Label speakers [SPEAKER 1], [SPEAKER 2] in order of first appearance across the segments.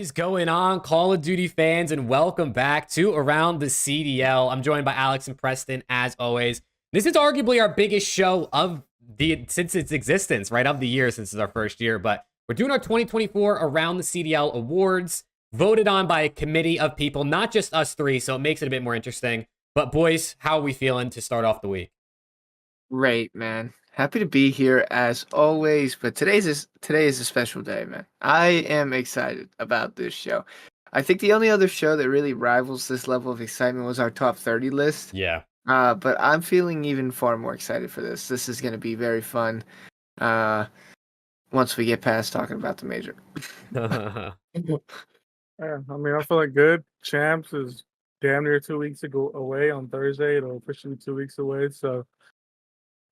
[SPEAKER 1] Is going on, Call of Duty fans, and welcome back to Around the CDL. I'm joined by Alex and Preston, as always. This is arguably our biggest show of since its existence, right, of the year, since it's our first year. But we're doing our 2024 Around the CDL Awards, voted on by a committee of people, not just us three, so it makes it a bit more interesting. But boys, how are we feeling to start off the week?
[SPEAKER 2] Great, man. Happy to be here as always, but today is a special day, man. I am excited about this show. I think the only other show that really rivals this level of excitement was our top 30 list.
[SPEAKER 1] Yeah.
[SPEAKER 2] But I'm feeling even far more excited for this. This is going to be very fun. Once we get past talking about the major.
[SPEAKER 3] Yeah, I mean, I'm feeling good. Champs is damn near 2 weeks away on Thursday. It'll officially be 2 weeks away. So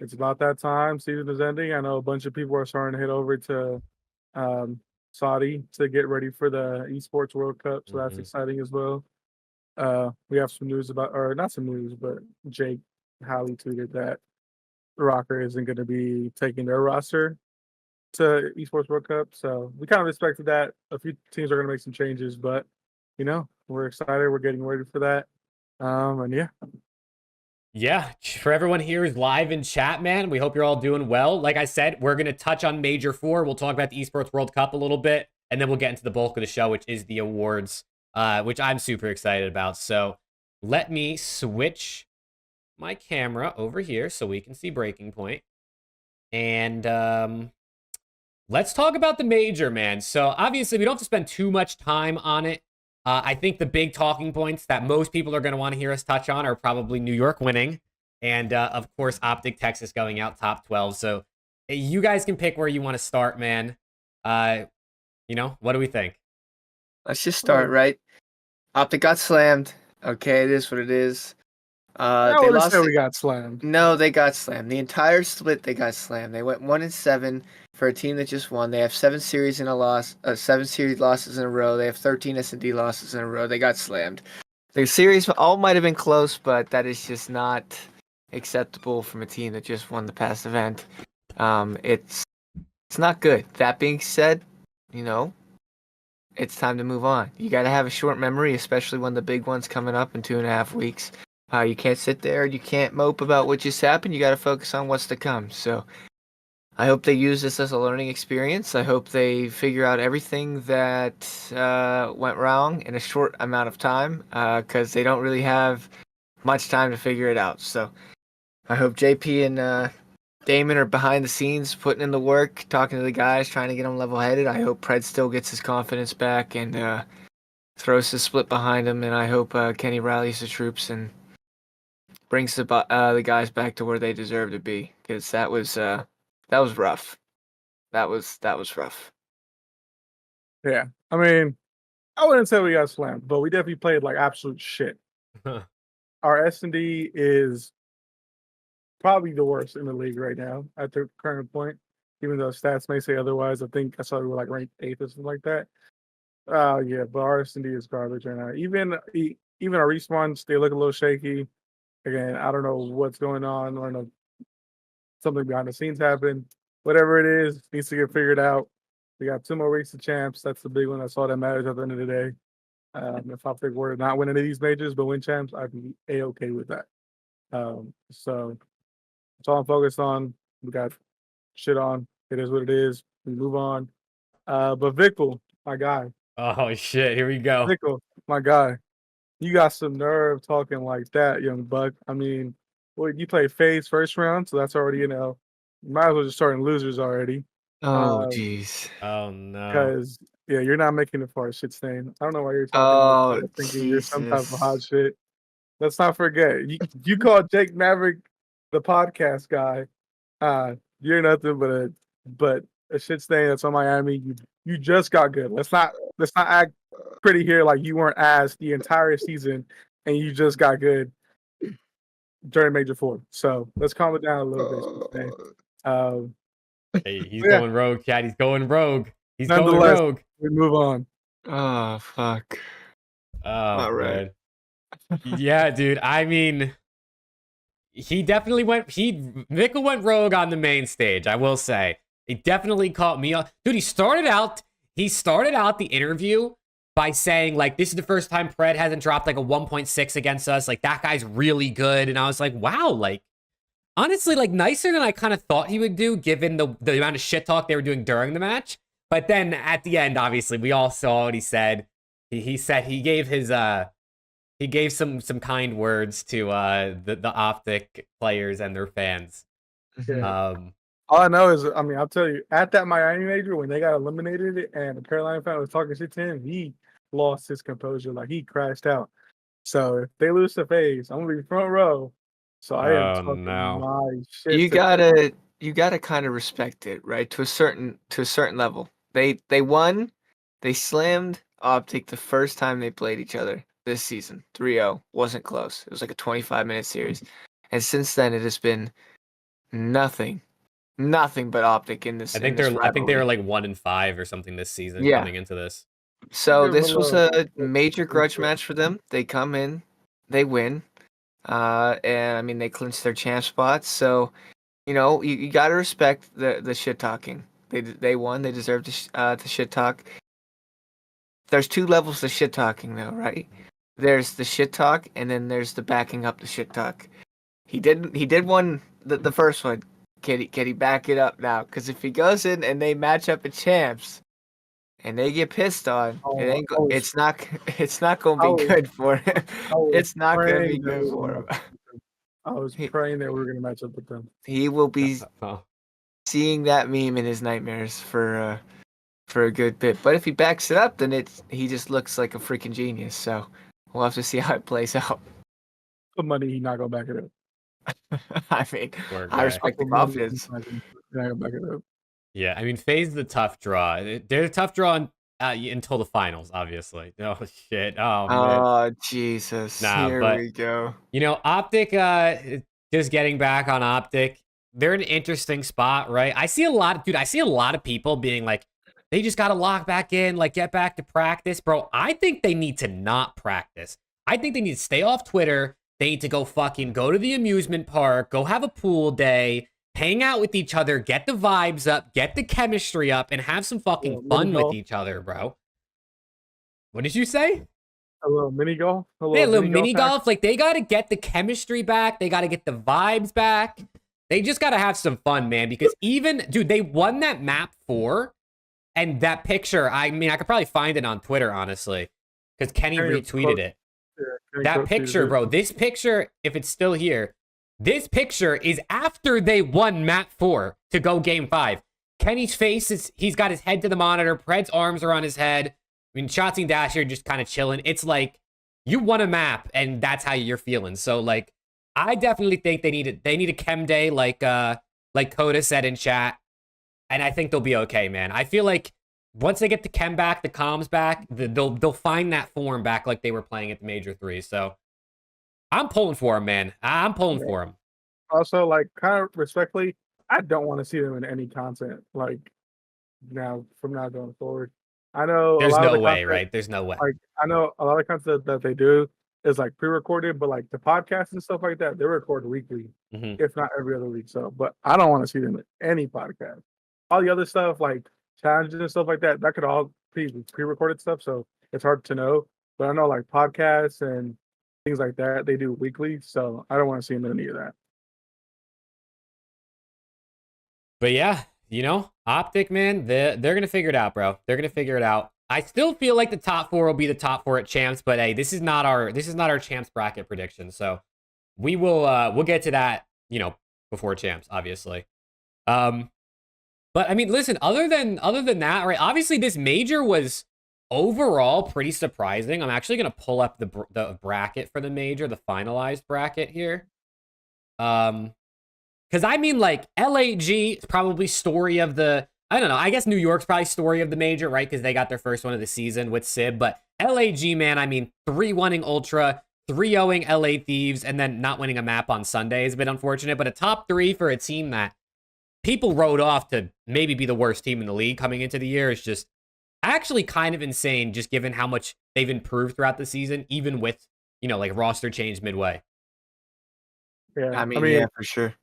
[SPEAKER 3] it's about that time. Season is ending. I know a bunch of people are starting to head over to Saudi to get ready for the Esports World Cup. So that's exciting as well. We have some news about, or not some news, but Jake Howley tweeted that Rocker isn't going to be taking their roster to Esports World Cup. So we kind of expected that. A few teams are going to make some changes, but you know, we're excited. We're getting ready for that. And yeah.
[SPEAKER 1] Yeah, for everyone here who's live in chat, man, we hope you're all doing well. Like I said, we're going to touch on Major 4. We'll talk about the Esports World Cup a little bit, and then we'll get into the bulk of the show, which is the awards, which I'm super excited about. So let me switch my camera over here so we can see Breaking Point. And let's talk about the Major, man. So obviously, we don't have to spend too much time on it. I think the big talking points that most people are going to want to hear us touch on are probably New York winning and, of course, OpTic Texas going out top 12. So you guys can pick where you want to start, man. You know, what do we think?
[SPEAKER 2] Let's just start, right? OpTic got slammed. Okay, it is what it is.
[SPEAKER 3] They lost. We got slammed.
[SPEAKER 2] No, they got slammed. The entire split, they got slammed. They went 1-7 for a team that just won. They have 7 series losses in a row. They have 13 S&D losses in a row. They got slammed. The series all might have been close, but that is just not acceptable from a team that just won the past event. It's not good. That being said, you know, it's time to move on. You got to have a short memory, especially when the big one's coming up in 2.5 weeks. You can't sit there. You can't mope about what just happened. You got to focus on what's to come. So I hope they use this as a learning experience. I hope they figure out everything that went wrong in a short amount of time because they don't really have much time to figure it out. So I hope JP and Damon are behind the scenes, putting in the work, talking to the guys, trying to get them level-headed. I hope Pred still gets his confidence back and throws the split behind him. And I hope Kenny rallies the troops and brings the guys back to where they deserve to be, because that was rough. That was rough.
[SPEAKER 3] Yeah, I mean, I wouldn't say we got slammed, but we definitely played like absolute shit. Our S&D is probably the worst in the league right now at the current point, even though stats may say otherwise. I think I saw we were like ranked 8th or something like that. Yeah, but our S&D is garbage right now. Even our respawns, they look a little shaky. Again, I don't know what's going on. I don't know, something behind the scenes happened. Whatever it is, needs to get figured out. We got 2 more weeks of champs. That's the big one. That's all that matters at the end of the day. If I think we're not winning any of these majors, but win champs, I'd be A-okay with that. So that's all I'm focused on. We got shit on. It is what it is. We move on. But Vickle, my guy.
[SPEAKER 1] Oh, shit. Here we go.
[SPEAKER 3] Vickle, my guy. You got some nerve talking like that, young buck. I mean, well, you played FaZe first round, so that's already, you know, you might as well just starting losers already.
[SPEAKER 2] Oh, jeez.
[SPEAKER 1] Oh, no.
[SPEAKER 3] Because, yeah, you're not making it far, shit stain. I don't know why you're talking like that, thinking you're some type of hot shit. Let's not forget, you called Jake Maverick the podcast guy. You're nothing but a shit stain that's on Miami. You just got good. Let's not act pretty here like you weren't asked the entire season and you just got good during Major 4. So let's calm it down a little bit.
[SPEAKER 1] Hey, he's going rogue, Chad. He's going rogue. He's going rogue.
[SPEAKER 3] We move on.
[SPEAKER 2] Oh, fuck.
[SPEAKER 1] Oh, all right. Yeah, dude. I mean, he definitely Vickle went rogue on the main stage, I will say. He definitely caught me off. Dude, he started out the interview by saying, like, this is the first time Pred hasn't dropped like a 1.6 against us. Like, that guy's really good. And I was like, wow, like, honestly, like, nicer than I kind of thought he would do, given the amount of shit talk they were doing during the match. But then at the end, obviously, we all saw what he said. He said he gave his he gave some kind words to the OpTic players and their fans.
[SPEAKER 3] Yeah. All I know is, I mean, I'll tell you, at that Miami major, when they got eliminated and the Carolina fan was talking shit to him, he lost his composure. Like, he crashed out. So if they lose to FaZe, I'm gonna be front row. So I am talking my shit.
[SPEAKER 2] You gotta kind of respect it, right? To a certain level. They won. They slammed OpTic the first time they played each other this season. 3-0. Wasn't close. It was like a 25-minute series. And since then, it has been nothing but OpTic in this.
[SPEAKER 1] I think they were like 1-5 or something this season coming into this.
[SPEAKER 2] So this was a major grudge match for them. They come in, they win, and I mean they clinched their champ spots. So you know you got to respect the shit talking. They won. They deserve the shit talk. There's two levels of shit talking though, right? There's the shit talk, and then there's the backing up the shit talk. He did one the first one. Can he back it up now? Because if he goes in and they match up at champs, and they get pissed on, it's not going to be good for him. It's not going to be good for him.
[SPEAKER 3] I was praying that we were going to match up with them.
[SPEAKER 2] He will be seeing that meme in his nightmares for a good bit. But if he backs it up, then he just looks like a freaking genius. So we'll have to see how it plays out.
[SPEAKER 3] For money, he's not going to back it up.
[SPEAKER 2] I mean, I respect the confidence.
[SPEAKER 1] Yeah, I mean, FaZe is a tough draw. They're a tough draw until the finals, obviously. Oh, shit. Oh, man.
[SPEAKER 2] Oh, Jesus. Here we go.
[SPEAKER 1] You know, OpTic, just getting back on OpTic, they're in an interesting spot, right? I see a lot of people being like, they just got to lock back in, like, get back to practice. Bro, I think they need to not practice. I think they need to stay off Twitter. They need to go to the amusement park, go have a pool day, hang out with each other, get the vibes up, get the chemistry up, and have some fucking fun with each other, bro. What did you say?
[SPEAKER 3] A little mini golf?
[SPEAKER 1] A little mini golf. Like, they got to get the chemistry back. They got to get the vibes back. They just got to have some fun, man, because dude, they won that map 4, and that picture, I mean, I could probably find it on Twitter, honestly, because Kenny retweeted it. That picture, bro, this picture, if it's still here, this picture is after they won map 4 to go game 5. Kenny's face he's got his head to the monitor. Pred's arms are on his head. I mean, Shotzi and Dash are just kind of chilling. It's like, you won a map, and that's how you're feeling. So, like, I definitely think they need a chem day, like Coda said in chat. And I think they'll be okay, man. I feel like once they get the chem back, the comms back, they'll find that form back like they were playing at the Major 3. So I'm pulling for them, man. I'm pulling for them.
[SPEAKER 3] Also, like, kind of respectfully, I don't want to see them in any content, like, from now going forward. I know
[SPEAKER 1] there's no way, right? There's no way.
[SPEAKER 3] Like, I know a lot of content that they do is like pre-recorded, but like the podcasts and stuff like that, they record weekly, if not every other week. So, but I don't want to see them in any podcast. All the other stuff, like challenges and stuff like that, that could all be pre-recorded stuff. So it's hard to know. But I know like podcasts and things like that, they do weekly. So I don't want to see them in any of that.
[SPEAKER 1] But yeah, you know, OpTic, man, they're going to figure it out, bro. They're going to figure it out. I still feel like the top 4 will be the top 4 at champs, but hey, this is not our champs bracket prediction. So we will we'll get to that, you know, before champs, obviously. But I mean, listen, other than that, right? Obviously, this major was overall pretty surprising. I'm actually going to pull up the bracket for the major, the finalized bracket here. Because I mean, like, LAG is probably story of the, I don't know, I guess New York's probably story of the major, right? Because they got their first one of the season with Sib. But LAG, man, I mean, 3-1ing Ultra, 3-0ing LA Thieves, and then not winning a map on Sunday is a bit unfortunate. But a top 3 for a team that people wrote off to maybe be the worst team in the league coming into the year is just actually kind of insane, just given how much they've improved throughout the season, even with, you know, like roster change midway.
[SPEAKER 2] Yeah, I mean, yeah, for sure.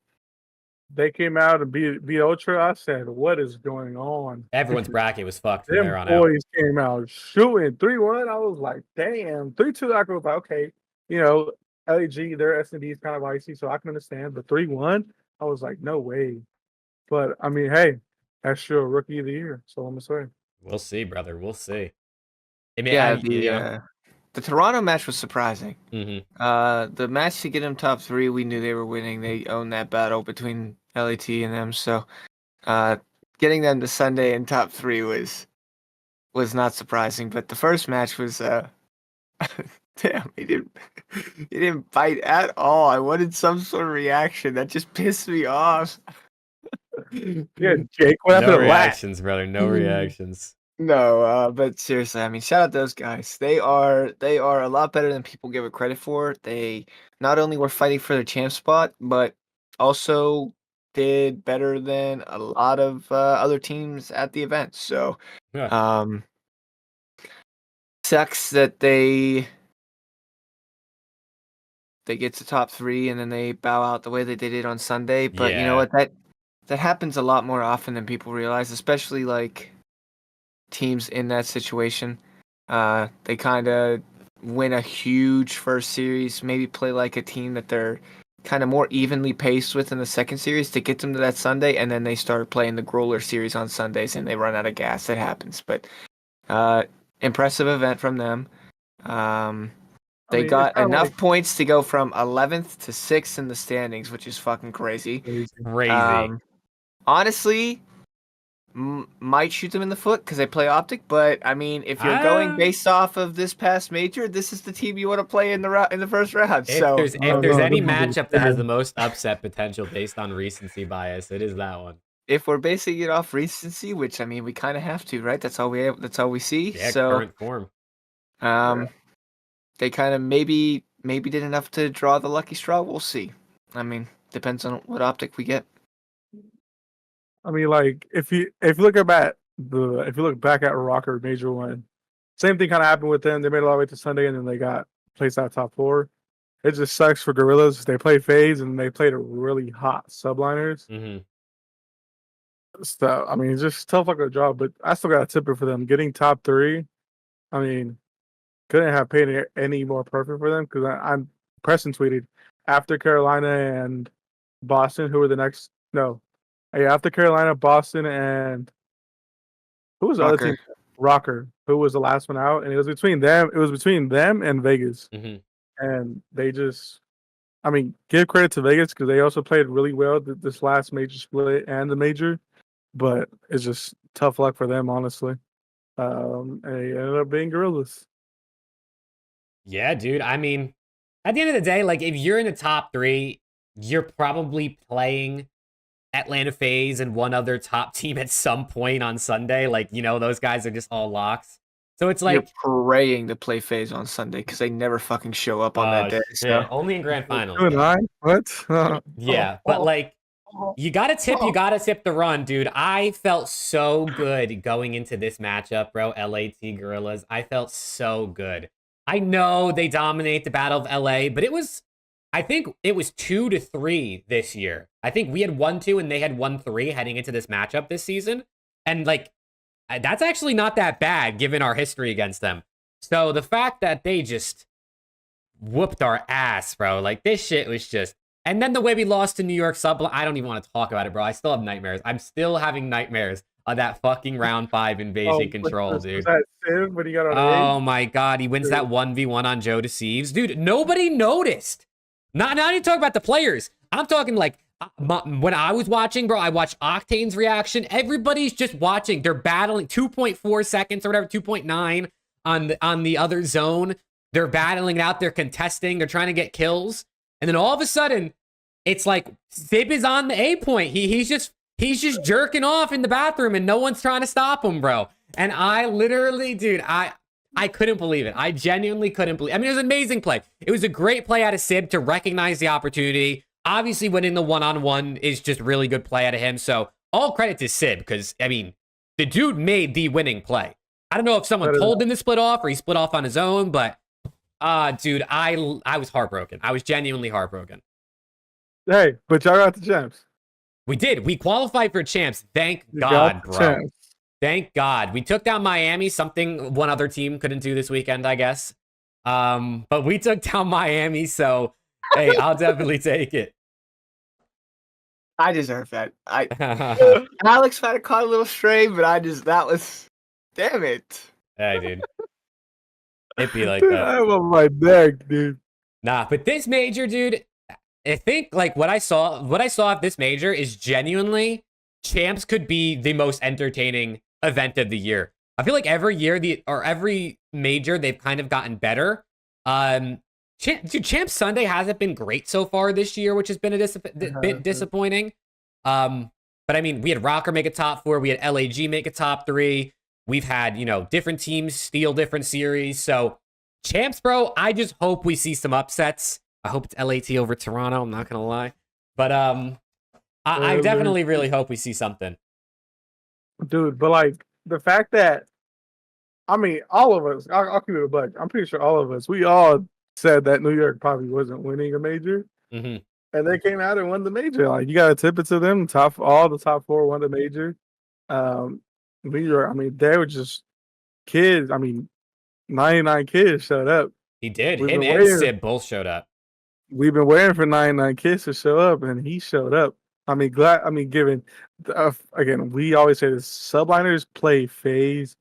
[SPEAKER 3] they came out and beat Ultra, I said, "What is going on?"
[SPEAKER 1] Everyone's bracket was fucked from
[SPEAKER 3] Them
[SPEAKER 1] there on out.
[SPEAKER 3] boys came out shooting 3-1. I was like, "Damn." 3-2, I was like, "Okay, you know, LAG, their S&D is kind of icy, so I can understand." But 3-1, I was like, "No way." But I mean, hey, that's your rookie of the year. So I'm gonna say.
[SPEAKER 1] We'll see, brother. We'll see. I mean,
[SPEAKER 2] Yeah,
[SPEAKER 1] yeah.
[SPEAKER 2] the Toronto match was surprising.
[SPEAKER 1] Mm-hmm.
[SPEAKER 2] The match to get them top 3, we knew they were winning. They owned that battle between LAT and them. So, getting them to Sunday in top 3 was not surprising. But the first match was damn, he didn't bite at all. I wanted some sort of reaction. That just pissed me off.
[SPEAKER 3] Yeah, Jake, what happened
[SPEAKER 1] No
[SPEAKER 3] to Lat?
[SPEAKER 1] reactions, brother. No reactions.
[SPEAKER 2] No, but seriously, I mean, shout out those guys. They are a lot better than people give it credit for. They not only were fighting for their champ spot, but also did better than a lot of other teams at the event. So,
[SPEAKER 1] Yeah.
[SPEAKER 2] sucks that they get to top 3 and then they bow out the way that they did on Sunday. But you know
[SPEAKER 1] Yeah.
[SPEAKER 2] what? That happens a lot more often than people realize, especially like teams in that situation. They kind of win a huge first series, maybe play like a team that they're kind of more evenly paced with in the second series to get them to that Sunday, and then they start playing the Growler series on Sundays and they run out of gas. It happens, but impressive event from them. They got enough points to go from 11th to 6th in the standings, which is fucking crazy.
[SPEAKER 1] Crazy.
[SPEAKER 2] Honestly, might shoot them in the foot because they play OpTic, but I mean, if you're going based off of this past major, this is the team you want to play in the first round.
[SPEAKER 1] If
[SPEAKER 2] So
[SPEAKER 1] there's any matchup that has the most upset potential based on recency bias, it is that one.
[SPEAKER 2] if we're basing it off recency, which I mean, we kind of have to, right? That's all we see.
[SPEAKER 1] Yeah,
[SPEAKER 2] so
[SPEAKER 1] current form.
[SPEAKER 2] They kind of maybe did enough to draw the lucky straw. We'll see. I mean, depends on what OpTic we get.
[SPEAKER 3] I mean, like if you look back at Rocker Major 1, same thing kind of happened with them. They made it all the way to Sunday and then they got placed out top 4. It just sucks for Gorillas. They play FaZe and they played a really hot subliners.
[SPEAKER 1] Mm-hmm.
[SPEAKER 3] So I mean, it's just tough like a job. But I still got a tipper for them getting top 3. I mean, couldn't have paid it any more perfect for them because I'm Preston tweeted after Carolina and Boston, who were the next? No, yeah, after Carolina, Boston, and who was the other team? Rocker, who was the last one out, and it was between them. It was between them and Vegas, and they just, I mean, give credit to Vegas because they also played really well this last major split and the major, but it's just tough luck for them, honestly. And they ended up being Gorillas.
[SPEAKER 1] Yeah, dude. I mean, at the end of the day, like if you're in the top 3, you're probably playing Atlanta FaZe and one other top team at some point on Sunday. Like, you know, those guys are just all locks. So it's like
[SPEAKER 2] you're praying to play FaZe on Sunday because they never fucking show up on that day.
[SPEAKER 1] So. Only in grand finals.
[SPEAKER 3] What?
[SPEAKER 1] Yeah, but like you gotta tip the run, dude. I felt so good going into this matchup, bro. LAT Gorillas. I felt so good. I know they dominate the Battle of LA, but I think it was 2-3 this year. I think we had 1-2 and they had 1-3 heading into this matchup this season. And like, that's actually not that bad given our history against them. So the fact that they just whooped our ass, bro, like this shit was just, and then the way we lost to New York Sub, I don't even want to talk about it, bro. I still have nightmares. I'm still having nightmares of that fucking round 5 invasion control, dude.
[SPEAKER 3] Was that Civ when he got on
[SPEAKER 1] Oh my God. He wins that 1v1 on Joe Deceives. Dude, nobody noticed. Not even talking about the players. I'm talking like when I was watching, bro, I watched Octane's reaction. Everybody's just watching. They're battling 2.4 seconds or whatever, 2.9 on the other zone. They're battling it out. They're contesting. They're trying to get kills. And then all of a sudden, it's like Sib is on the A point. He's just jerking off in the bathroom and no one's trying to stop him, bro. And I literally, dude, I couldn't believe it. I genuinely couldn't believe it. I mean, it was an amazing play. It was a great play out of Sib to recognize the opportunity. Obviously, winning the one-on-one is just really good play out of him. So all credit to Sib because, I mean, the dude made the winning play. I don't know if someone told him to split off or he split off on his own, but dude, I was heartbroken. I was genuinely heartbroken.
[SPEAKER 3] Hey, but y'all got the gems.
[SPEAKER 1] We did. We qualified for champs. Thank
[SPEAKER 3] You
[SPEAKER 1] God,
[SPEAKER 3] got the
[SPEAKER 1] bro.
[SPEAKER 3] chance.
[SPEAKER 1] Thank God. We took down Miami, something one other team couldn't do this weekend, I guess. But we took down Miami, so hey, I'll definitely take it.
[SPEAKER 2] I deserve that. Alex might have caught a little stray, but that was, damn it.
[SPEAKER 1] Hey, dude. It'd be like
[SPEAKER 3] Dude,
[SPEAKER 1] that.
[SPEAKER 3] I'm on my neck, dude.
[SPEAKER 1] Nah, but this major, dude, I think like what I saw at this major is genuinely champs could be the most entertaining event of the year. I feel like every year every major they've kind of gotten better. Champs Sunday hasn't been great so far this year, which has been a bit disappointing. But I mean, we had Rocker make a top 4, we had LAG make a top 3. We've had, different teams steal different series. So champs, bro, I just hope we see some upsets. I hope it's LAT over Toronto. I'm not gonna lie, but I definitely really hope we see something,
[SPEAKER 3] dude. But like the fact that, I mean, all of us, I'll keep it a buck. I'm pretty sure all of us, we all said that New York probably wasn't winning a major, and they came out and won the major. Like you got to tip it to them. All the top 4 won the major. New York, I mean, they were just kids. I mean, 99 kids showed up.
[SPEAKER 1] He did. Him and Sib both showed up.
[SPEAKER 3] We've been waiting for 99 kids to show up, and he showed up. I mean, given again, we always say this: subliners play FaZe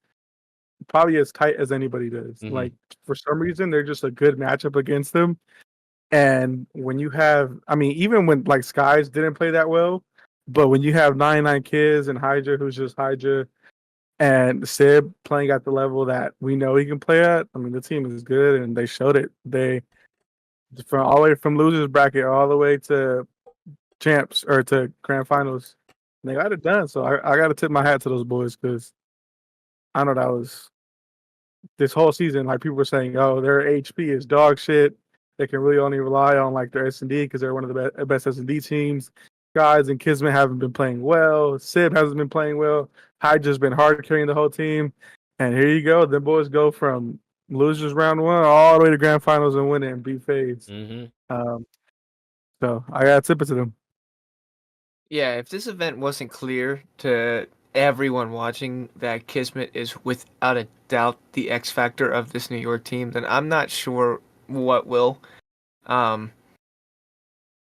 [SPEAKER 3] probably as tight as anybody does. Like for some reason, they're just a good matchup against them. And when you have, I mean, even when like Skies didn't play that well, but when you have 99 kids and Hydra, who's just Hydra, and Sib playing at the level that we know he can play at, I mean, the team is good, and they showed it. They from all the way from losers bracket all the way to champs or to grand finals, they got it done. So I got to tip my hat to those boys because I know that was this whole season. Like people were saying, oh, their HP is dog shit. They can really only rely on like their S&D because they're one of the best S&D teams. Guys and Kismet haven't been playing well. Sib hasn't been playing well. Hydra's been hard carrying the whole team. And here you go. The boys go from losers round 1 all the way to grand finals and win it and beat FaZe. So I got to tip it to them.
[SPEAKER 2] Yeah, if this event wasn't clear to everyone watching that Kismet is without a doubt the X factor of this New York team, then I'm not sure what will.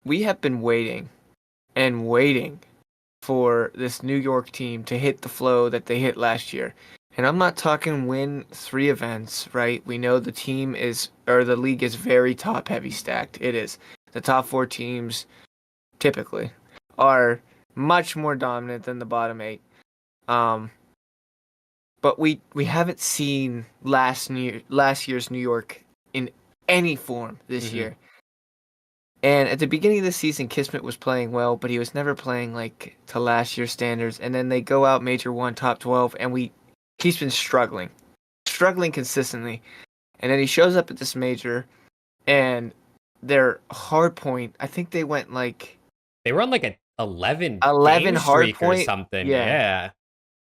[SPEAKER 2] We have been waiting and waiting for this New York team to hit the flow that they hit last year. And I'm not talking win 3 events, right? We know the league is very top heavy stacked. It is. The top 4 teams typically are much more dominant than the bottom 8. But we haven't seen last year's New York in any form this year. And at the beginning of the season, Kismet was playing well, but he was never playing like to last year's standards. And then they go out Major 1, top 12, and he's been struggling consistently. And then he shows up at this major, and their hard point, I think they went like...
[SPEAKER 1] They were on like an 11
[SPEAKER 2] hard
[SPEAKER 1] streak
[SPEAKER 2] point
[SPEAKER 1] or something.
[SPEAKER 2] Yeah.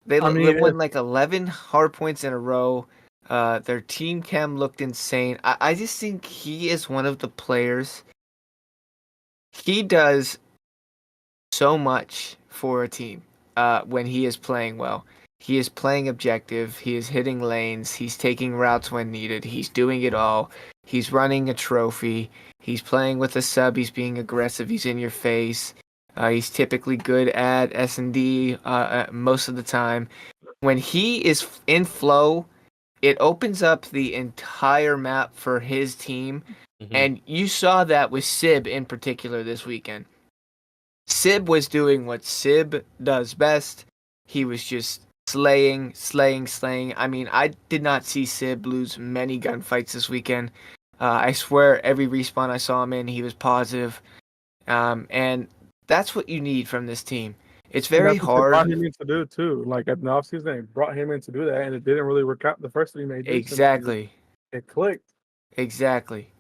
[SPEAKER 2] They won like 11 hard points in a row. Their team chem looked insane. I just think he is one of the players. He does so much for a team when he is playing well. He is playing objective. He is hitting lanes. He's taking routes when needed. He's doing it all. He's running a trophy. He's playing with a sub. He's being aggressive. He's in your face. He's typically good at S&D most of the time. When he is in flow, it opens up the entire map for his team. And you saw that with Sib in particular this weekend. Sib was doing what Sib does best. He was just slaying. I mean, I did not see Sib lose many gunfights this weekend. I swear every respawn I saw him in, he was positive. And that's what you need from this team. It's very hard.
[SPEAKER 3] Brought him in to do too. Like at the offseason, they brought him in to do that, and it didn't really work out the first 3 majors.
[SPEAKER 2] Exactly.
[SPEAKER 3] It clicked.
[SPEAKER 2] Exactly.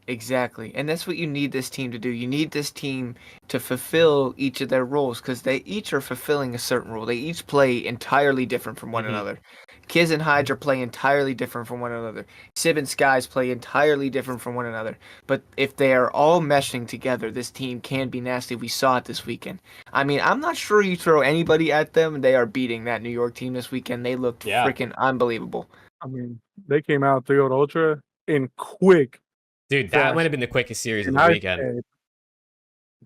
[SPEAKER 2] And that's what you need this team to do. You need this team to fulfill each of their roles because they each are fulfilling a certain role. They each play entirely different from one
[SPEAKER 1] Mhm.
[SPEAKER 2] another. Kiz and Hydra play entirely different from one another. Civ and Skies play entirely different from one another. But if they are all meshing together, this team can be nasty. We saw it this weekend. I mean, I'm not sure you throw anybody at them. They are beating that New York team this weekend. They looked
[SPEAKER 1] Yeah.
[SPEAKER 2] freaking unbelievable.
[SPEAKER 3] I mean, they came out 3-0 Ultra in quick
[SPEAKER 1] Dude, that might have
[SPEAKER 3] fashion.
[SPEAKER 1] been the quickest series of
[SPEAKER 3] And
[SPEAKER 1] the
[SPEAKER 3] I
[SPEAKER 1] weekend.
[SPEAKER 3] said,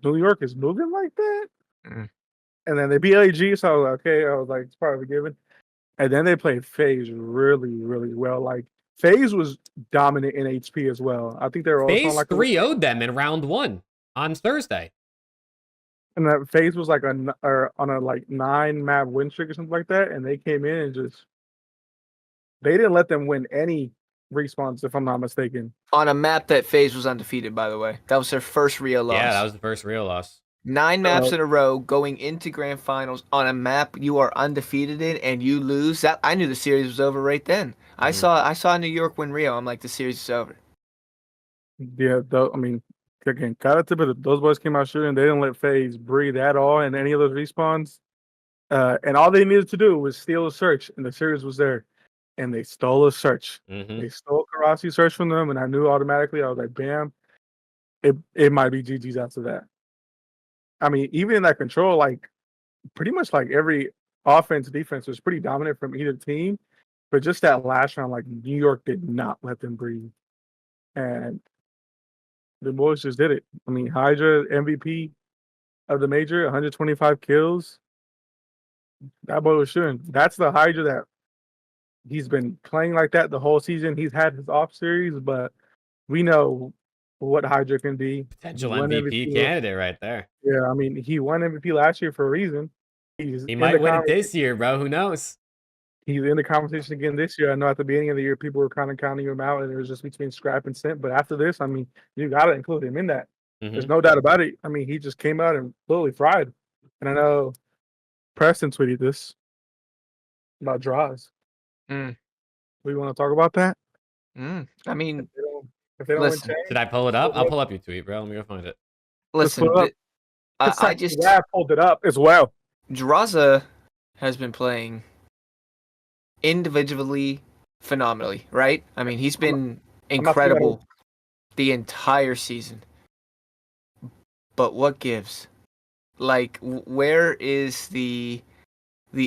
[SPEAKER 3] New York is moving like that?
[SPEAKER 2] Mm.
[SPEAKER 3] And then they beat LG, so I was like, okay, I was like, it's probably given. And then they played FaZe really, really well. Like, FaZe was dominant in HP as well. I think they were also on
[SPEAKER 1] FaZe
[SPEAKER 3] like
[SPEAKER 1] 3-0'd them in round 1 on Thursday.
[SPEAKER 3] and that FaZe was like on a like 9-map win streak or something like that. And they came in and just they didn't let them win any respawns, if I'm not mistaken.
[SPEAKER 2] On a map that FaZe was undefeated, by the way. That was their first real loss.
[SPEAKER 1] Yeah, that was the first real loss.
[SPEAKER 2] 9 maps in a row going into grand finals on a map you are undefeated in and you lose. That I knew the series was over right then. I saw New York win Rio. I'm like, the series is over.
[SPEAKER 3] Yeah, I mean, again, got it to but those boys came out shooting. They didn't let FaZe breathe at all in any of those respawns. And all they needed to do was steal a search, and the series was there. And they stole a search.
[SPEAKER 1] Mm-hmm.
[SPEAKER 3] They stole Karasi's search from them, and I knew automatically. I was like, "Bam!" It might be GG's after that. I mean, even in that control, like pretty much like every offense, defense was pretty dominant from either team. But just that last round, like New York did not let them breathe, and the boys just did it. I mean, Hydra MVP of the major, 125 kills. That boy was shooting. That's the Hydra that he's been playing like that the whole season. He's had his off series, but we know what Hydra can be.
[SPEAKER 1] Potential
[SPEAKER 3] He won
[SPEAKER 1] MVP candidate right there.
[SPEAKER 3] Yeah, I mean, he won MVP last year for a reason. He's
[SPEAKER 1] He
[SPEAKER 3] in
[SPEAKER 1] might
[SPEAKER 3] the
[SPEAKER 1] win it this year, bro. Who knows?
[SPEAKER 3] He's in the conversation again this year. I know at the beginning of the year people were kind of counting him out, and it was just between Scrap and Simp. But after this, I mean, you got to include him in that. There's no doubt about it. I mean, he just came out and totally fried. And I know Preston tweeted this about draws.
[SPEAKER 2] Mm.
[SPEAKER 3] We want to talk about that?
[SPEAKER 2] I mean,
[SPEAKER 3] if they don't win
[SPEAKER 2] listen.
[SPEAKER 3] chain,
[SPEAKER 1] Did I pull it up? I'll pull up your tweet, bro. Let me go find it.
[SPEAKER 2] Listen, I just
[SPEAKER 3] pulled it up as well.
[SPEAKER 2] Draza has been playing individually phenomenally, right? I mean, he's been incredible the entire season. But what gives? Like, where is the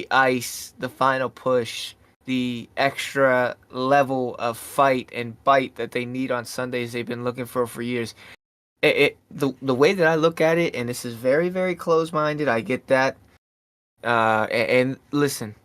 [SPEAKER 2] ice, the final push, the extra level of fight and bite that they need on Sundays they've been looking for years? The way that I look at it, and this is very, very close-minded, I get that. And listen,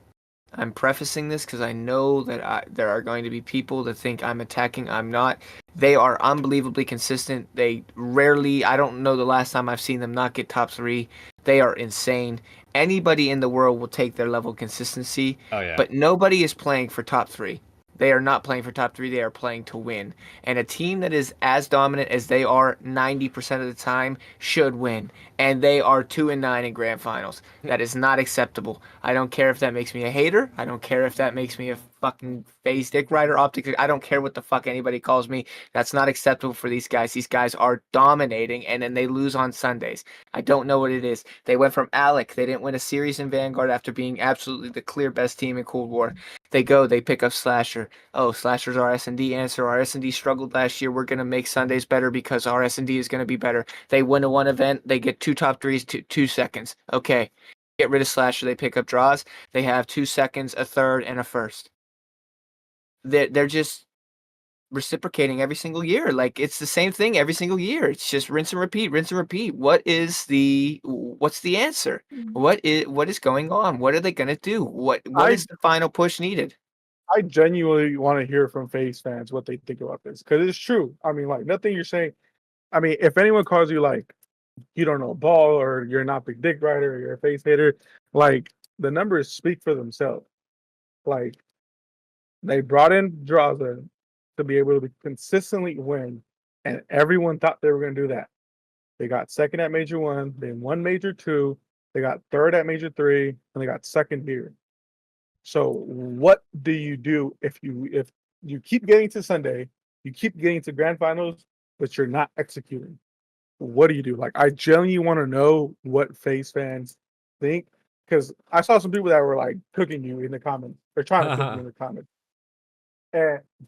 [SPEAKER 2] I'm prefacing this because I know that there are going to be people that think I'm attacking. I'm not. They are unbelievably consistent. They rarely, I don't know the last time I've seen them not get top 3. They are insane. Anybody in the world will take their level of consistency.
[SPEAKER 1] Oh, yeah.
[SPEAKER 2] But nobody is playing for top 3. They are not playing for top 3. They are playing to win. And a team that is as dominant as they are 90% of the time should win. And they are 2-9 in grand finals. That is not acceptable. I don't care if that makes me a hater. I don't care if that makes me a fucking FaZe dick rider, OpTic. I don't care what the fuck anybody calls me. That's not acceptable for these guys. These guys are dominating, and then they lose on Sundays. I don't know what it is. They went from Alec. They didn't win a series in Vanguard after being absolutely the clear best team in Cold War. They pick up Slasher. Oh, Slasher's our S&D answer. Our S&D struggled last year. We're going to make Sundays better because our S&D is going to be better. They win a one event. They get 2 top 3s, 2 seconds. Okay. Get rid of Slasher. They pick up draws. They have 2 seconds, a third, and a first. They're just reciprocating every single year. Like, it's the same thing every single year. It's just rinse and repeat, rinse and repeat. What's the answer? What is going on? What are they going to do? What is the final push needed?
[SPEAKER 3] I genuinely want to hear from FaZe fans what they think about this, because it's true. I mean, like, nothing you're saying. I mean, if anyone calls you like you don't know ball or you're not big dick rider or you're a FaZe hater, like, the numbers speak for themselves. Like, they brought in Draza to be able to consistently win, and everyone thought they were going to do that. They got second at Major 1, they won Major 2, they got third at Major 3, and they got second here. So what do you do if you keep getting to Sunday You keep getting to grand finals, but you're not executing. What do you do? Like, I genuinely want to know what FaZe fans think, because I saw some people that were like cooking you in the comments. They're trying to cook you in the comments,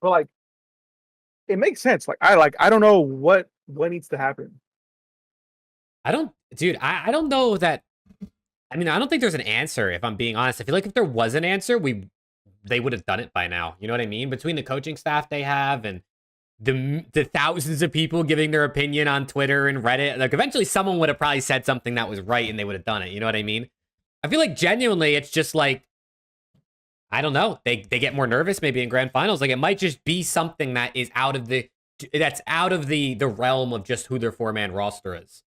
[SPEAKER 3] but like, it makes sense. I don't know what needs to happen.
[SPEAKER 1] I don't, dude. I don't know that. I mean, I don't think there's an answer. If I'm being honest, I feel like if there was an answer, they would have done it by now. You know what I mean? Between the coaching staff they have and the thousands of people giving their opinion on Twitter and Reddit, like eventually someone would have probably said something that was right and they would have done it. You know what I mean? I feel like genuinely, it's just like, I don't know. They get more nervous maybe in grand finals. Like it might just be something that is out of the realm of just who their 4-man roster is.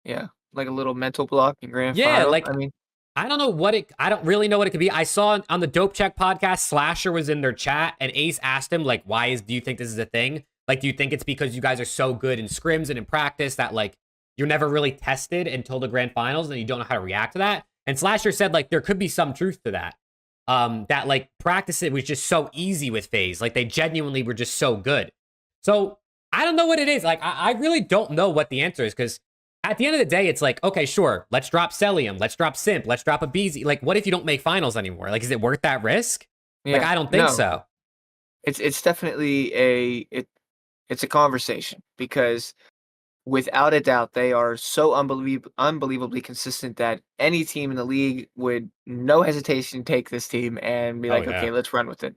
[SPEAKER 2] Yeah, like a little mental block in grand
[SPEAKER 1] Yeah,
[SPEAKER 2] final.
[SPEAKER 1] like
[SPEAKER 2] I mean,
[SPEAKER 1] I don't know what it. I don't really know what it could be. I saw on the Dope Check podcast, Slasher was in their chat, and Ace asked him like, do you think this is a thing? Like, do you think it's because you guys are so good in scrims and in practice that like you're never really tested until the grand finals and you don't know how to react to that? And Slasher said like there could be some truth to that. That like practice it was just so easy with FaZe. Like they genuinely were just so good. So I don't know what it is. Like I really don't know what the answer is, because at the end of the day, it's like, okay, sure, let's drop Celium, let's drop Simp, let's drop a BZ. Like, what if you don't make finals anymore? Like, is it worth that risk?
[SPEAKER 2] yeah,
[SPEAKER 1] Like, I don't think so.
[SPEAKER 2] It's definitely it's a conversation, because without a doubt they are so unbelievably consistent that any team in the league would no hesitation take this team and be like,
[SPEAKER 1] yeah.
[SPEAKER 2] okay, let's run with it.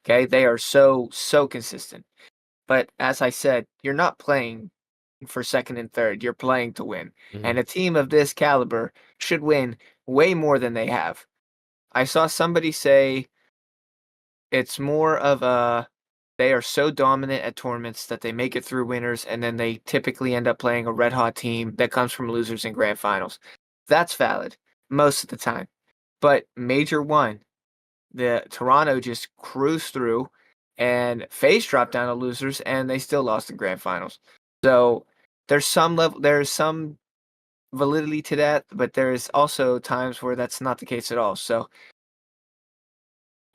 [SPEAKER 2] Okay, they are so consistent. But as I said, you're not playing for second and third. You're playing to win.
[SPEAKER 1] Mm-hmm.
[SPEAKER 2] And a team of this caliber should win way more than they have. I saw somebody say it's more of they are so dominant at tournaments that they make it through winners, and then they typically end up playing a red hot team that comes from losers in grand finals. That's valid most of the time. But Major 1, the Toronto just cruised through, and FaZe dropped down to losers, and they still lost in grand finals. So there's some validity to that, but there's also times where that's not the case at all. So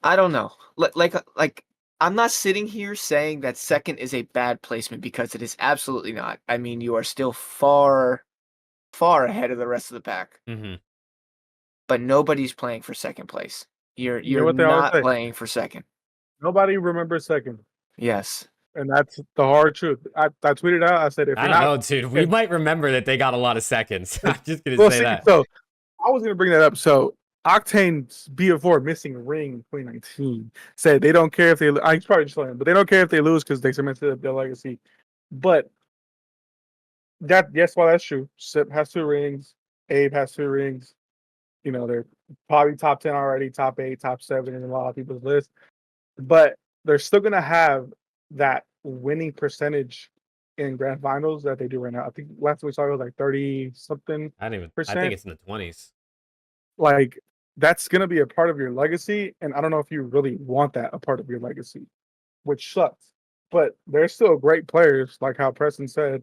[SPEAKER 2] I don't know. Like I'm not sitting here saying that second is a bad placement, because it is absolutely not. I mean, you are still far ahead of the rest of the pack.
[SPEAKER 1] Mm-hmm.
[SPEAKER 2] But nobody's playing for second place. You're
[SPEAKER 3] what they always
[SPEAKER 2] not
[SPEAKER 3] say?
[SPEAKER 2] playing for second.
[SPEAKER 3] Nobody remembers second.
[SPEAKER 2] Yes.
[SPEAKER 3] And that's the hard truth. I tweeted out, I said, if
[SPEAKER 1] I don't know, dude. We might remember that they got a lot of seconds. I'm just going to say that.
[SPEAKER 3] So I was going to bring that up. So Octane's BF4 missing ring in 2019 said they don't care if they, he's probably just lying, but they don't care if they lose because they cemented their legacy. But yes, while that's true, Sip has 2 rings, Abe has 2 rings. You know, they're probably top 10 already, top 8, top 7 in a lot of people's list. But they're still going to have that winning percentage in grand finals that they do right now. I think last time we saw it was like 30 something.
[SPEAKER 1] I think it's in the 20s.
[SPEAKER 3] Like, that's going to be a part of your legacy. And I don't know if you really want that a part of your legacy, which sucks. But they're still great players, like how Preston said.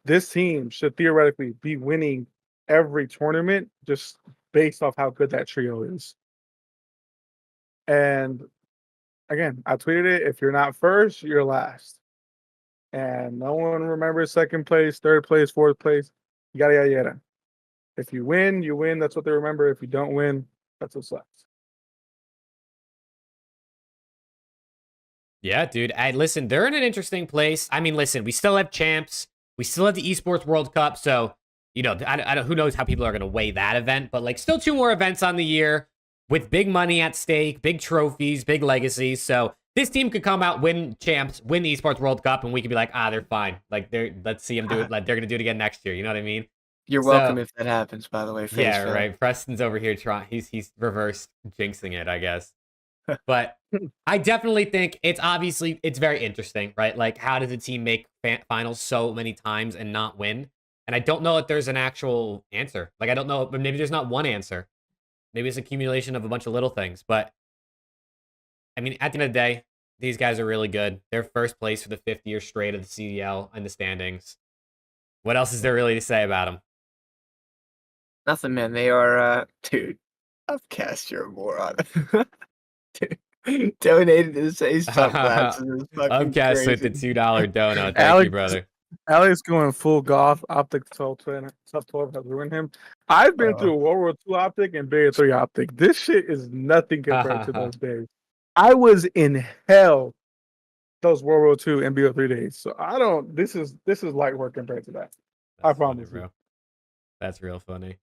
[SPEAKER 3] This team should theoretically be winning every tournament just based off how good that trio is. And again, I tweeted it. If you're not first, you're last. And no one remembers second place, third place, fourth place, yada, yada, yada. If you win, you win. That's what they remember. If you don't win, that's what sucks.
[SPEAKER 1] Yeah, dude. Listen, they're in an interesting place. I mean, listen, we still have champs. We still have the Esports World Cup. So, you know, I don't, who knows how people are going to weigh that event. But, like, still 2 more events on the year with big money at stake, big trophies, big legacies. So this team could come out, win champs, win the Esports World Cup, and we could be like, they're fine. Like, let's see them do it. Like, they're going to do it again next year. You know what I mean?
[SPEAKER 2] You're welcome if that happens, by the way. FaZe
[SPEAKER 1] Yeah,
[SPEAKER 2] fan.
[SPEAKER 1] right. Preston's over here trying. He's reverse jinxing it, I guess. But I definitely think it's very interesting, right? Like, how does a team make finals so many times and not win? And I don't know if there's an actual answer. Like, I don't know, but maybe there's not one answer. Maybe it's an accumulation of a bunch of little things. But I mean, at the end of the day, these guys are really good. They're first place for the 5th year straight of the CDL in the standings. What else is there really to say about them?
[SPEAKER 2] Nothing, man. They are, dude. I've cast your moron. Dude. donated to say top classes is fucking
[SPEAKER 1] Upcast with the
[SPEAKER 2] crazy.
[SPEAKER 1] $2 donut. Thank you,
[SPEAKER 3] Alex,
[SPEAKER 1] brother.
[SPEAKER 3] Alex going full golf. OpTic T12 has ruined him. I've been through World War II OpTic and Barrier 3 OpTic. This shit is nothing compared to those days. I was in hell those World War II and BO3 days. So I don't. This is light work compared to that. I
[SPEAKER 1] That's funny,
[SPEAKER 3] promise you.
[SPEAKER 1] bro. That's real funny.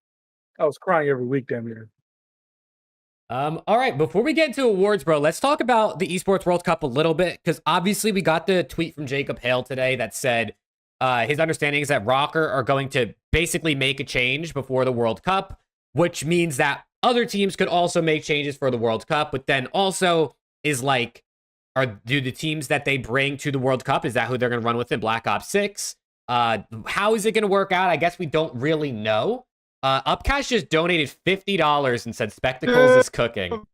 [SPEAKER 3] I was crying every week, damn near.
[SPEAKER 1] All right, before we get into awards, bro, let's talk about the Esports World Cup a little bit, because obviously we got the tweet from Jacob Hale today that said his understanding is that Rocker are going to basically make a change before the World Cup, which means that other teams could also make changes for the World Cup, but then also is like, do the teams that they bring to the World Cup, is that who they're going to run with in Black Ops 6? How is it going to work out? I guess we don't really know. Upcash just donated $50 and said Spectacles is cooking.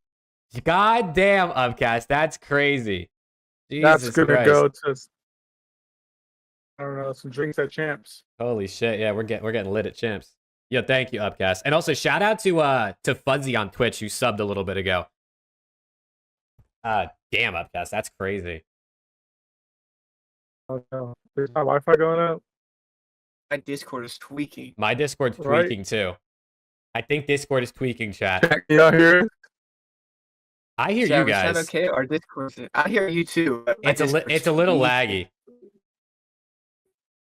[SPEAKER 1] God damn, Upcash, that's crazy. Jesus
[SPEAKER 3] That's gonna
[SPEAKER 1] Christ.
[SPEAKER 3] go to, I don't know, some drinks at Champs.
[SPEAKER 1] Holy shit, yeah, we're getting lit at Champs. Yo, thank you, Upcast. And also shout out to Fuzzy on Twitch who subbed a little bit ago. Damn, Upcast, that's crazy.
[SPEAKER 3] Oh no, there's my Wi-Fi going out.
[SPEAKER 2] My Discord is tweaking.
[SPEAKER 1] My Discord's tweaking too. I think Discord is tweaking, chat.
[SPEAKER 3] Can y'all hear it?
[SPEAKER 1] I hear
[SPEAKER 2] Chat,
[SPEAKER 1] you
[SPEAKER 2] we sound
[SPEAKER 1] guys.
[SPEAKER 2] okay? Our Discord. I hear you too. but my
[SPEAKER 1] It's a
[SPEAKER 2] Discord's
[SPEAKER 1] little
[SPEAKER 2] tweaking.
[SPEAKER 1] laggy.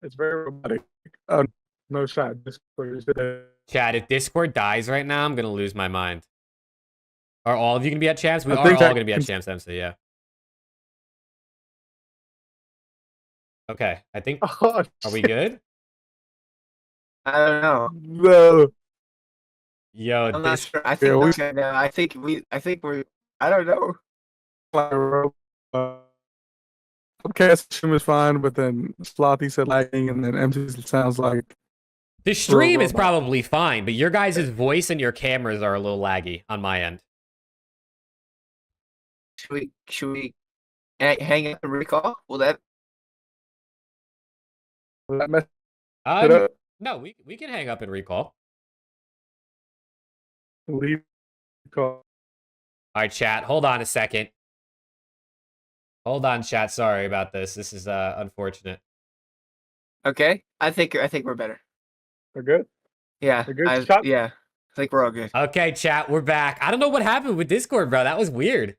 [SPEAKER 3] It's very robotic. No shot. Discord.
[SPEAKER 1] Chat, if Discord dies right now, I'm gonna lose my mind. Are all of you gonna be at Champs? We
[SPEAKER 3] I
[SPEAKER 1] are
[SPEAKER 3] think
[SPEAKER 1] all
[SPEAKER 3] that
[SPEAKER 1] gonna be at
[SPEAKER 3] can-
[SPEAKER 1] Champs, MC, yeah. Okay, I think.
[SPEAKER 3] Oh,
[SPEAKER 1] Are we good?
[SPEAKER 2] I don't know.
[SPEAKER 3] no.
[SPEAKER 1] Yo,
[SPEAKER 2] I'm not
[SPEAKER 1] this.
[SPEAKER 2] sure. I think
[SPEAKER 3] Yeah, we-
[SPEAKER 2] okay, no, I think we're. I don't know.
[SPEAKER 3] Upcast stream is fine, but then Slothy said lagging, and then MC sounds like
[SPEAKER 1] The stream is
[SPEAKER 3] robot.
[SPEAKER 1] probably fine, but your guys' voice and your cameras are a little laggy on my end.
[SPEAKER 2] Should we hang up and recall? Will that?
[SPEAKER 3] will that mess it up.
[SPEAKER 1] No, we can hang up and recall.
[SPEAKER 3] Leave call.
[SPEAKER 1] All right, chat. Hold on a second. Hold on, chat. Sorry about this. This is unfortunate.
[SPEAKER 2] Okay. I think we're better.
[SPEAKER 3] We're good.
[SPEAKER 2] Yeah.
[SPEAKER 3] We're good. Shot.
[SPEAKER 2] Yeah. I think we're all good.
[SPEAKER 1] Okay, chat. We're back. I don't know what happened with Discord, bro. That was weird.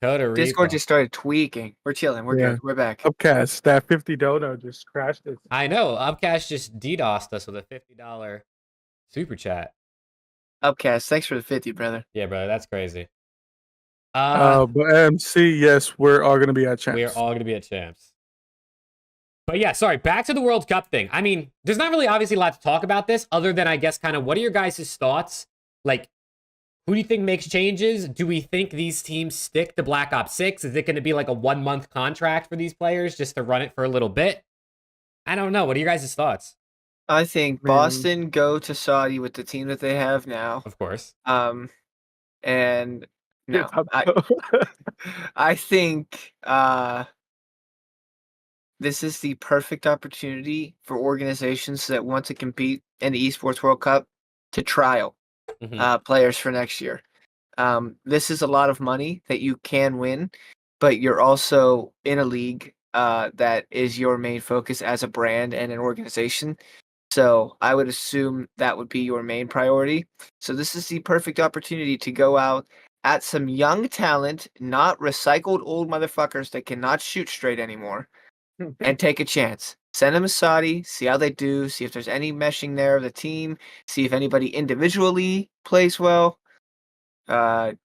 [SPEAKER 1] Coda
[SPEAKER 2] Discord
[SPEAKER 1] recall.
[SPEAKER 2] just started tweaking. We're chilling. We're
[SPEAKER 3] Yeah.
[SPEAKER 2] good. We're back.
[SPEAKER 3] Upcast, that 50 dono just crashed it.
[SPEAKER 1] I know. Upcash just DDoSed us with a $50 super chat.
[SPEAKER 2] Upcast, thanks for the 50, brother.
[SPEAKER 1] Yeah, brother. That's crazy.
[SPEAKER 3] But MC, yes, we're all gonna be at Champs.
[SPEAKER 1] We are all going to be at Champs. But yeah, sorry. Back to the World Cup thing. I mean, there's not really obviously a lot to talk about this other than I guess kind of what are your guys' thoughts? Like, who do you think makes changes? Do we think these teams stick to Black Ops 6? Is it going to be like a 1-month contract for these players just to run it for a little bit? I don't know. What are your guys' thoughts?
[SPEAKER 2] I think
[SPEAKER 3] Man.
[SPEAKER 2] Boston go to Saudi with the team that they have now.
[SPEAKER 1] Of course.
[SPEAKER 2] And no,
[SPEAKER 3] Yeah,
[SPEAKER 2] I think this is the perfect opportunity for organizations that want to compete in the Esports World Cup to trial players for next year. This is a lot of money that you can win, but you're also in a league that is your main focus as a brand and an organization. So I would assume that would be your main priority. So this is the perfect opportunity to go out at some young talent, not recycled old motherfuckers that cannot shoot straight anymore, and take a chance. Send them a Saudi, see how they do, see if there's any meshing there of the team, see if anybody individually plays well.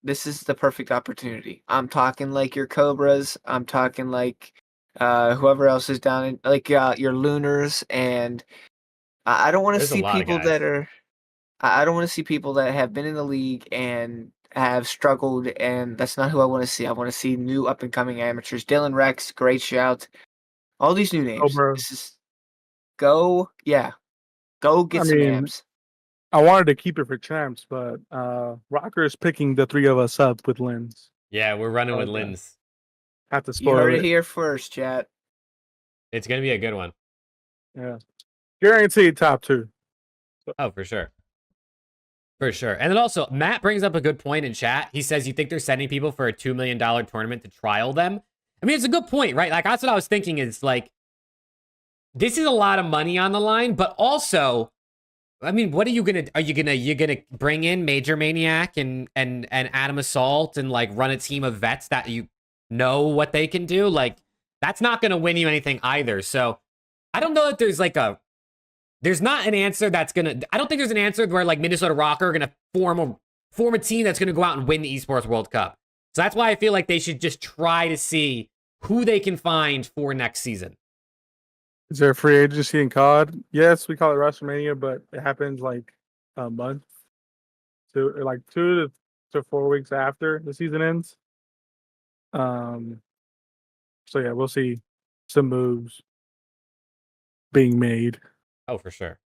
[SPEAKER 2] This is the perfect opportunity. I'm talking like your Cobras. I'm talking like whoever else is down in like your Lunars, and I don't want to
[SPEAKER 1] There's a
[SPEAKER 2] see
[SPEAKER 1] lot of
[SPEAKER 2] people
[SPEAKER 1] guys.
[SPEAKER 2] that are. I don't want to see people that have been in the league and have struggled, and that's not who I want to see. I want to see new up and coming amateurs. Dylan Rex, great shout. All these new names.
[SPEAKER 3] bro.
[SPEAKER 2] This is go get some abs.
[SPEAKER 3] I wanted to keep it for Champs, but Rocker is picking the three of us up with Lens.
[SPEAKER 1] Yeah, we're running with
[SPEAKER 3] Okay.
[SPEAKER 1] Lins.
[SPEAKER 3] Have to
[SPEAKER 2] You
[SPEAKER 3] spoil
[SPEAKER 2] heard
[SPEAKER 3] it.
[SPEAKER 2] it here first, chat.
[SPEAKER 1] It's going to be a good one.
[SPEAKER 3] Yeah, guaranteed top 2.
[SPEAKER 1] Oh, for sure. For sure. And then also, Matt brings up a good point in chat. He says, you think they're sending people for a $2 million tournament to trial them? I mean, it's a good point, right? Like, that's what I was thinking is, like, this is a lot of money on the line, but also, I mean, what are you gonna, you're gonna bring in Major Maniac and Adam Assault and, like, run a team of vets that you know what they can do? Like, that's not gonna win you anything either. So, I don't know that there's, like, there's not an answer that's gonna. I don't think there's an answer where like Minnesota Rocker are gonna form a team that's gonna go out and win the Esports World Cup. So that's why I feel like they should just try to see who they can find for next season.
[SPEAKER 3] Is there a free agency in COD? Yes, we call it Rostermania, but it happens like a month, like 2 to 4 weeks after the season ends. So yeah, we'll see some moves being made.
[SPEAKER 1] Oh, for sure.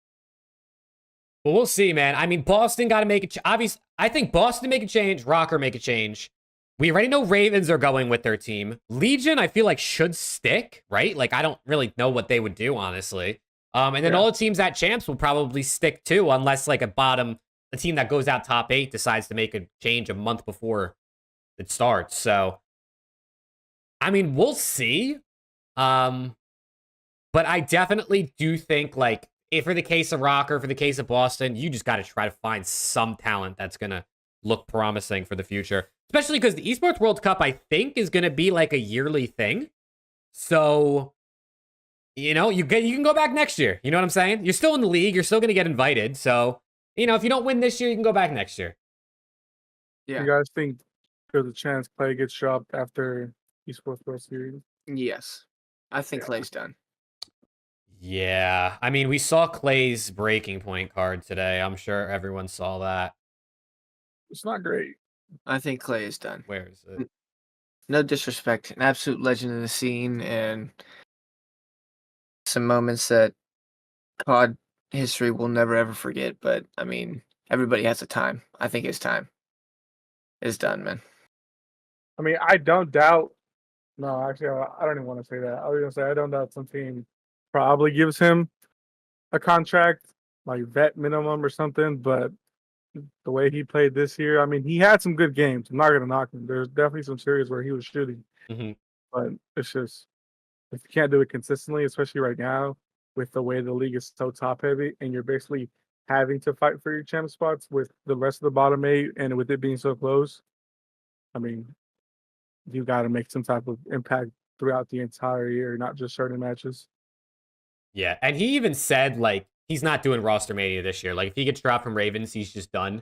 [SPEAKER 1] Well, we'll see, man. I mean, Boston got to make it. Obviously, I think Boston make a change. Rocker make a change. We already know Ravens are going with their team. Legion, I feel like, should stick, right? Like, I don't really know what they would do, honestly. And then all the teams at Champs will probably stick too, unless like a team that goes out top 8 decides to make a change a month before it starts. So, I mean, we'll see. But I definitely do think, like, if for the case of Rocker, for the case of Boston, you just got to try to find some talent that's going to look promising for the future. Especially because the Esports World Cup, I think, is going to be like a yearly thing. So, you know, you can go back next year. You know what I'm saying? You're still in the league. You're still going to get invited. So, you know, if you don't win this year, you can go back next year.
[SPEAKER 2] Yeah.
[SPEAKER 3] You guys think there's a chance Clay gets dropped after Esports World Series?
[SPEAKER 2] Yes. I think Clay's done.
[SPEAKER 1] Yeah. I mean, we saw Clay's breaking point card today. I'm sure everyone saw that.
[SPEAKER 3] It's not great.
[SPEAKER 2] I think Clay is done.
[SPEAKER 1] Where is it?
[SPEAKER 2] No disrespect, an absolute legend in the scene, and some moments that COD history will never ever forget. But I mean, everybody has a time. I think his time is done, man.
[SPEAKER 3] I mean, I don't doubt. No, actually, I don't even want to say that. I was gonna say I don't doubt some team probably gives him a contract, like vet minimum or something. But the way he played this year, I mean, he had some good games. I'm not gonna knock him. There's definitely some series where he was shooting, but it's just if you can't do it consistently, especially right now with the way the league is so top heavy, and you're basically having to fight for your champ spots with the rest of the bottom 8, and with it being so close. I mean, you got to make some type of impact throughout the entire year, not just certain matches.
[SPEAKER 1] Yeah, and he even said, like, he's not doing Rostermania this year. Like, if he gets dropped from Ravens, he's just done.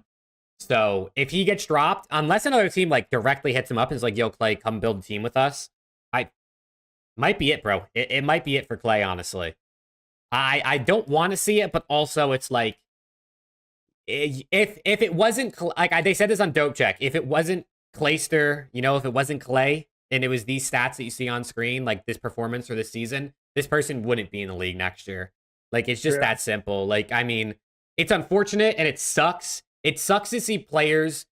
[SPEAKER 1] So, if he gets dropped, unless another team, like, directly hits him up and is like, yo, Clay, come build a team with us, might be it, bro. It might be it for Clay, honestly. I don't want to see it, but also it's like, if it wasn't, like, they said this on Dope Check, if it wasn't Clayster, you know, if it wasn't Clay, and it was these stats that you see on screen, like this performance for this season, this person wouldn't be in the league next year. Like, it's just that simple. Like, I mean, it's unfortunate and it sucks. It sucks to see players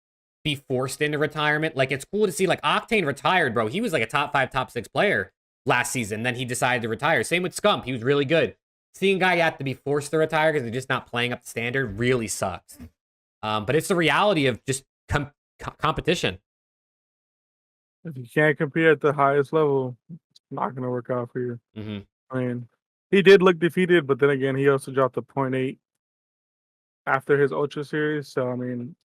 [SPEAKER 1] be forced into retirement. Like, it's cool to see, like, Octane retired, bro. He was like a top 5, top 6 player last season. Then he decided to retire. Same with Scump. He was really good. Seeing a guy have to be forced to retire because they're just not playing up the standard really sucks. But it's the reality of just competition.
[SPEAKER 3] If you can't compete at the highest level, it's not going to work out for you. I mean, he did look defeated, but then again, he also dropped a 0.8 after his Ultra series. So, I mean,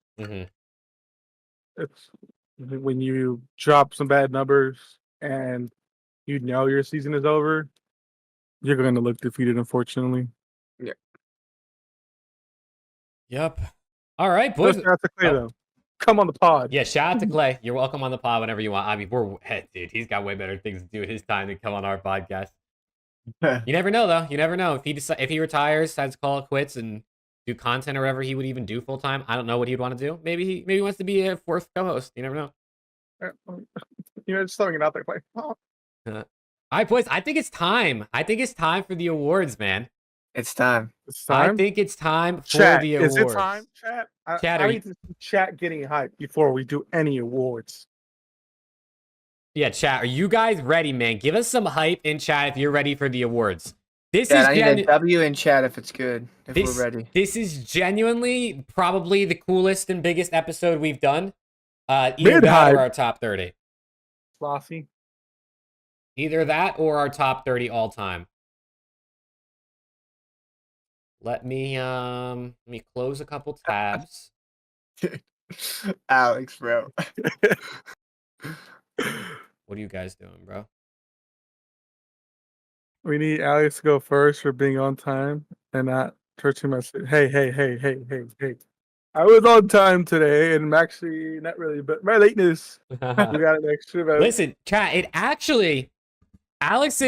[SPEAKER 3] it's when you drop some bad numbers and you know your season is over, you're going to look defeated, unfortunately.
[SPEAKER 2] Yeah.
[SPEAKER 1] Yep. All right, boys.
[SPEAKER 3] Shout out to Clay, though. Come on the pod.
[SPEAKER 1] Yeah, shout out to Clay. You're welcome on the pod whenever you want. I mean, dude, he's got way better things to do with his time than come on our podcast. You never know, though. You never know. If he retires, decides to call it quits and do content or whatever he would even do full time. I don't know what he'd want to do. Maybe he wants to be a 4th co-host. You never know.
[SPEAKER 3] You know, just throwing it out there, Clay.
[SPEAKER 1] All right, boys. I think it's time. I think it's time for the awards, man.
[SPEAKER 2] It's time.
[SPEAKER 3] It's time.
[SPEAKER 1] I think it's time for
[SPEAKER 3] Chat,
[SPEAKER 1] the awards.
[SPEAKER 3] is it time, chat?
[SPEAKER 1] Chat,
[SPEAKER 3] I need to see chat getting hyped before we do any awards.
[SPEAKER 1] Yeah, chat. Are you guys ready, man? Give us some hype in chat if you're ready for the awards. This
[SPEAKER 2] Yeah,
[SPEAKER 1] is
[SPEAKER 2] I need a W in chat if it's good. If we're ready.
[SPEAKER 1] This is genuinely probably the coolest and biggest episode we've done. Either that
[SPEAKER 3] Mid-hype.
[SPEAKER 1] or our top 30.
[SPEAKER 3] Slossy.
[SPEAKER 1] Either that or our top 30 all time. Let me close a couple tabs.
[SPEAKER 2] Alex, bro.
[SPEAKER 1] What are you guys doing, bro?
[SPEAKER 3] We need Alex to go first for being on time and not touching my. Hey. I was on time today, and I'm actually not really, but my lateness. We got an extra.
[SPEAKER 1] Listen, chat. It actually, Alex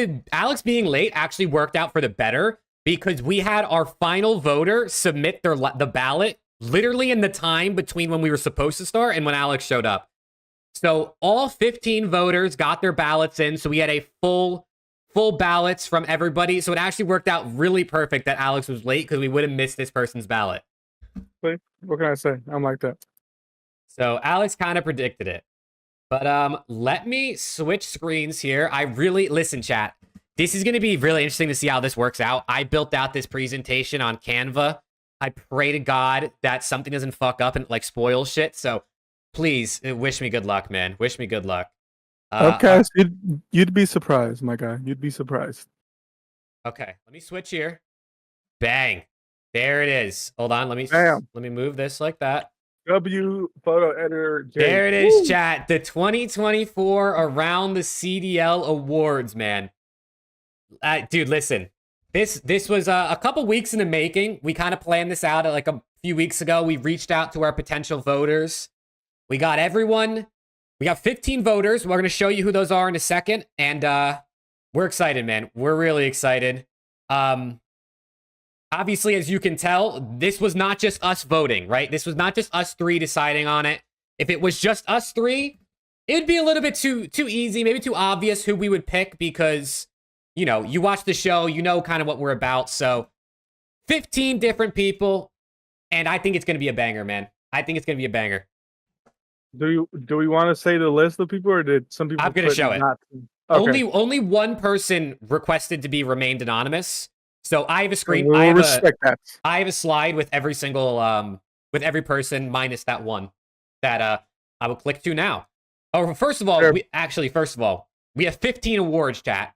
[SPEAKER 1] being late actually worked out for the better because we had our final voter submit the ballot literally in the time between when we were supposed to start and when Alex showed up. So all 15 voters got their ballots in. So we had a full ballots from everybody. So it actually worked out really perfect that Alex was late because we would have missed this person's ballot.
[SPEAKER 3] What can I say? I'm like that.
[SPEAKER 1] So Alex kind of predicted it. But let me switch screens here. Listen, chat. This is going to be really interesting to see how this works out. I built out this presentation on Canva. I pray to God that something doesn't fuck up and like spoil shit. So please wish me good luck, man. Wish me good luck.
[SPEAKER 3] Okay, so you'd be surprised, my guy. You'd be surprised.
[SPEAKER 1] Okay, let me switch here. Bang. There it is. Hold on. Let me move this like that.
[SPEAKER 3] W photo editor. J.
[SPEAKER 1] There it is, chat. The 2024 Around the CDL Awards, man. Dude, listen. This was a couple weeks in the making. We kind of planned this out like a few weeks ago. We reached out to our potential voters. We got everyone. We got 15 voters. We're going to show you who those are in a second. And we're excited, man. We're really excited. Obviously, as you can tell, this was not just us voting, right? This was not just us three deciding on it. If it was just us three, it'd be a little bit too easy, maybe too obvious who we would pick because, you know, you watch the show, you know kind of what we're about. So 15 different people, and I think it's going to be a banger, man. I think it's going to be a banger.
[SPEAKER 3] Do we want to say the list of people, or did some people?
[SPEAKER 1] I'm going to show it.
[SPEAKER 3] Okay.
[SPEAKER 1] Only one person requested to be remained anonymous. So I have a screen.
[SPEAKER 3] We'll respect that.
[SPEAKER 1] I have a slide with every single with every person minus that one that I will click to now. Oh, first of all,
[SPEAKER 3] sure.
[SPEAKER 1] we have 15 awards, chat.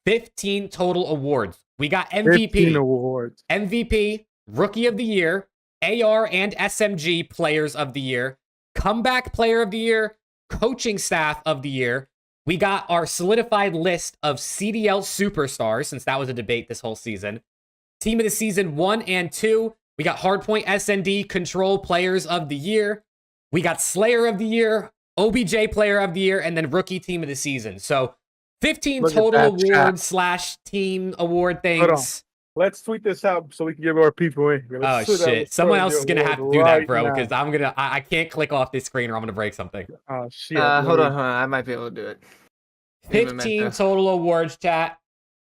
[SPEAKER 1] 15 total awards. We got MVP,
[SPEAKER 3] 15 awards.
[SPEAKER 1] MVP, Rookie of the Year, AR and SMG Players of the Year, Comeback Player of the Year, Coaching Staff of the Year. We got our solidified list of CDL superstars, since that was a debate this whole season. Team of the Season 1 and 2. We got Hardpoint SND Control Players of the Year. We got Slayer of the Year, OBJ Player of the Year, and then Rookie Team of the Season. So 15 total awards / team award things.
[SPEAKER 3] Hold on. Let's tweet this out so we can give our people in.
[SPEAKER 1] Oh, shit. Someone else is going to have to do that, bro, because I can't click off this screen or I'm going to break something.
[SPEAKER 3] Oh, shit.
[SPEAKER 2] Hold on. I might be able to do it.
[SPEAKER 1] 15 total awards, chat.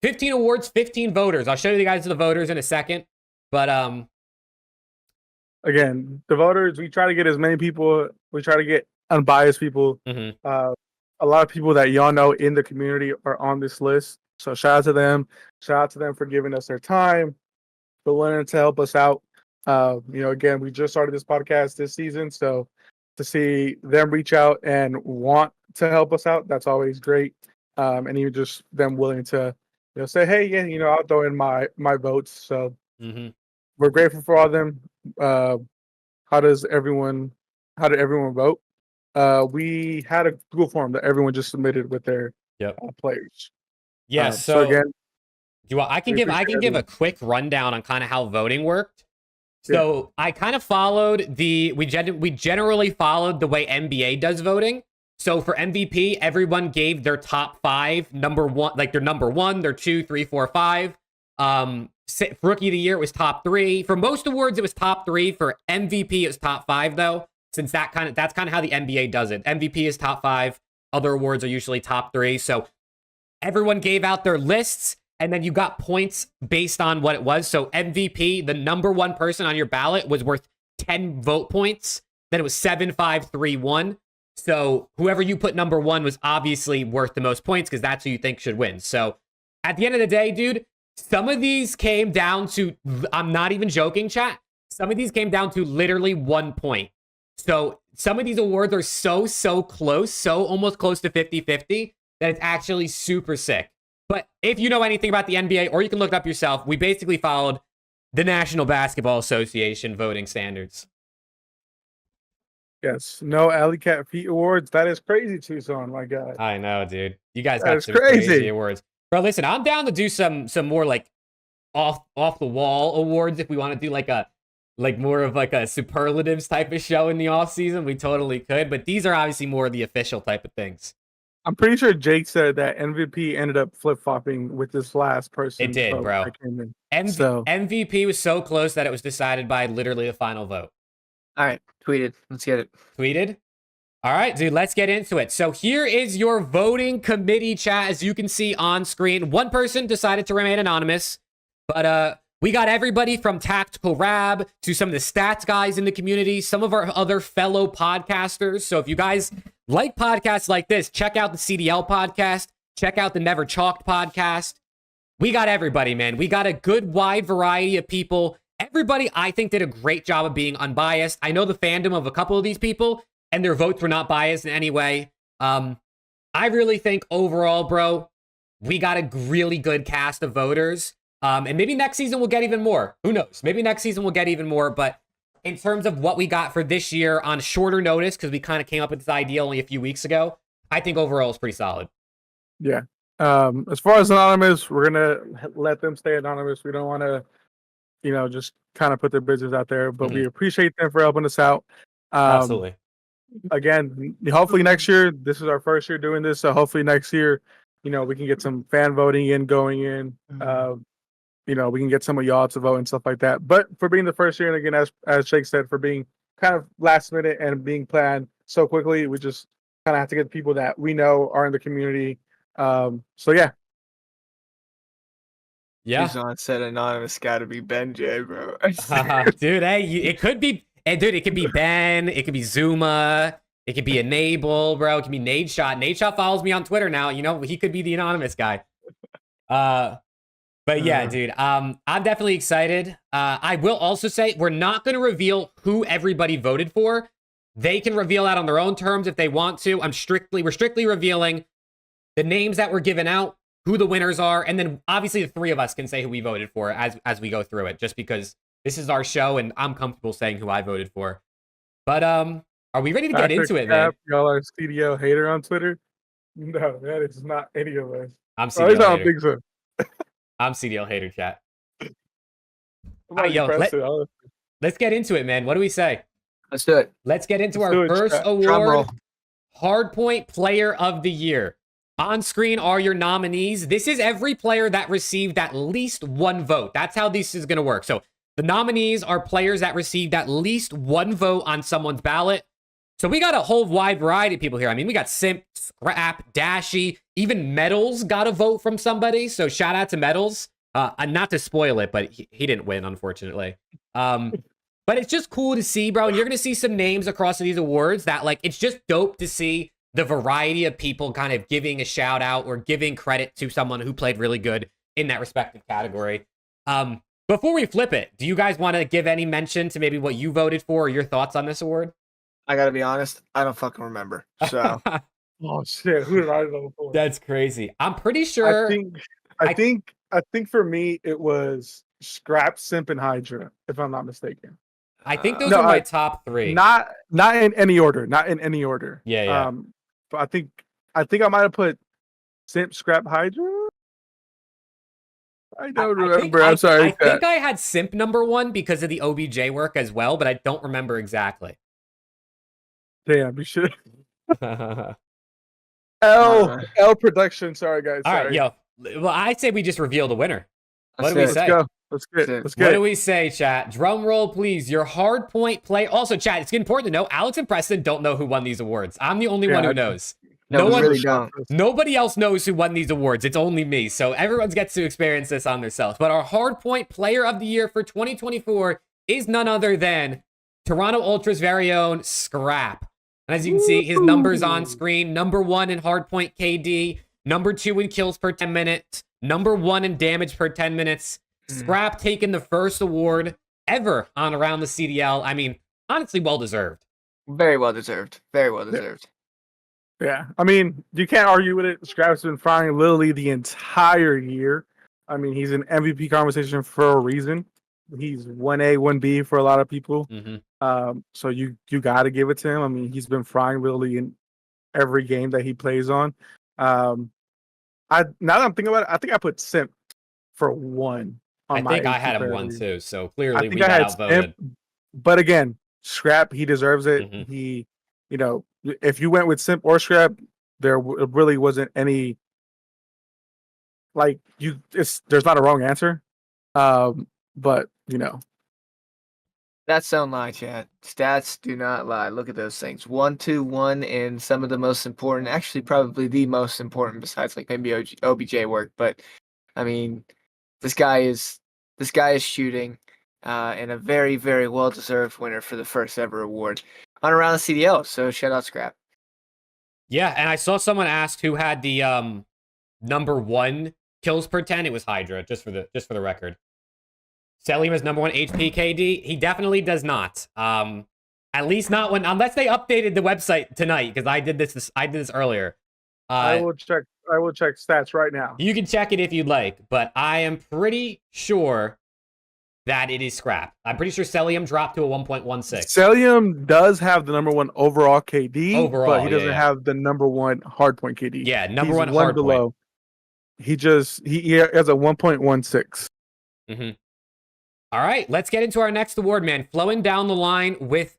[SPEAKER 1] 15 awards, 15 voters. I'll show you guys the voters in a second. But
[SPEAKER 3] again, the voters, we try to get as many people. We try to get unbiased people.
[SPEAKER 1] Mm-hmm.
[SPEAKER 3] A lot of people that y'all know in the community are on this list. So shout out to them. Shout out to them for giving us their time, for willing to help us out. Again, we just started this podcast this season, so to see them reach out and want to help us out, that's always great. And even just them willing to, say, hey, yeah, I'll throw in my votes. So we're grateful for all of them. How did everyone vote? We had a Google form that everyone just submitted with their players.
[SPEAKER 1] Yeah.
[SPEAKER 3] So again,
[SPEAKER 1] I can give a quick rundown on kind of how voting worked. So I kind of followed we generally followed the way NBA does voting. So for MVP, everyone gave their top 5, number 1, like their number 1, their 2, 3, 4, 5. For Rookie of the Year, it was top 3. For most awards, it was top 3. For MVP, it was top 5 though, since that's kind of how the NBA does it. MVP is top 5. Other awards are usually top 3. So everyone gave out their lists, and then you got points based on what it was. So MVP, the number 1 person on your ballot, was worth 10 vote points. Then it was 7, 5, 3, 1. So whoever you put number 1 was obviously worth the most points because that's who you think should win. So at the end of the day, dude, Some of these came down to, I'm not even joking, chat. Some of these came down to literally 1 point. So some of these awards are so close, so almost close to 50-50 that it's actually super sick. But if you know anything about the NBA, or you can look it up yourself, we basically followed the National Basketball Association voting standards.
[SPEAKER 3] Yes, no Alley Cat Feet Awards. That is crazy, Tucson. My God,
[SPEAKER 1] I know, dude. You guys
[SPEAKER 3] that
[SPEAKER 1] got
[SPEAKER 3] is
[SPEAKER 1] some crazy
[SPEAKER 3] crazy
[SPEAKER 1] awards. Bro, listen, I'm down to do some more like off the wall awards if we want to do like more of like a superlatives type of show in the off season. We totally could, but these are obviously more the official type of things.
[SPEAKER 3] I'm pretty sure Jake said that MVP ended up flip-flopping with this last person.
[SPEAKER 1] It did, bro. MVP was so close that it was decided by literally the final vote.
[SPEAKER 2] All right, tweeted. Let's get it.
[SPEAKER 1] Tweeted? All right, dude, let's get into it. So here is your voting committee, chat. As you can see on screen, one person decided to remain anonymous, but we got everybody from Tactical Rab to some of the stats guys in the community, some of our other fellow podcasters. So if you guys like podcasts like this, check out the CDL podcast, check out the Never Chalked podcast. We got everybody, man. We got a good wide variety of people. Everybody, I think, did a great job of being unbiased. I know the fandom of a couple of these people, and their votes were not biased in any way. I really think overall, bro, we got a really good cast of voters. And maybe next season we'll get even more. Who knows? Maybe next season we'll get even more. But in terms of what we got for this year on shorter notice, because we kind of came up with this idea only a few weeks ago, I think overall it's pretty solid.
[SPEAKER 3] Yeah. As far as anonymous, we're gonna let them stay anonymous. We don't want to, just kind of put their business out there. But we appreciate them for helping us out.
[SPEAKER 1] Absolutely.
[SPEAKER 3] Again, hopefully next year, this is our first year doing this, so hopefully next year, we can get some fan voting going in. We can get some of y'all to vote and stuff like that. But for being the first year, and again, as Jake said, for being kind of last minute and being planned so quickly, we just kind of have to get people that we know are in the community. So yeah.
[SPEAKER 1] Yeah.
[SPEAKER 2] Tucson said anonymous got to be Ben J, bro.
[SPEAKER 1] Dude, hey, it could be, dude, it could be Ben, it could be Zuma, it could be Enable, bro. It could be Nade Shot. Nade Shot follows me on Twitter now. He could be the anonymous guy. But yeah, dude, I'm definitely excited. I will also say we're not going to reveal who everybody voted for. They can reveal that on their own terms if they want to. We're strictly revealing the names that were given out, who the winners are, and then obviously the three of us can say who we voted for as we go through it, just because this is our show and I'm comfortable saying who I voted for. But are we ready to get into it, man?
[SPEAKER 3] Y'all are CDL hater on Twitter? No, that is not any of us.
[SPEAKER 1] I'm CDL hater.
[SPEAKER 3] I don't think so.
[SPEAKER 1] I'm CDL hater, chat.
[SPEAKER 3] Yo,
[SPEAKER 1] let's get into it, man. What do we say?
[SPEAKER 2] Let's do it.
[SPEAKER 1] Let's get into our first award, Hardpoint Player of the Year. On screen are your nominees. This is every player that received at least one vote. That's how this is going to work. So the nominees are players that received at least one vote on someone's ballot. So we got a whole wide variety of people here. I mean, we got Simp, Scrap, Dashy, even Metals got a vote from somebody. So shout out to Metals. Not to spoil it, but he didn't win, unfortunately. But it's just cool to see, bro. And you're going to see some names across these awards that, like, it's just dope to see the variety of people kind of giving a shout out or giving credit to someone who played really good in that respective category. Before we flip it, do you guys want to give any mention to maybe what you voted for or your thoughts on this award?
[SPEAKER 2] I gotta be honest, I don't fucking remember. So,
[SPEAKER 3] oh shit, who did I vote for?
[SPEAKER 1] That's crazy. I'm pretty sure.
[SPEAKER 3] I think for me it was Scrap, Simp, and Hydra, if I'm not mistaken.
[SPEAKER 1] I think those are my top three.
[SPEAKER 3] Not in any order. Not in any order.
[SPEAKER 1] Yeah.
[SPEAKER 3] But I think I might have put Simp, Scrap, Hydra. I don't remember. I'm sorry.
[SPEAKER 1] I think I had Simp number one because of the OBJ work as well, but I don't remember exactly.
[SPEAKER 3] Damn, you should. L production. Sorry, guys.
[SPEAKER 1] All right, yo. Well, I say we just reveal the winner. What do we say?
[SPEAKER 3] Let's get it.
[SPEAKER 1] What do we say, chat? Drum roll, please. Your Hardpoint play. Also, chat, it's important to know Alex and Preston don't know who won these awards. I'm the only one who knows. Nobody else knows who won these awards. It's only me. So everyone gets to experience this on themselves. But our Hardpoint Player of the Year for 2024 is none other than Toronto Ultra's very own Scrap. And as you can see, his numbers on screen. Number 1 in Hardpoint KD. Number 2 in kills per 10 minutes. #1 in damage per 10 minutes. Scrap taking the first award ever on Around the CDL. I mean, honestly, well deserved.
[SPEAKER 2] Very well deserved. Very well deserved.
[SPEAKER 3] Yeah, I mean, you can't argue with it. Scrap's been frying literally the entire year. I mean, he's in MVP conversation for a reason. He's 1A, 1B for a lot of people. So you got to give it to him. I mean, he's been frying literally in every game that he plays on. Now that I'm thinking about it, I think I put Simp for 1.
[SPEAKER 1] I think I had him 1 too. So clearly we
[SPEAKER 3] I
[SPEAKER 1] got
[SPEAKER 3] had
[SPEAKER 1] outvoted.
[SPEAKER 3] Simp, but again, Scrap, he deserves it. He, if you went with Simp or Scrap, there really wasn't any there's not a wrong answer. But
[SPEAKER 2] Stats don't lie, chat. Stats do not lie. Look at those things. 1, 2, 1 in some of the most important, actually probably the most important besides like maybe OBJ work. But I mean, this guy is shooting, and a very, very well deserved winner for the first ever award on Around the CDL. So shout out Scrap.
[SPEAKER 1] Yeah, and I saw someone ask who had the #1 kills per 10. It was Hydra, just for the record. Selim is #1 HP KD. He definitely does not. At least not unless they updated the website tonight, because I did this earlier.
[SPEAKER 3] I will check stats right now.
[SPEAKER 1] You can check it if you'd like, but I am pretty sure that it is Scrap. I'm pretty sure Selim dropped to a 1.16.
[SPEAKER 3] Selim does have the #1 overall KD, but he doesn't have the #1 hardpoint KD.
[SPEAKER 1] Yeah, #1
[SPEAKER 3] He's one
[SPEAKER 1] hardpoint.
[SPEAKER 3] below. He has a 1.16.
[SPEAKER 1] All right, let's get into our next award, man. Flowing down the line with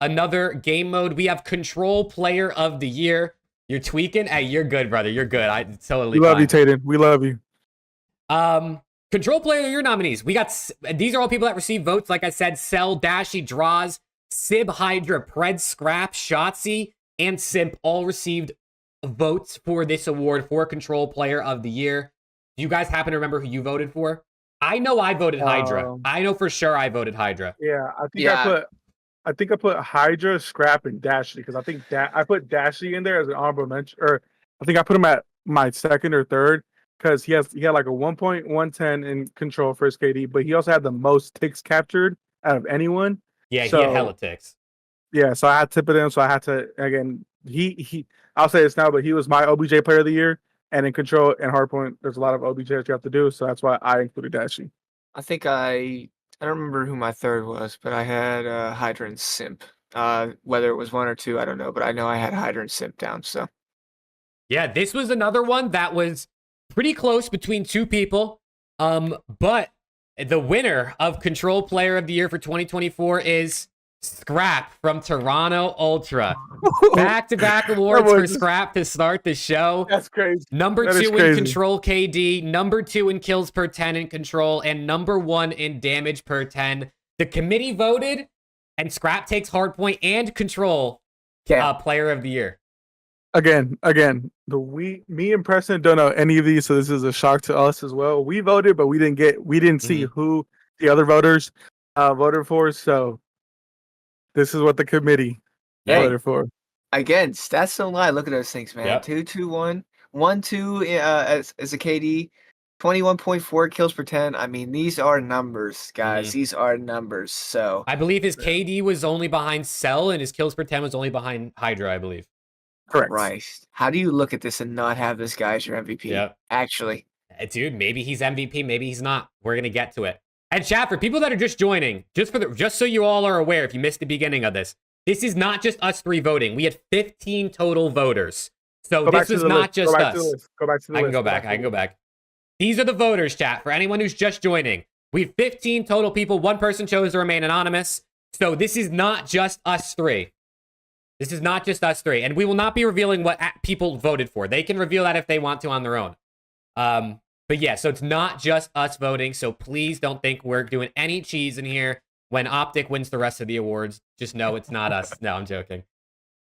[SPEAKER 1] another game mode. We have Control Player of the Year. You're tweaking? Hey, you're good, brother. You're good. I totally
[SPEAKER 3] We love you, Tayden. We love you.
[SPEAKER 1] Control Player of the Year nominees. We got, these are all people that receive votes. Like I said, Cell, Dashy, Draws, Sib, Hydra, Pred, Scrap, Shotzi, and Simp all received votes for this award for Control Player of the Year. Do you guys happen to remember who you voted for? I know I voted Hydra. I know for sure I voted Hydra.
[SPEAKER 3] Yeah, I think I put Hydra, Scrap, and Dashy because I think I put Dashy in there as an honorable mention, or I think I put him at my second or third because he had like a 1.110 in Control for his KD, but he also had the most ticks captured out of anyone.
[SPEAKER 1] Yeah, he had hella ticks.
[SPEAKER 3] Yeah, so I had to put him. So I had to again. I'll say this now, but he was my OBJ Player of the Year. And in Control and Hardpoint, there's a lot of OBJs you have to do, so that's why I included Dashy.
[SPEAKER 2] I think I don't remember who my third was, but I had Hydra and Simp. Whether it was 1 or 2, I don't know, but I know I had Hydra and Simp down. So
[SPEAKER 1] yeah, this was another one that was pretty close between 2 people. But the winner of Control Player of the Year for 2024 is Scrap from Toronto Ultra. Back-to-back awards for Scrap to start the show.
[SPEAKER 3] That's crazy.
[SPEAKER 1] #2 in Control KD, #2 in kills per 10 in Control, and #1 in damage per 10. The committee voted, and Scrap takes Hardpoint and Control Player of the Year.
[SPEAKER 3] Again, me and Preston don't know any of these, so this is a shock to us as well. We voted, but we didn't see who the other voters voted for, so this is what the committee voted for.
[SPEAKER 2] Again, stats don't lie. Look at those things, man.
[SPEAKER 1] Yep.
[SPEAKER 2] 2, 2, 1, 1, 2 as a KD, 21.4 kills per 10. I mean, these are numbers, guys. These are numbers. So
[SPEAKER 1] I believe his KD was only behind Cell, and his kills per 10 was only behind Hydra, I believe.
[SPEAKER 3] Correct.
[SPEAKER 2] Christ. How do you look at this and not have this guy as your MVP?
[SPEAKER 1] Yep.
[SPEAKER 2] Actually.
[SPEAKER 1] Dude, maybe he's MVP, maybe he's not. We're gonna get to it. And chat, for people that are just joining, just so you all are aware, if you missed the beginning of this is not just us 3 voting. We had 15 total voters. So this is not just us.
[SPEAKER 3] Go back to the list.
[SPEAKER 1] I can go back. These are the voters, chat. For anyone who's just joining, we have 15 total people. 1 person chose to remain anonymous. So this is not just us 3. This is not just us 3. And we will not be revealing what people voted for. They can reveal that if they want to on their own. But yeah, so it's not just us voting. So please don't think we're doing any cheese in here. When OpTic wins the rest of the awards, just know it's not us. No, I'm joking.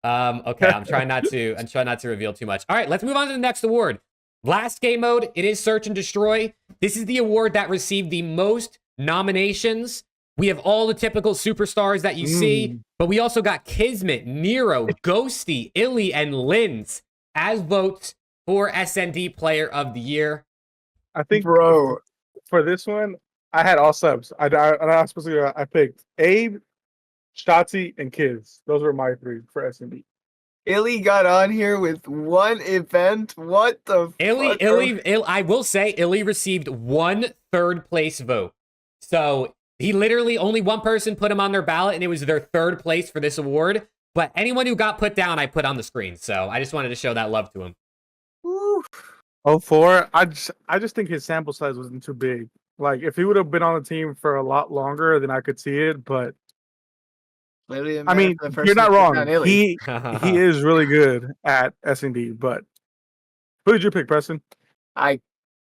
[SPEAKER 1] Okay, I'm trying not to reveal too much. All right, let's move on to the next award. Last game mode, it is Search and Destroy. This is the award that received the most nominations. We have all the typical superstars that you see, but we also got Kismet, Nero, Ghosty, Illy, and Linz as votes for SND Player of the Year.
[SPEAKER 3] I think
[SPEAKER 2] Bro,
[SPEAKER 3] for this one, I had all subs. I picked Abe, Shotzi, and Kids. Those were my 3 for S&D.
[SPEAKER 2] Illy got on here with one event. What the fuck?
[SPEAKER 1] I will say, Illy received 1 third-place vote. So he literally, only one person put him on their ballot, and it was their 3rd place for this award. But anyone who got put down, I put on the screen. So I just wanted to show that love to him.
[SPEAKER 2] Woo.
[SPEAKER 3] 04, I just think his sample size wasn't too big. Like, if he would have been on the team for a lot longer, then I could see it. But
[SPEAKER 2] Literally the
[SPEAKER 3] I
[SPEAKER 2] man
[SPEAKER 3] mean,
[SPEAKER 2] for the person
[SPEAKER 3] you're not
[SPEAKER 2] who put
[SPEAKER 3] wrong.
[SPEAKER 2] down Illy.
[SPEAKER 3] He is really good at S&D. But who did you pick, Preston?
[SPEAKER 2] I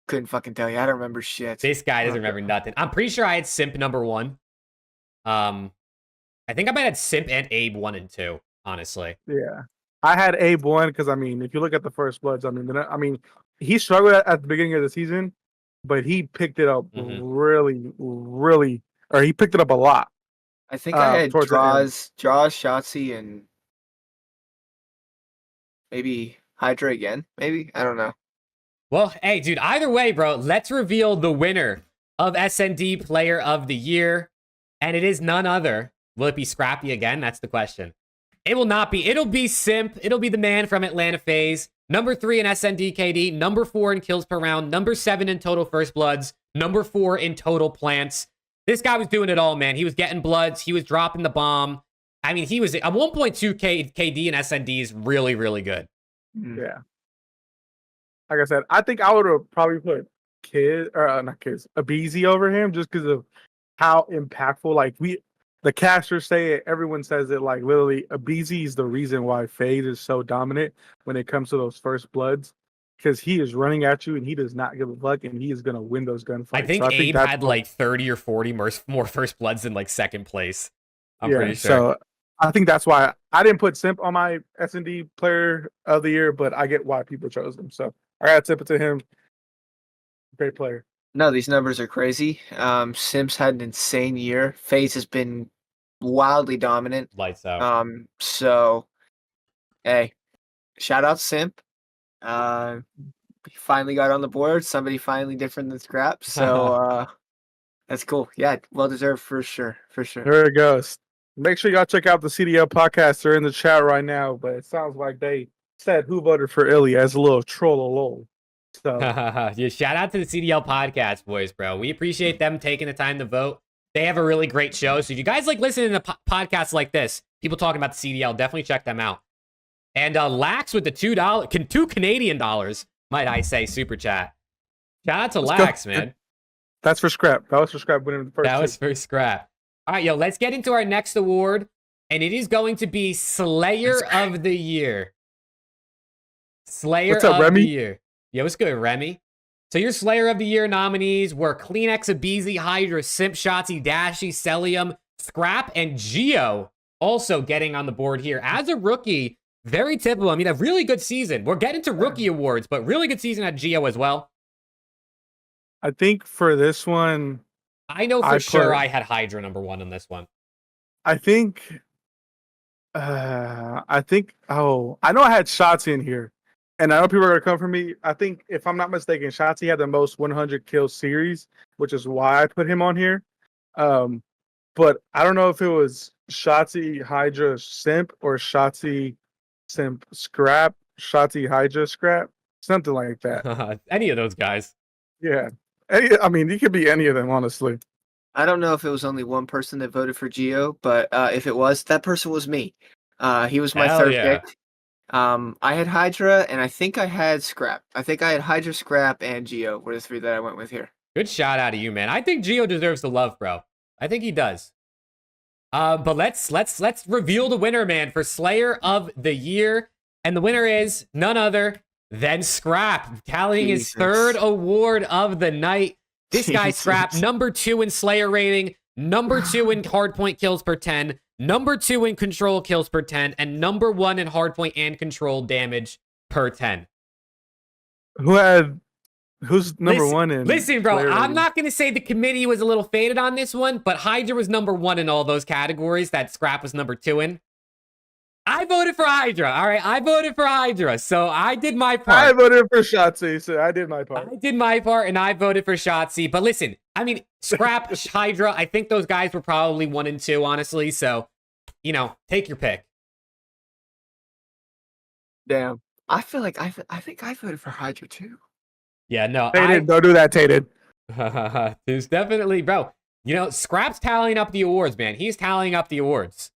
[SPEAKER 2] couldn't fucking tell you. I don't remember shit.
[SPEAKER 1] This guy doesn't remember nothing. I'm pretty sure I had Simp number 1. I think I might have Simp and Abe 1 and 2, honestly.
[SPEAKER 3] Yeah, I had Abe 1 because I mean, if you look at the first bloods, I mean, he struggled at the beginning of the season, but he picked it up really, or he picked it up a lot.
[SPEAKER 2] I think I had
[SPEAKER 3] towards the end.
[SPEAKER 2] Draws, Shotzi, and maybe Hydra again. Maybe, I don't know.
[SPEAKER 1] Well, hey, dude, either way, bro, let's reveal the winner of SND Player of the Year. And it is none other. Will it be Scrappy again? That's the question. It will not be. It'll be Simp. It'll be the man from Atlanta FaZe. Number 3 in SND KD. Number 4 in kills per round. Number 7 in total first bloods. Number 4 in total plants. This guy was doing it all, man. He was getting bloods. He was dropping the bomb. I mean, he was a 1.2 KD in SND is really, really good.
[SPEAKER 3] Yeah. Like I said, I think I would have probably put Abeezy over him just because of how impactful. Like the casters say it, everyone says it. Like literally, Abeezy is the reason why FaZe is so dominant when it comes to those first bloods, because he is running at you and he does not give a fuck, and he is gonna win those gunfights.
[SPEAKER 1] I think Abe had like 30 or 40 more first bloods than like 2nd place. I'm pretty sure.
[SPEAKER 3] So I think that's why I didn't put Simp on my S&D Player of the Year, but I get why people chose him. So I gotta tip it to him. Great player.
[SPEAKER 2] No, these numbers are crazy. Sims had an insane year. FaZe has been wildly dominant.
[SPEAKER 1] Lights out.
[SPEAKER 2] So, hey, shout out Simp. He finally got on the board. Somebody finally different than Scrap. So, that's cool. Yeah, well deserved for sure. For sure.
[SPEAKER 3] There it goes. Make sure y'all check out the CDL podcast. They're in the chat right now, but it sounds like they said who voted for Illy as a little troll. So
[SPEAKER 1] yeah, shout out to the CDL podcast boys, bro. We appreciate them taking the time to vote. They have a really great show. So if you guys like listening to podcasts like this, people talking about the CDL, definitely check them out. And Lax with the $2 Canadian dollars, might I say, super chat. Shout out to Lax, man.
[SPEAKER 3] That's for Scrap. That was for Scrap winning the first.
[SPEAKER 1] That was for Scrap. All right, yo, let's get into our next award, and it is going to be Slayer of the Year. Slayer
[SPEAKER 3] What's up,
[SPEAKER 1] of
[SPEAKER 3] Remy?
[SPEAKER 1] the Year. Yeah, what's good, Remy? So your Slayer of the Year nominees were Kleenex, Abeezy, Hydra, Simp, Shotzi, Dashy, Celium, Scrap, and Geo also getting on the board here. As a rookie, very typical. I mean, a really good season. We're getting to rookie awards, but really good season at Geo as well.
[SPEAKER 3] I think for this one,
[SPEAKER 1] I know for sure I had Hydra number 1 on this one.
[SPEAKER 3] I think, I know I had Shotzi in here. And I know people are going to come for me. I think, if I'm not mistaken, Shotzi had the most 100 kill series, which is why I put him on here. But I don't know if it was Shotzi, Hydra, Simp, or Shotzi, Simp, Scrap, Shotzi, Hydra, Scrap, something like that.
[SPEAKER 1] Any of those guys.
[SPEAKER 3] Yeah. I mean, it could be any of them, honestly.
[SPEAKER 2] I don't know if it was only one person that voted for Geo, but if it was, that person was me. He was my third pick. I had Hydra, and I think I had Scrap. I think I had Hydra, Scrap, and Geo were the 3 that I went with here.
[SPEAKER 1] Good shout out to you, man. I think Geo deserves the love, bro. I think he does. But let's reveal the winner, man, for Slayer of the Year. And the winner is none other than Scrap, tallying his 3rd award of the night. This guy, Scrap, number 2 in Slayer rating, number 2 in hardpoint kills per 10, number 2 in control kills per 10, and number 1 in hardpoint and control damage per 10.
[SPEAKER 3] Who's number 1 in?
[SPEAKER 1] Listen, bro, I'm not going to say the committee was a little faded on this one, but Hydra was number 1 in all those categories that Scrap was number 2 in. I voted for Hydra. All right, I voted for Hydra, so I did my part.
[SPEAKER 3] I voted for Shotzi, so I did my part.
[SPEAKER 1] I did my part, and I voted for Shotzi. But listen, I mean, scrap Hydra. I think those guys were probably 1 and 2, honestly. So, you know, take your pick.
[SPEAKER 2] Damn. I feel like I think I voted for Hydra too.
[SPEAKER 1] Yeah, no,
[SPEAKER 3] Tated, don't do that, Tated.
[SPEAKER 1] There's definitely, bro. You know, Scrap's tallying up the awards, man. He's tallying up the awards.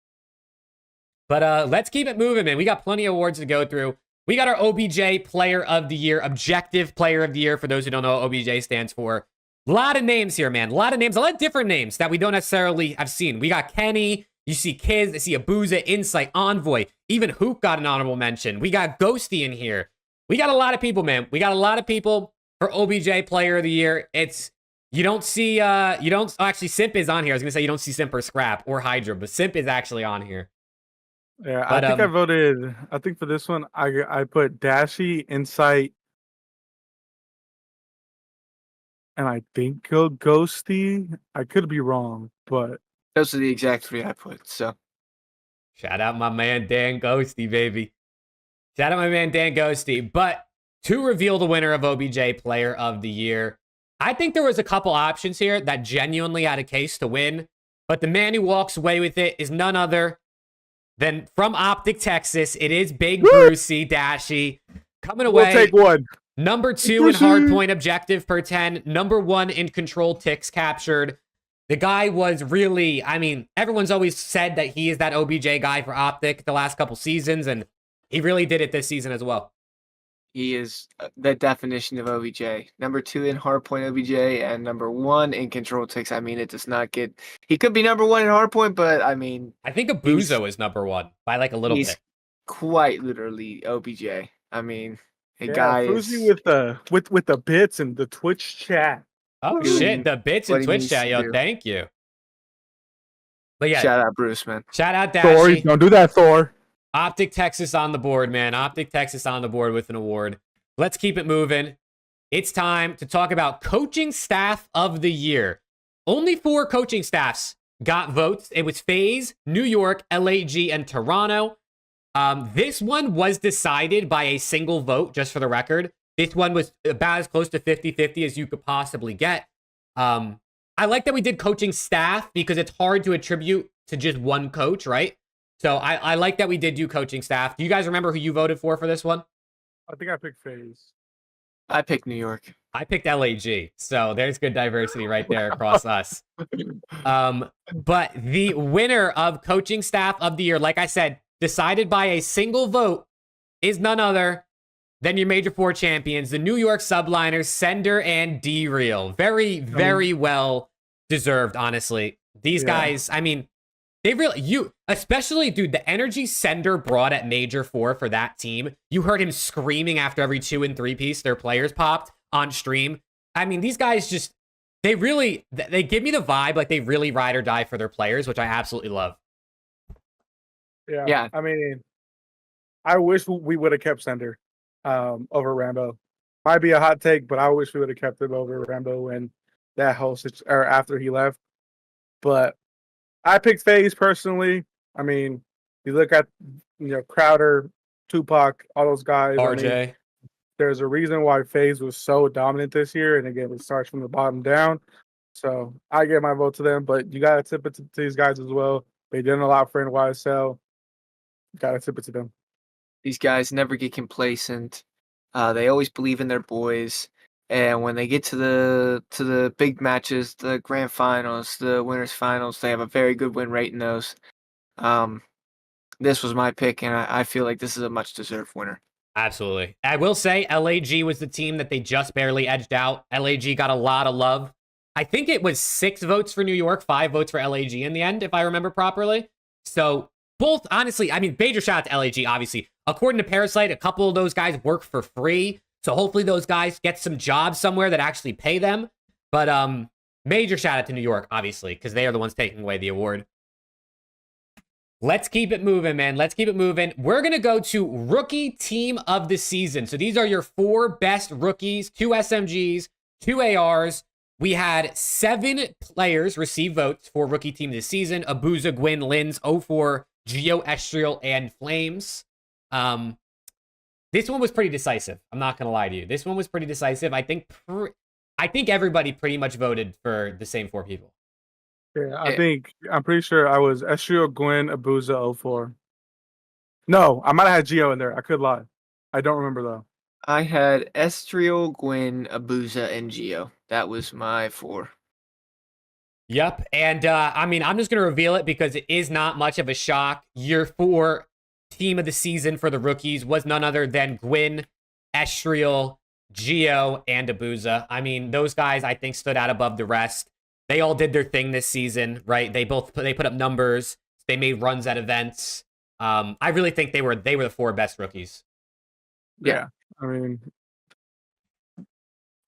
[SPEAKER 1] But let's keep it moving, man. We got plenty of awards to go through. We got our OBJ Player of the Year, Objective Player of the Year, for those who don't know what OBJ stands for. A lot of names here, man. A lot of names, a lot of different names that we don't necessarily have seen. We got Kenny, you see Kiz, I see Abuza, Insight, Envoy, even Hoop got an honorable mention. We got Ghosty in here. We got a lot of people, man. We got a lot of people for OBJ Player of the Year. It's, you don't see, actually, Simp is on here. I was going to say you don't see Simp or Scrap or Hydra, but Simp is actually on here.
[SPEAKER 3] Yeah,
[SPEAKER 1] But,
[SPEAKER 3] I think I voted. I think for this one, I put Dashy, Insight, and I think Ghosty. I could be wrong, but
[SPEAKER 2] Those are the exact 3 I put. So
[SPEAKER 1] Shout out my man Dan Ghosty, baby. Shout out my man Dan Ghosty. But to reveal the winner of OBJ Player of the Year, I think there was a couple options here that genuinely had a case to win. But the man who walks away with it is none other than from OpTic Texas. It is Big Brucey Dashy coming away.
[SPEAKER 3] we'll take one.
[SPEAKER 1] Number 2 in hardpoint objective per 10. Number 1 in control ticks captured. The guy was really, I mean, everyone's always said that he is that OBJ guy for OpTic the last couple seasons, and he really did it this season as well.
[SPEAKER 2] he is the definition of OBJ. Number 2 in hardpoint OBJ and number 1 in control ticks. I mean, it does not get. He could be number 1 in hardpoint, but I mean,
[SPEAKER 1] I think Abuzo is number 1 by like a little
[SPEAKER 2] he's
[SPEAKER 1] bit.
[SPEAKER 2] quite literally OBJ. I mean, a
[SPEAKER 3] Yeah,
[SPEAKER 2] guy
[SPEAKER 3] Fruzy
[SPEAKER 2] is
[SPEAKER 3] with the bits and the Twitch chat.
[SPEAKER 1] Oh
[SPEAKER 2] doing
[SPEAKER 1] shit, the bits
[SPEAKER 2] what
[SPEAKER 1] in
[SPEAKER 2] he
[SPEAKER 1] Twitch
[SPEAKER 2] needs
[SPEAKER 1] chat,
[SPEAKER 2] to
[SPEAKER 1] yo,
[SPEAKER 2] do.
[SPEAKER 1] thank you. But yeah,
[SPEAKER 2] Shout out Bruce, man.
[SPEAKER 1] shout out
[SPEAKER 3] Thor,
[SPEAKER 1] Dashy.
[SPEAKER 3] don't do that, Thor.
[SPEAKER 1] OpTic Texas on the board, man. OpTic Texas on the board with an award. Let's keep it moving. It's time to talk about Coaching Staff of the Year. Only 4 coaching staffs got votes. It was FaZe, New York, LAG, and Toronto. This one was decided by a single vote, just for the record. This one was about as close to 50-50 as you could possibly get. I like that we did coaching staff because it's hard to attribute to just one coach, right? So I like that we did do coaching staff. Do you guys remember who you voted for this one?
[SPEAKER 3] I think I picked FaZe.
[SPEAKER 2] I picked New York.
[SPEAKER 1] I picked LAG. So there's good diversity right there across us. But the winner of coaching staff of the year, like I said, decided by a single vote, is none other than your Major 4 champions, the New York Subliners, Sender and D-Real. Very, very well deserved, honestly. These guys, I mean, they really, especially, dude, the energy Sender brought at Major 4 for that team. You heard him screaming after every 2 and 3 piece their players popped on stream. I mean, these guys just, they give me the vibe like they really ride or die for their players, which I absolutely love.
[SPEAKER 2] Yeah.
[SPEAKER 3] I mean, I wish we would have kept Sender over Rambo. Might be a hot take, but I wish we would have kept him over Rambo and that whole or after he left. But I picked FaZe personally. I mean, you look at Crowder, Tupac, all those guys.
[SPEAKER 1] RJ.
[SPEAKER 3] I mean, there's a reason why FaZe was so dominant this year, and again, it starts from the bottom down. So I give my vote to them, but you gotta tip it to these guys as well. They did a lot for NYSL. Gotta tip it to them.
[SPEAKER 2] These guys never get complacent. They always believe in their boys. And when they get to the big matches, the grand finals, the winners finals, they have a very good win rate in those. This was my pick, and I feel like this is a much deserved winner.
[SPEAKER 1] Absolutely. I will say LAG was the team that they just barely edged out. LAG got a lot of love. I think it was 6 votes for New York, 5 votes for LAG in the end, if I remember properly. So both, honestly, I mean, major shout out to LAG, obviously. According to Parasite, a couple of those guys work for free. So hopefully those guys get some jobs somewhere that actually pay them. But major shout out to New York, obviously, because they are the ones taking away the award. Let's keep it moving, man. Let's keep it moving. We're going to go to Rookie Team of the Season. So these are your 4 best rookies, 2 SMGs, 2 ARs. We had 7 players receive votes for Rookie Team this season. Abuza, Gwyn, Lins, 04, Geo, Estriel, and Flames. This one was pretty decisive. I'm not gonna lie to you. This one was pretty decisive. I think everybody pretty much voted for the same 4 people.
[SPEAKER 3] Yeah, I'm pretty sure I was Estriel, Gwen, Abuza, 04. No, I might have had Geo in there. I could lie. I don't remember though.
[SPEAKER 2] I had Estriel, Gwen, Abuza, and Geo. That was my 4.
[SPEAKER 1] Yep. And I mean, I'm just going to reveal it because it is not much of a shock. Year 4 team of the season for the rookies was none other than Gwyn, Estriel, Geo, and Abuza. I mean, those guys, I think, stood out above the rest. They all did their thing this season, right? They put up numbers. They made runs at events. I really think they were the 4 best rookies.
[SPEAKER 3] Yeah. I mean,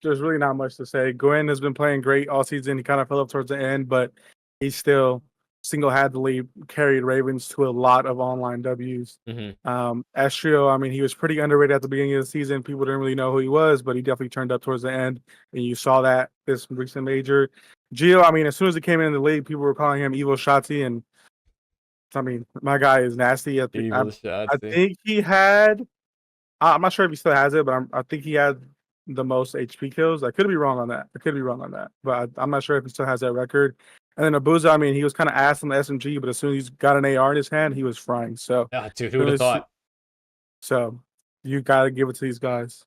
[SPEAKER 3] there's really not much to say. Gwen has been playing great all season. He kind of fell up towards the end, but he still single-handedly carried Ravens to a lot of online Ws. Estriel, I mean, he was pretty underrated at the beginning of the season. People didn't really know who he was, but he definitely turned up towards the end, and you saw that this recent major. Geo, I mean, as soon as he came in the league, people were calling him Evil Shotzi, and I mean, my guy is nasty. I think he had, I'm not sure if he still has it, but I think he had the most HP kills. I could be wrong on that. But I'm not sure if he still has that record. And then Abuza, I mean, he was kind of ass on the SMG, but as soon as he's got an AR in his hand, he was frying. So,
[SPEAKER 1] dude, who would have thought?
[SPEAKER 3] So, you got to give it to these guys.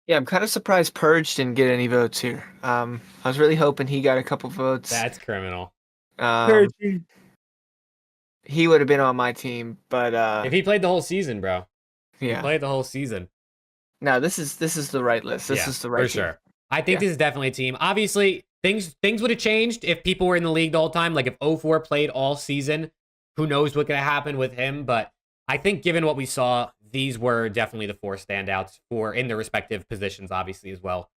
[SPEAKER 2] Yeah, I'm kind of surprised Purge didn't get any votes here. I was really hoping he got a couple votes.
[SPEAKER 1] That's criminal.
[SPEAKER 2] He would have been on my team, but
[SPEAKER 1] if he played the whole season, bro.
[SPEAKER 2] Yeah,
[SPEAKER 1] he played the whole season.
[SPEAKER 2] No, this is the right list. This is the right
[SPEAKER 1] for
[SPEAKER 2] team.
[SPEAKER 1] sure. I think this is definitely a team. Obviously, things would have changed if people were in the league the whole time. Like if 04 played all season, who knows what could have happened with him? But I think given what we saw, these were definitely the 4 standouts for in their respective positions, obviously as well.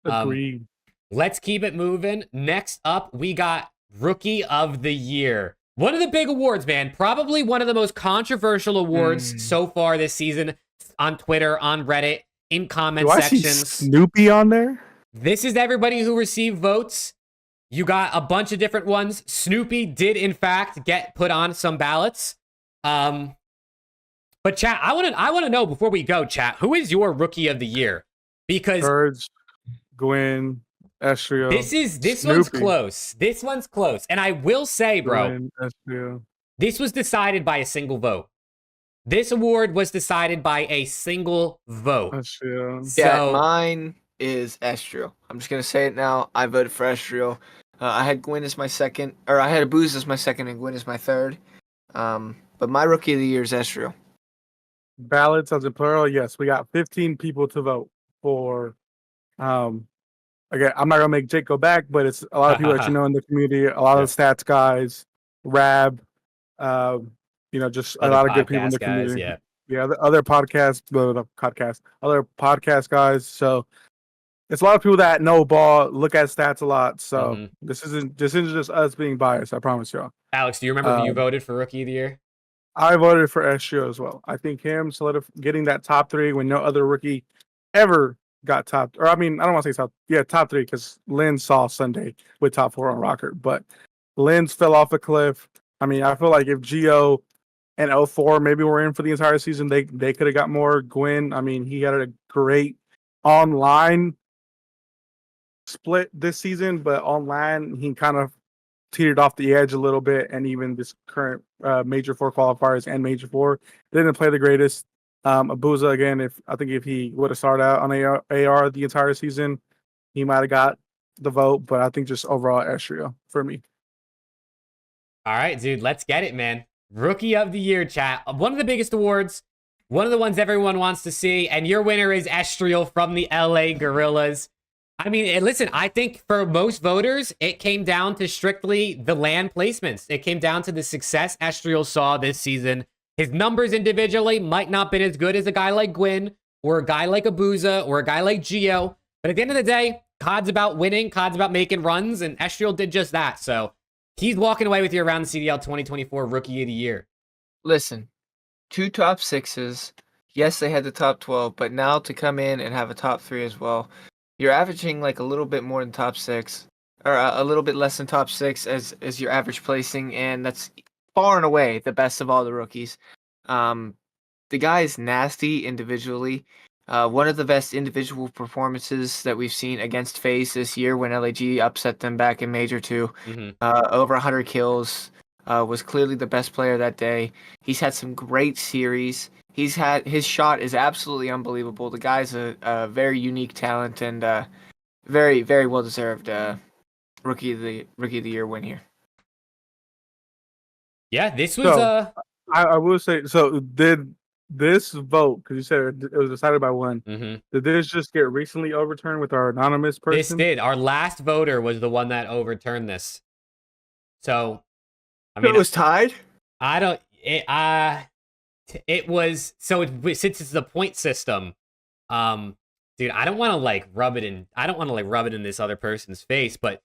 [SPEAKER 3] Agreed.
[SPEAKER 1] Let's keep it moving. Next up, we got Rookie of the Year. One of the big awards, man. Probably one of the most controversial awards so far this season on Twitter, on Reddit, in comment sections.
[SPEAKER 3] Snoopy on there?
[SPEAKER 1] This is everybody who received votes. You got a bunch of different ones. Snoopy did, in fact, get put on some ballots. But chat, I want to know before we go, chat, who is your Rookie of the Year? Because
[SPEAKER 3] Purge, Gwen, Estriel.
[SPEAKER 1] This one's close. This one's close. And I will say, bro, this was decided by a single vote. This award was decided by a single vote.
[SPEAKER 3] So,
[SPEAKER 2] yeah, mine is Estriel. I'm just gonna say it now. I voted for Estriel. I had Gwen as my second, or I had Abuza as my second, and Gwen as my third. But my Rookie of the Year is Estriel.
[SPEAKER 3] Ballots as a plural. Yes, we got 15 people to vote for. Again, I'm not gonna make Jake go back, but it's a lot of people that you know in the community, a lot of the stats guys, Rab, just a lot of good people in the community. The other other podcast guys. So it's a lot of people that know ball, look at stats a lot. So this isn't just us being biased. I promise y'all.
[SPEAKER 1] Alex, do you remember who you voted for Rookie of the Year?
[SPEAKER 3] I voted for Estriel as well. I think him getting that top 3 when no other rookie ever got top, or I mean, I don't want to say top. Yeah, top 3 because Lynn saw Sunday with top 4 on Rocker, but Lynn's fell off a cliff. I mean, I feel like if Geo and 04 maybe were in for the entire season, they could have got more. Gwen, I mean, he had a great online split this season, but online he kind of teetered off the edge a little bit, and even this current Major 4 qualifiers and Major 4 didn't play the greatest. Abuza, again, if he would have started out on AR the entire season, he might have got the vote, but I think just overall Estriel for me.
[SPEAKER 1] All right, dude, let's get it, man. Rookie of the Year, chat. One of the biggest awards, one of the ones everyone wants to see, and your winner is Estriel from the LA Gorillas. I mean, listen, I think for most voters, it came down to strictly the LAN placements. It came down to the success Estriel saw this season. His numbers individually might not have been as good as a guy like Gwyn or a guy like Abuza or a guy like Geo. But at the end of the day, COD's about winning. COD's about making runs, and Estriel did just that. So he's walking away with you around the CDL 2024 Rookie of the Year.
[SPEAKER 2] Listen, 2 top 6s. Yes, they had the top 12, but now to come in and have a top 3 as well. You're averaging like a little bit more than top 6, or a little bit less than top 6 as your average placing, and that's far and away the best of all the rookies. The guy is nasty individually. One of the best individual performances that we've seen against FaZe this year when LAG upset them back in Major 2. Over 100 kills. Was clearly the best player that day. He's had some great series. His shot is absolutely unbelievable. The guy's a very unique talent and very, very well deserved rookie of the year win here.
[SPEAKER 1] Yeah, this was
[SPEAKER 3] So, I will say, so did this vote, because you said it was decided by one, did this just get recently overturned with our anonymous person?
[SPEAKER 1] This did. Our last voter was the one that overturned this. So, I mean,
[SPEAKER 2] it was tied?
[SPEAKER 1] I don't, it was, so since it's the point system, dude, I don't want to like rub it in this other person's face, but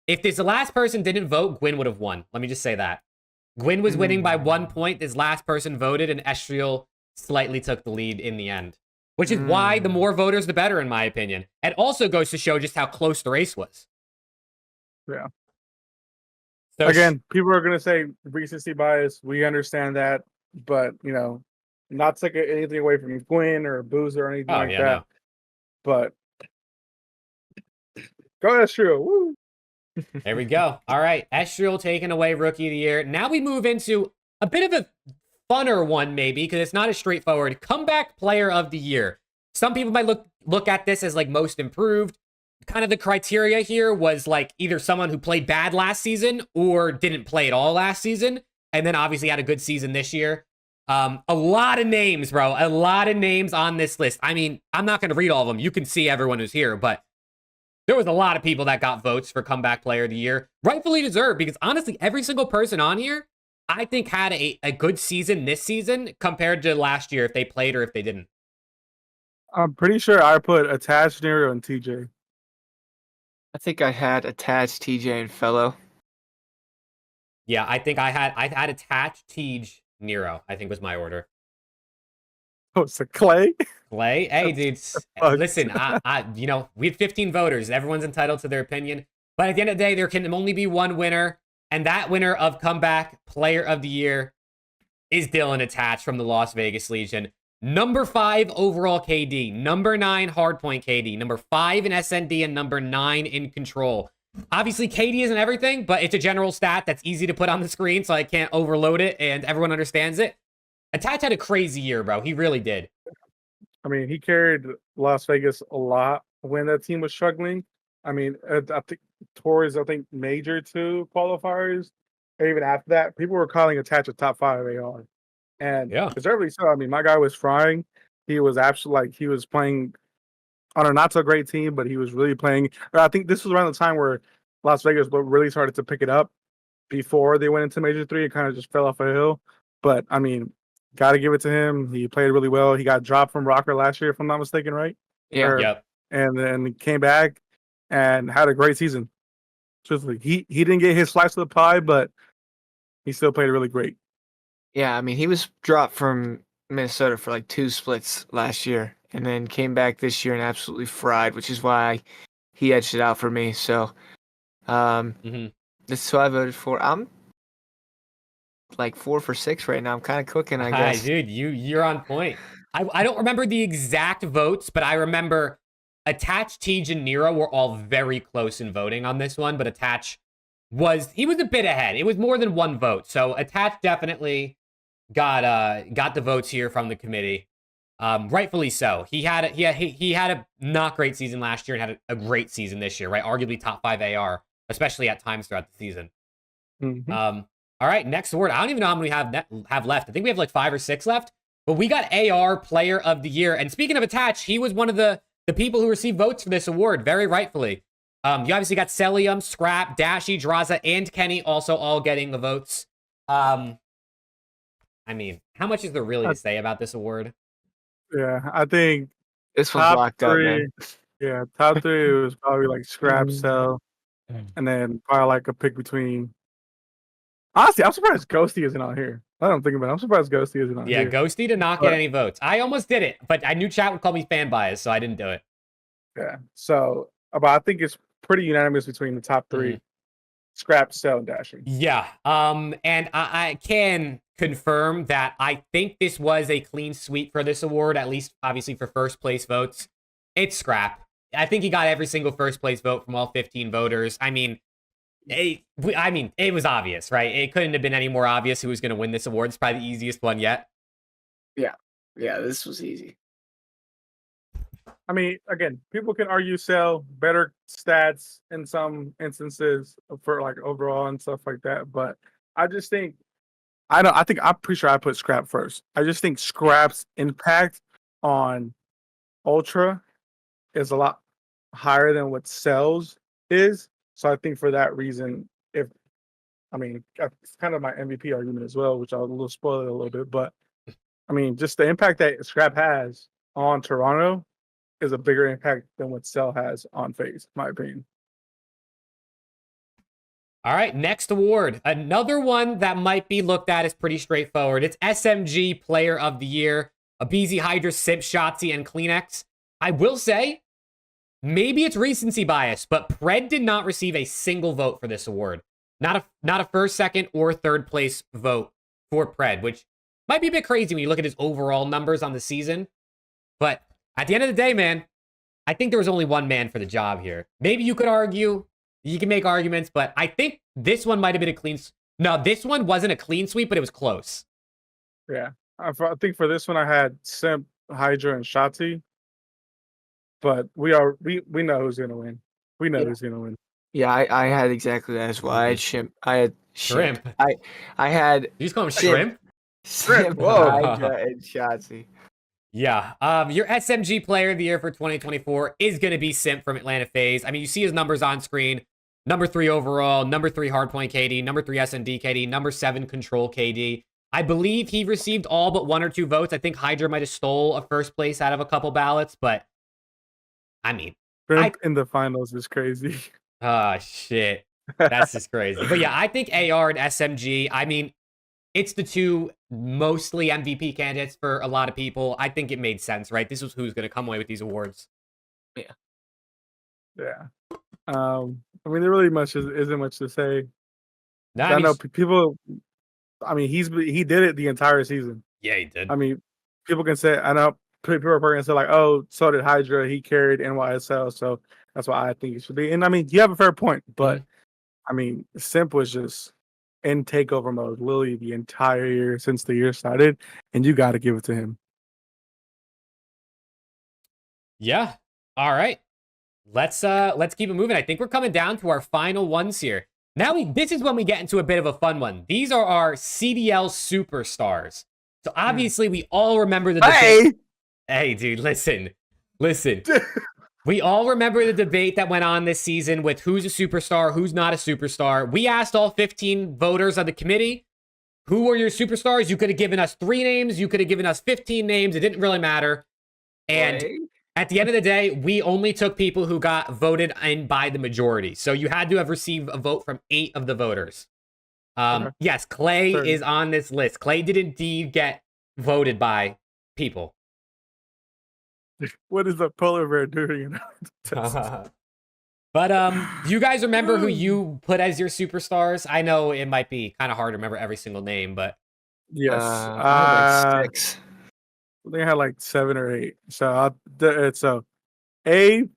[SPEAKER 1] if the last person didn't vote, Gwyn would have won. Let me just say that. Gwyn was winning by 1 point. This last person voted, and Estriel slightly took the lead in the end. Which is why the more voters, the better, in my opinion. It also goes to show just how close the race was.
[SPEAKER 3] Yeah.
[SPEAKER 1] So
[SPEAKER 3] again, people are going to say recency bias. We understand that. But, you know, not taking anything away from Gwyn or Boozer or anything like that. No. But go Estriel. Woo!
[SPEAKER 1] There we go. All right. Estriel taking away Rookie of the Year. Now we move into a bit of a funner one, maybe, because it's not as straightforward. Comeback Player of the Year. Some people might look at this as like most improved. Kind of the criteria here was like either someone who played bad last season or didn't play at all last season, and then obviously had a good season this year. A lot of names, bro. A lot of names on this list. I mean, I'm not going to read all of them. You can see everyone who's here, but there was a lot of people that got votes for Comeback Player of the Year. Rightfully deserved, because honestly, every single person on here, I think had a good season this season compared to last year if they played or if they didn't.
[SPEAKER 3] I'm pretty sure I put Attached, Nero, and TJ.
[SPEAKER 2] I think I had Attached, TJ, and Fellow.
[SPEAKER 1] Yeah, I think I had Attached, Tej, Nero, I think was my order.
[SPEAKER 3] Oh, so Clay?
[SPEAKER 1] Clay? Hey, dude. Listen, you know, we had 15 voters. Everyone's entitled to their opinion. But at the end of the day, there can only be one winner. And that winner of Comeback Player of the Year is Dylan Attached from the Las Vegas Legion. Number 5 overall KD. Number 9 hardpoint KD. Number 5 in SND. And number 9 in control. Obviously, KD isn't everything, but it's a general stat that's easy to put on the screen, so I can't overload it, and everyone understands it. Attached had a crazy year, bro. He really did.
[SPEAKER 3] I mean, he carried Las Vegas a lot when that team was struggling. I mean, I think towards Major 2 qualifiers, or even after that, people were calling Attached a top 5 AR. And deservedly so. I mean, my guy was frying. He was absolutely like he was playing on a not so great team, but he was really playing. I think this was around the time where Las Vegas really started to pick it up before they went into Major 3. It kind of just fell off a hill. But I mean, got to give it to him. He played really well. He got dropped from Rocker last year, if I'm not mistaken, right?
[SPEAKER 1] Yeah.
[SPEAKER 3] And then came back and had a great season. Truthfully, he didn't get his slice of the pie, but he still played really great.
[SPEAKER 2] Yeah, I mean, he was dropped from Minnesota for like 2 splits last year, and then came back this year and absolutely fried, which is why he edged it out for me. So, this is who I voted for. I'm like 4 for 6 right now. I'm kind of cooking, I guess.
[SPEAKER 1] Dude, you're on point. I don't remember the exact votes, but I remember Attached, Tej, and Nero were all very close in voting on this one, but Attached was a bit ahead. It was more than 1 vote. So Attached definitely got the votes here from the committee. Rightfully so. He had a not great season last year and had a great season this year, right? Arguably top 5 AR, especially at times throughout the season. All right, next award. I don't even know how many we have left. I think we have like 5 or 6 left. But we got AR Player of the Year. And speaking of Attached, he was one of the people who received votes for this award, very rightfully. You obviously got Celium, Scrap, Dashy, Draza, and Kenny also all getting the votes. I mean, how much is there really to say about this award?
[SPEAKER 3] Yeah, I think
[SPEAKER 2] this one's locked up, man.
[SPEAKER 3] Yeah, top 3 was probably like Scrap, Cell, and then probably like a pick between. Honestly, I'm surprised Ghosty isn't on here. I don't think about it. I'm surprised Ghosty isn't on here.
[SPEAKER 1] Yeah, Ghosty did not get any votes. I almost did it, but I knew chat would call me fan bias, so I didn't do it.
[SPEAKER 3] Yeah, so but I think it's pretty unanimous between the top 3. Scrap, Cell, and Dashing.
[SPEAKER 1] Yeah. And I can confirm that I think this was a clean sweep for this award, at least obviously for first place votes. It's Scrap. I think he got every single first place vote from all 15 voters. I mean, it was obvious, right? It couldn't have been any more obvious who was going to win this award. It's probably the easiest one yet.
[SPEAKER 2] Yeah, this was easy.
[SPEAKER 3] I mean, again, people can argue Cell better stats in some instances for like overall and stuff like that, but I just think I'm pretty sure I put Scrap first. I just think Scrap's impact on Ultra is a lot higher than what Cell's is. So I think for that reason, it's kind of my MVP argument as well, which I'll spoil it a little bit, but I mean, just the impact that Scrap has on Toronto is a bigger impact than what Cell has on FaZe, in my opinion.
[SPEAKER 1] All right, next award. Another one that might be looked at as pretty straightforward. It's SMG Player of the Year. aBeZy, Hydra, Simp, Shotzi, and Kleenex. I will say, maybe it's recency bias, but Pred did not receive a single vote for this award. Not a first, second, or third place vote for Pred, which might be a bit crazy when you look at his overall numbers on the season. But at the end of the day, man, I think there was only one man for the job here. Maybe you could argue, you can make arguments, but I think this one might have been a clean. No, this one wasn't a clean sweep, but it was close.
[SPEAKER 3] Yeah, I think for this one I had Simp, Hydra, and Shotzi. But we know who's gonna win. We know who's gonna win.
[SPEAKER 2] Yeah, I had exactly that as well. I had Shrimp.
[SPEAKER 1] Shrimp.
[SPEAKER 2] I had.
[SPEAKER 1] You just call him Shrimp?
[SPEAKER 2] Simp, Hydra, and Shotzi.
[SPEAKER 1] Yeah. Your SMG Player of the Year for 2024 is going to be Simp from Atlanta FaZe. I mean, you see his numbers on screen. Number 3 overall, number 3 hardpoint KD, number 3 SND KD, number 7 control KD. I believe he received all but 1 or 2 votes. I think Hydra might have stole a first place out of a couple ballots, but I mean,
[SPEAKER 3] Shrimp in the finals is crazy.
[SPEAKER 1] Oh, shit. That's just crazy. But yeah, I think AR and SMG, I mean, it's the two mostly MVP candidates for a lot of people. I think it made sense, right? This was who's going to come away with these awards.
[SPEAKER 3] Yeah. I mean, there really isn't much to say.
[SPEAKER 1] No,
[SPEAKER 3] I know people. I mean, he did it the entire season.
[SPEAKER 1] Yeah, he did.
[SPEAKER 3] I mean, people can say. I know people are going to say like, "Oh, so did Hydra. He carried NYSL, so that's why I think it should be." And I mean, you have a fair point, but I mean, Simp was just in takeover mode literally the entire year since the year started, and you got to give it to him.
[SPEAKER 1] Yeah. All right. Let's keep it moving. I think we're coming down to our final ones here. Now this is when we get into a bit of a fun one. These are our CDL superstars. So obviously we all remember the debate. Hey, dude, listen. We all remember the debate that went on this season with who's a superstar, who's not a superstar. We asked all 15 voters on the committee, who were your superstars? You could have given us 3 names. You could have given us 15 names. It didn't really matter. And at the end of the day, we only took people who got voted in by the majority. So you had to have received a vote from 8 of the voters. Yes, Clay is on this list. Clay did indeed get voted by people.
[SPEAKER 3] What is the polar bear doing?
[SPEAKER 1] But you guys remember who you put as your superstars? I know it might be kind of hard to remember every single name, but
[SPEAKER 3] yes,
[SPEAKER 2] I had like 6.
[SPEAKER 3] I think I had like 7 or 8. So Abe,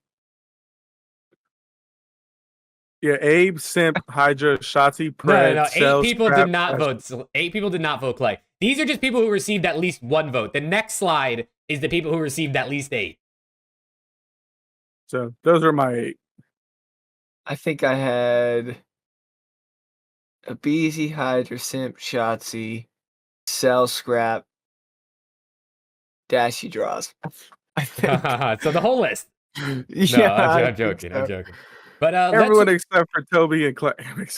[SPEAKER 3] Simp, Hydra, Shotzi, Pred.
[SPEAKER 1] No. 8 people did not vote. 8 people did not vote Clay. These are just people who received at least 1 vote. The next slide is the people who received at least 8.
[SPEAKER 3] So those are my 8.
[SPEAKER 2] I think I had aBeZy, Hydra, Simp, Shotzi, Cell, Scrap, Dashy, Draws.
[SPEAKER 1] So the whole list.
[SPEAKER 2] Yeah,
[SPEAKER 1] I'm joking. But
[SPEAKER 3] everyone except for Toby and Clay.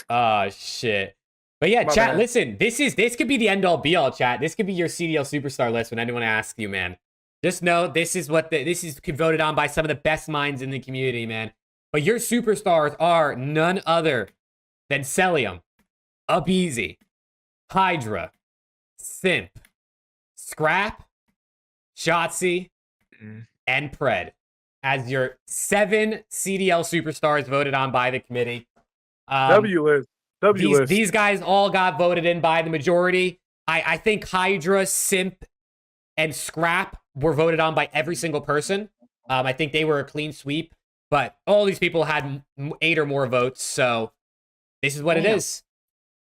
[SPEAKER 1] Oh shit. But yeah, chat, man. Listen, this could be the end all be all, chat. This could be your CDL superstar list when anyone asks you, man. Just know this is voted on by some of the best minds in the community, man. But your superstars are none other than Celium, aBeZy, Hydra, Simp, Scrap, Shotzi, and Pred as your 7 CDL superstars voted on by the committee.
[SPEAKER 3] W list. W list.
[SPEAKER 1] These guys all got voted in by the majority. I think Hydra, Simp, and Scrap were voted on by every single person. I think they were a clean sweep, but all these people had 8 or more votes, so this is what it is.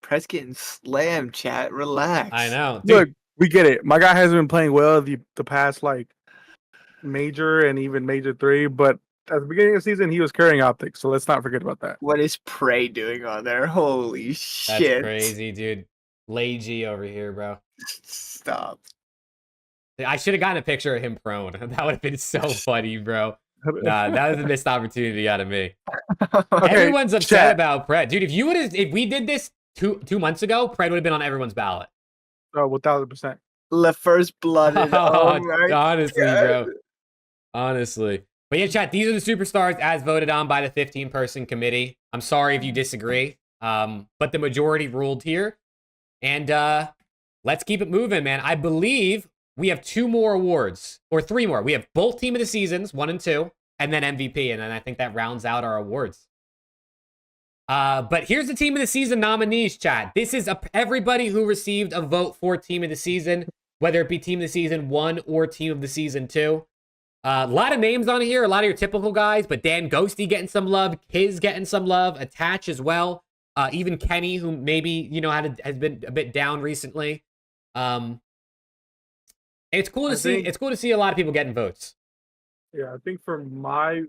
[SPEAKER 2] Press getting slammed, chat. Relax.
[SPEAKER 1] I know. Dude,
[SPEAKER 3] Look, we get it. My guy hasn't been playing well the past like major and even major 3, but at the beginning of the season he was carrying OpTic, so let's not forget about that.
[SPEAKER 2] What is Prey doing on there? Holy shit.
[SPEAKER 1] that's crazy, dude. Lazy over here, bro.
[SPEAKER 2] Stop.
[SPEAKER 1] I should have gotten a picture of him prone. That would have been so funny, bro. Nah, that was a missed opportunity out of me.
[SPEAKER 3] Okay,
[SPEAKER 1] Everyone's upset
[SPEAKER 3] chat.
[SPEAKER 1] about Pred. Dude, if we did this two months ago, Pred would have been on everyone's ballot.
[SPEAKER 3] Oh, 1000%.
[SPEAKER 2] The first blooded. Oh my
[SPEAKER 1] Honestly,
[SPEAKER 2] God.
[SPEAKER 1] bro. Honestly. But yeah, chat, these are the superstars as voted on by the 15-person committee. I'm sorry if you disagree. But the majority ruled here. And let's keep it moving, man. I believe we have 2 more awards, or 3 more. We have both Team of the Seasons, 1 and 2, and then MVP, and then I think that rounds out our awards. But here's the Team of the Season nominees, chat. This is everybody who received a vote for Team of the Season, whether it be Team of the Season 1 or Team of the Season 2. A lot of names on here, a lot of your typical guys, but Dan Ghosty getting some love, Kiz getting some love, Attach as well. Even Kenny, who maybe, you know, has been a bit down recently. It's cool to see. It's cool to see a lot of people getting votes.
[SPEAKER 3] Yeah, I think for my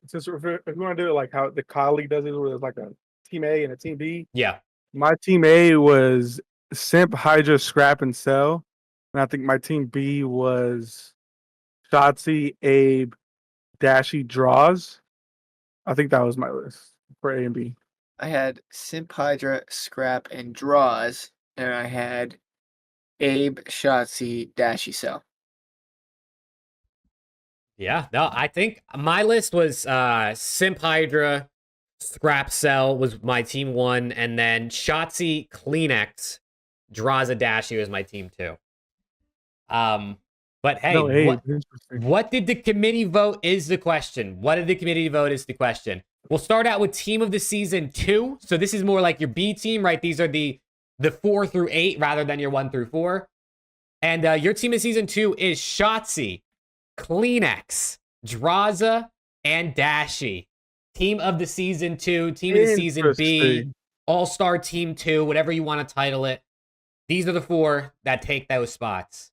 [SPEAKER 3] since if we want to do it like how the colleague does it, where there's like a team A and a team B.
[SPEAKER 1] Yeah.
[SPEAKER 3] My team A was Simp, Hydra, Scrap, and Cell, and I think my team B was Shotzi, Abe, Dashy, Draws. I think that was my list for A and B.
[SPEAKER 2] I had Simp, Hydra, Scrap, and Draws, and I had Abe, Shotzi, Dashy, Cell.
[SPEAKER 1] Yeah, no, I think my list was Simp, Hydra, Scrap, Cell was my team 1, and then Shotzi, Kleenex, Draws, Adashi was my team 2. But hey,
[SPEAKER 3] No,
[SPEAKER 1] what did the committee vote is the question. What did the committee vote is the question. We'll start out with Team of the Season 2. So this is more like your B team, right? These are the 4 through 8 rather than your 1 through 4. And your Team of Season 2 is Shotzi, Kleenex, Draza, and Dashi. Team of the Season 2, Team of the Season B, All-Star Team 2, whatever you want to title it. These are the 4 that take those spots.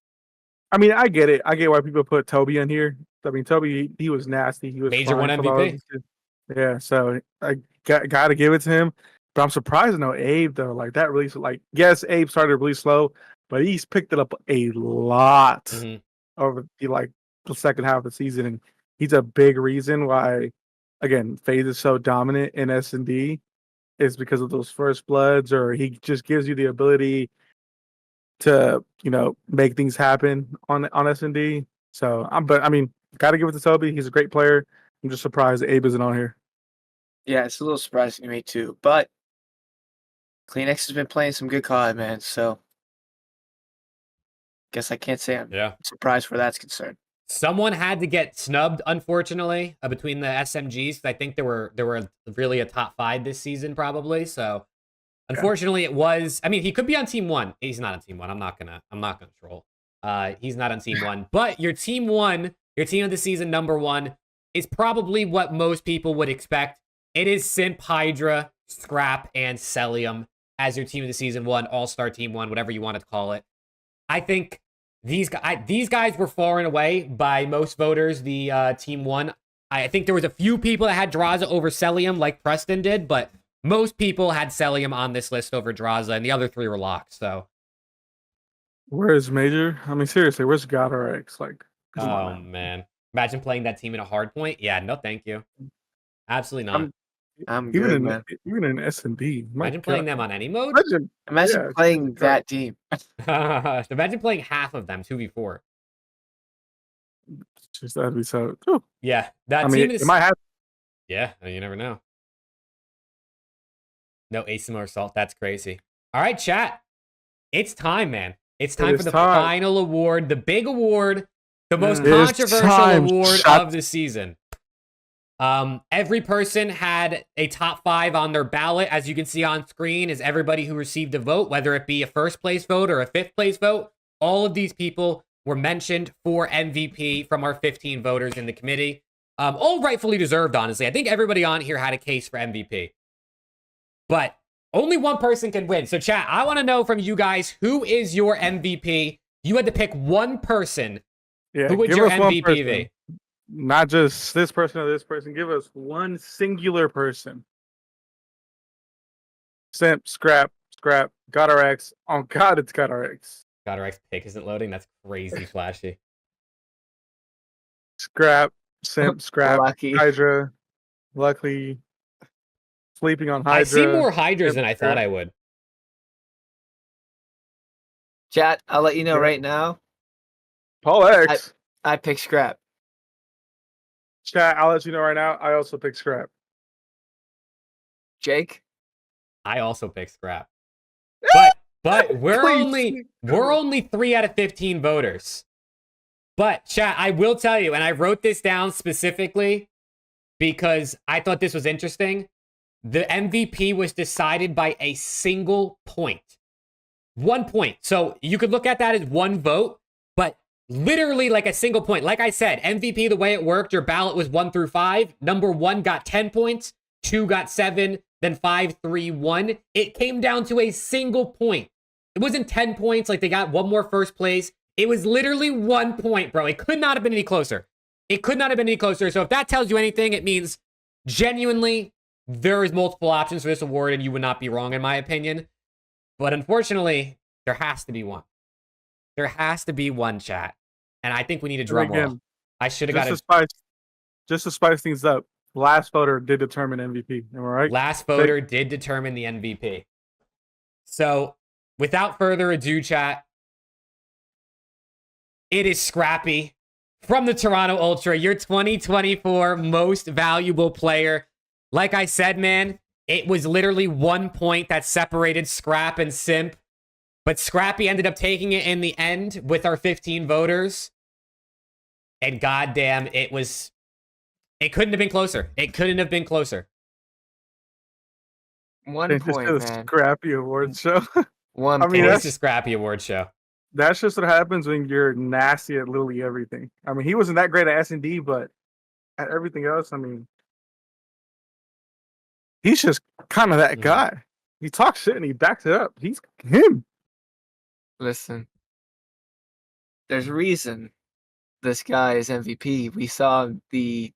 [SPEAKER 3] I mean, I get it. I get why people put Toby in here. I mean, Toby, he was nasty. He was
[SPEAKER 1] Major 1 MVP.
[SPEAKER 3] Yeah, so I got to give it to him. But I'm surprised no Abe though. Like that really, like yes, Abe started really slow, but he's picked it up a lot over the second half of the season, and he's a big reason why. Again, FaZe is so dominant in S&D is because of those first bloods, or he just gives you the ability to, you know, make things happen on S&D. So, but I mean, got to give it to Toby. He's a great player. I'm just surprised Abe isn't on here.
[SPEAKER 2] Yeah, it's a little surprising to me too. But Kleenex has been playing some good COD, man. So, guess I can't say I'm surprised where that's concerned.
[SPEAKER 1] Someone had to get snubbed, unfortunately, between the SMGs. I think there were really a top 5 this season, probably. So, unfortunately, it was. I mean, he could be on Team 1. He's not on Team 1. I'm not gonna troll. He's not on Team 1. But your Team 1, your Team of the Season number 1, is probably what most people would expect. It is Simp, Hydra, Scrap, and Celium as your Team of the Season 1, All-Star Team 1, whatever you want to call it. I think these guys were far and away by most voters the Team 1. I think there was a few people that had Draza over Celium like Preston did, but most people had Celium on this list over Draza, and the other 3 were locked. So,
[SPEAKER 3] where's Major? I mean, seriously, where's God RX? Like,
[SPEAKER 1] oh man, imagine playing that team in a hard point. Yeah, no, thank you. Absolutely not.
[SPEAKER 2] I'm good, man.
[SPEAKER 3] Even in S&D.
[SPEAKER 1] Imagine playing them on any mode.
[SPEAKER 2] Imagine playing that team.
[SPEAKER 1] Imagine playing half of them 2v4.
[SPEAKER 3] Just that'd be so. Ooh.
[SPEAKER 1] Yeah, that
[SPEAKER 3] I
[SPEAKER 1] team
[SPEAKER 3] mean,
[SPEAKER 1] is.
[SPEAKER 3] it might happen.
[SPEAKER 1] Yeah, you never know. No ASMR assault. That's crazy. All right, chat. It's time, man. It's time for the final award, the big award, the most controversial award of the season. Every person had a top 5 on their ballot. As you can see on screen is everybody who received a vote, whether it be a first place vote or a 5th place vote. All of these people were mentioned for MVP from our 15 voters in the committee. All rightfully deserved, honestly. I think everybody on here had a case for MVP. But only one person can win. So chat, I want to know from you guys, who is your MVP? You had to pick one person.
[SPEAKER 3] Yeah,
[SPEAKER 1] who would
[SPEAKER 3] give
[SPEAKER 1] your
[SPEAKER 3] us one
[SPEAKER 1] MVP
[SPEAKER 3] person.
[SPEAKER 1] be?
[SPEAKER 3] Not just this person or this person. Give us one singular person. Simp, Scrap, got our X. Oh God, it's got our X.
[SPEAKER 1] God, our X pick isn't loading. That's crazy flashy.
[SPEAKER 3] Scrap, Simp, Scrap,
[SPEAKER 2] Lucky.
[SPEAKER 3] Hydra. Luckily, sleeping on Hydra.
[SPEAKER 1] I see more Hydras
[SPEAKER 3] Simp,
[SPEAKER 1] than I thought I would.
[SPEAKER 2] Chat, I'll let you know
[SPEAKER 3] Yeah.
[SPEAKER 2] right now.
[SPEAKER 3] Paul X.
[SPEAKER 2] I pick Scrap.
[SPEAKER 3] Chat, I'll let you know right now. I also pick Scrap.
[SPEAKER 2] Jake?
[SPEAKER 1] I also picked Scrap. But we're only 3 out of 15 voters. But chat, I will tell you, and I wrote this down specifically because I thought this was interesting. The MVP was decided by a single point. 1 point. So you could look at that as one vote, but literally like a single point. Like I said, MVP, the way it worked, your ballot was 1 through 5. Number 1 got 10 points, 2 got 7, then 5, 3, 1. It came down to a single point. It wasn't 10 points, like they got one more first place. It was literally 1 point, bro. It could not have been any closer. It could not have been any closer. So if that tells you anything, it means genuinely there is multiple options for this award, and you would not be wrong, in my opinion. But unfortunately, there has to be one. There has to be one, chat. And I think we need a drum roll. I should have got it.
[SPEAKER 3] Just to spice things up, last voter did determine MVP. Am I right?
[SPEAKER 1] Last voter did determine the MVP. So, without further ado, chat, it is Scrappy from the Toronto Ultra, your 2024 most valuable player. Like I said, man, it was literally 1 point that separated Scrap and Simp. But Scrappy ended up taking it in the end with our 15 voters. And goddamn, it couldn't have been closer. It couldn't have been closer.
[SPEAKER 2] 1 point, man.
[SPEAKER 3] Scrappy Awards show.
[SPEAKER 2] 1 point.
[SPEAKER 1] It's a Scrappy Award show.
[SPEAKER 3] That's just what happens when you're nasty at literally everything. I mean, he wasn't that great at S&D, but at everything else, I mean, he's just kind of that guy. He talks shit and he backs it up. He's him.
[SPEAKER 2] Listen, there's a reason this guy is MVP. We saw the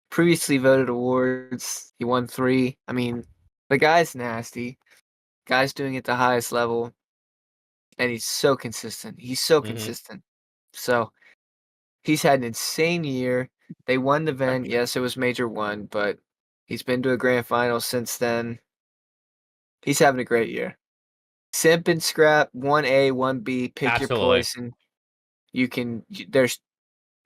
[SPEAKER 2] previously voted awards. He won 3. I mean, the guy's nasty. Guy's doing it at the highest level. And he's so consistent. He's so consistent. So he's had an insane year. They won the event. Yes, it was Major 1, but he's been to a grand final since then. He's having a great year. Simp and Scrap, 1A, 1B, pick your poison. There's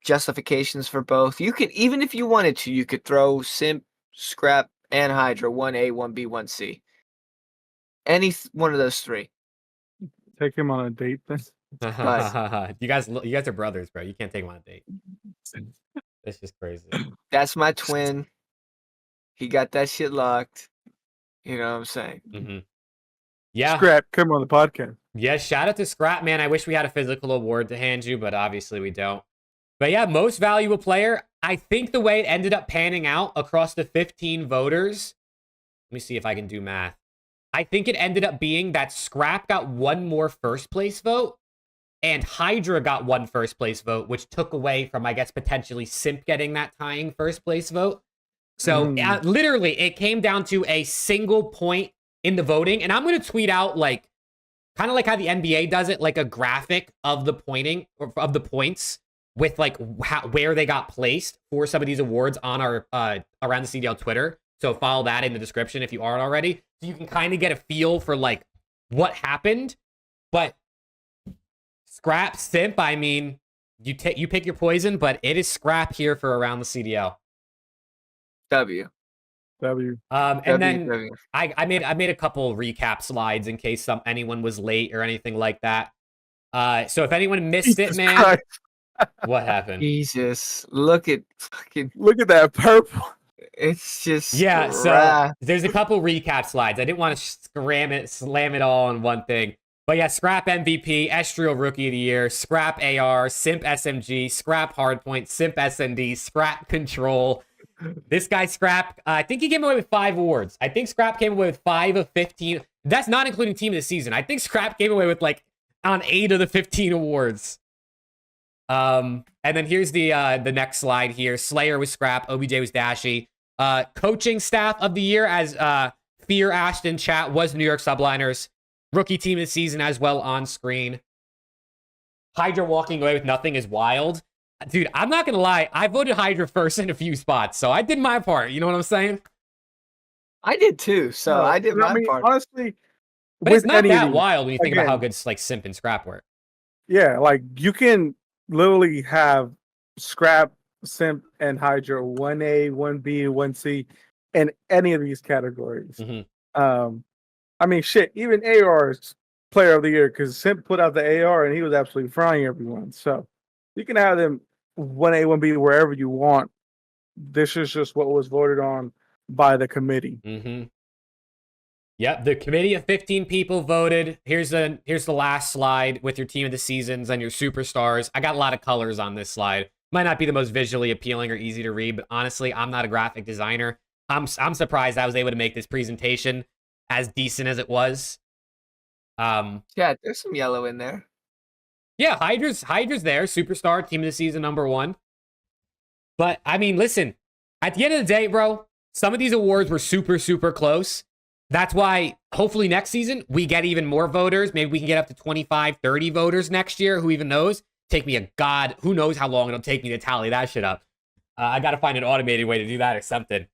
[SPEAKER 2] justifications for both. You could, even if you wanted to, you could throw Simp, Scrap, and Hydra, 1A, 1B, 1C. Any one of those 3.
[SPEAKER 3] Take him on a date then.
[SPEAKER 1] You guys are brothers, bro. You can't take him on a date. That's just crazy.
[SPEAKER 2] That's my twin. He got that shit locked. You know what I'm saying?
[SPEAKER 1] Yeah.
[SPEAKER 3] Scrap, come on the podcast.
[SPEAKER 1] Yeah, shout out to Scrap, man. I wish we had a physical award to hand you, but obviously we don't. But yeah, most valuable player. I think the way it ended up panning out across the 15 voters, let me see if I can do math. I think it ended up being that Scrap got 1 more first place vote, and Hydra got 1 first place vote, which took away from, I guess, potentially Simp getting that tying first place vote. So literally, it came down to a single point in the voting. And I'm going to tweet out, like, kind of like how the NBA does it, like a graphic of the pointing, or of the points with, like, where they got placed for some of these awards on our Around the CDL Twitter. So follow that in the description if you aren't already. So you can kind of get a feel for, like, what happened. But Scrap, Simp, I mean, you pick your poison, but it is Scrap here for Around the CDL.
[SPEAKER 2] W.
[SPEAKER 1] And then I made a couple recap slides in case anyone was late or anything like that. So if anyone missed it, man, what happened?
[SPEAKER 2] Jesus, look at
[SPEAKER 3] that purple.
[SPEAKER 2] It's just
[SPEAKER 1] Yeah, so
[SPEAKER 2] scrap.
[SPEAKER 1] there's a couple recap slides. I didn't want to slam it all on one thing. But yeah, Scrap MVP, Estriel Rookie of the Year, Scrap AR, Simp SMG, Scrap Hardpoint, Simp SND, Scrap Control. This guy, Scrap, I think he came away with 5 awards. I think Scrap came away with 5 of 15. That's not including Team of the Season. I think Scrap came away with like on 8 of the 15 awards. And then here's the next slide here. Slayer was Scrap, OBJ was Dashy. Coaching staff of the year, as Fear Ashton chat, was New York Subliners. Rookie team of the season as well on screen. Hydra walking away with nothing is wild. Dude, I'm not going to lie. I voted Hydra first in a few spots, so I did my part. You know what I'm saying?
[SPEAKER 2] I did too, so I did my part.
[SPEAKER 3] Honestly,
[SPEAKER 1] But it's not that
[SPEAKER 3] these,
[SPEAKER 1] wild when you think about how
[SPEAKER 3] again,
[SPEAKER 1] good like Simp and Scrap were.
[SPEAKER 3] Yeah, like you can literally have Scrap, Simp, and Hydra 1A, 1B, and 1C in any of these categories.
[SPEAKER 1] Mm-hmm.
[SPEAKER 3] I mean, shit, even AR's player of the year, because Simp put out the AR and he was absolutely frying everyone. So you can have them 1A, 1B, wherever you want. This is just what was voted on by the committee.
[SPEAKER 1] Mm-hmm. Yep, the committee of 15 people voted. Here's the last slide with your team of the seasons and your superstars. I got a lot of colors on this slide. Might not be the most visually appealing or easy to read, but honestly, I'm not a graphic designer. I'm surprised I was able to make this presentation as decent as it was.
[SPEAKER 2] Yeah, there's some yellow in there.
[SPEAKER 1] Yeah, Hydra's there, superstar, team of the season #1. But I mean, listen, at the end of the day, bro, some of these awards were super, super close. That's why hopefully next season we get even more voters. Maybe we can get up to 25, 30 voters next year. Who even knows? Take me who knows how long it'll take me to tally that shit up. I got to find an automated way to do that or something.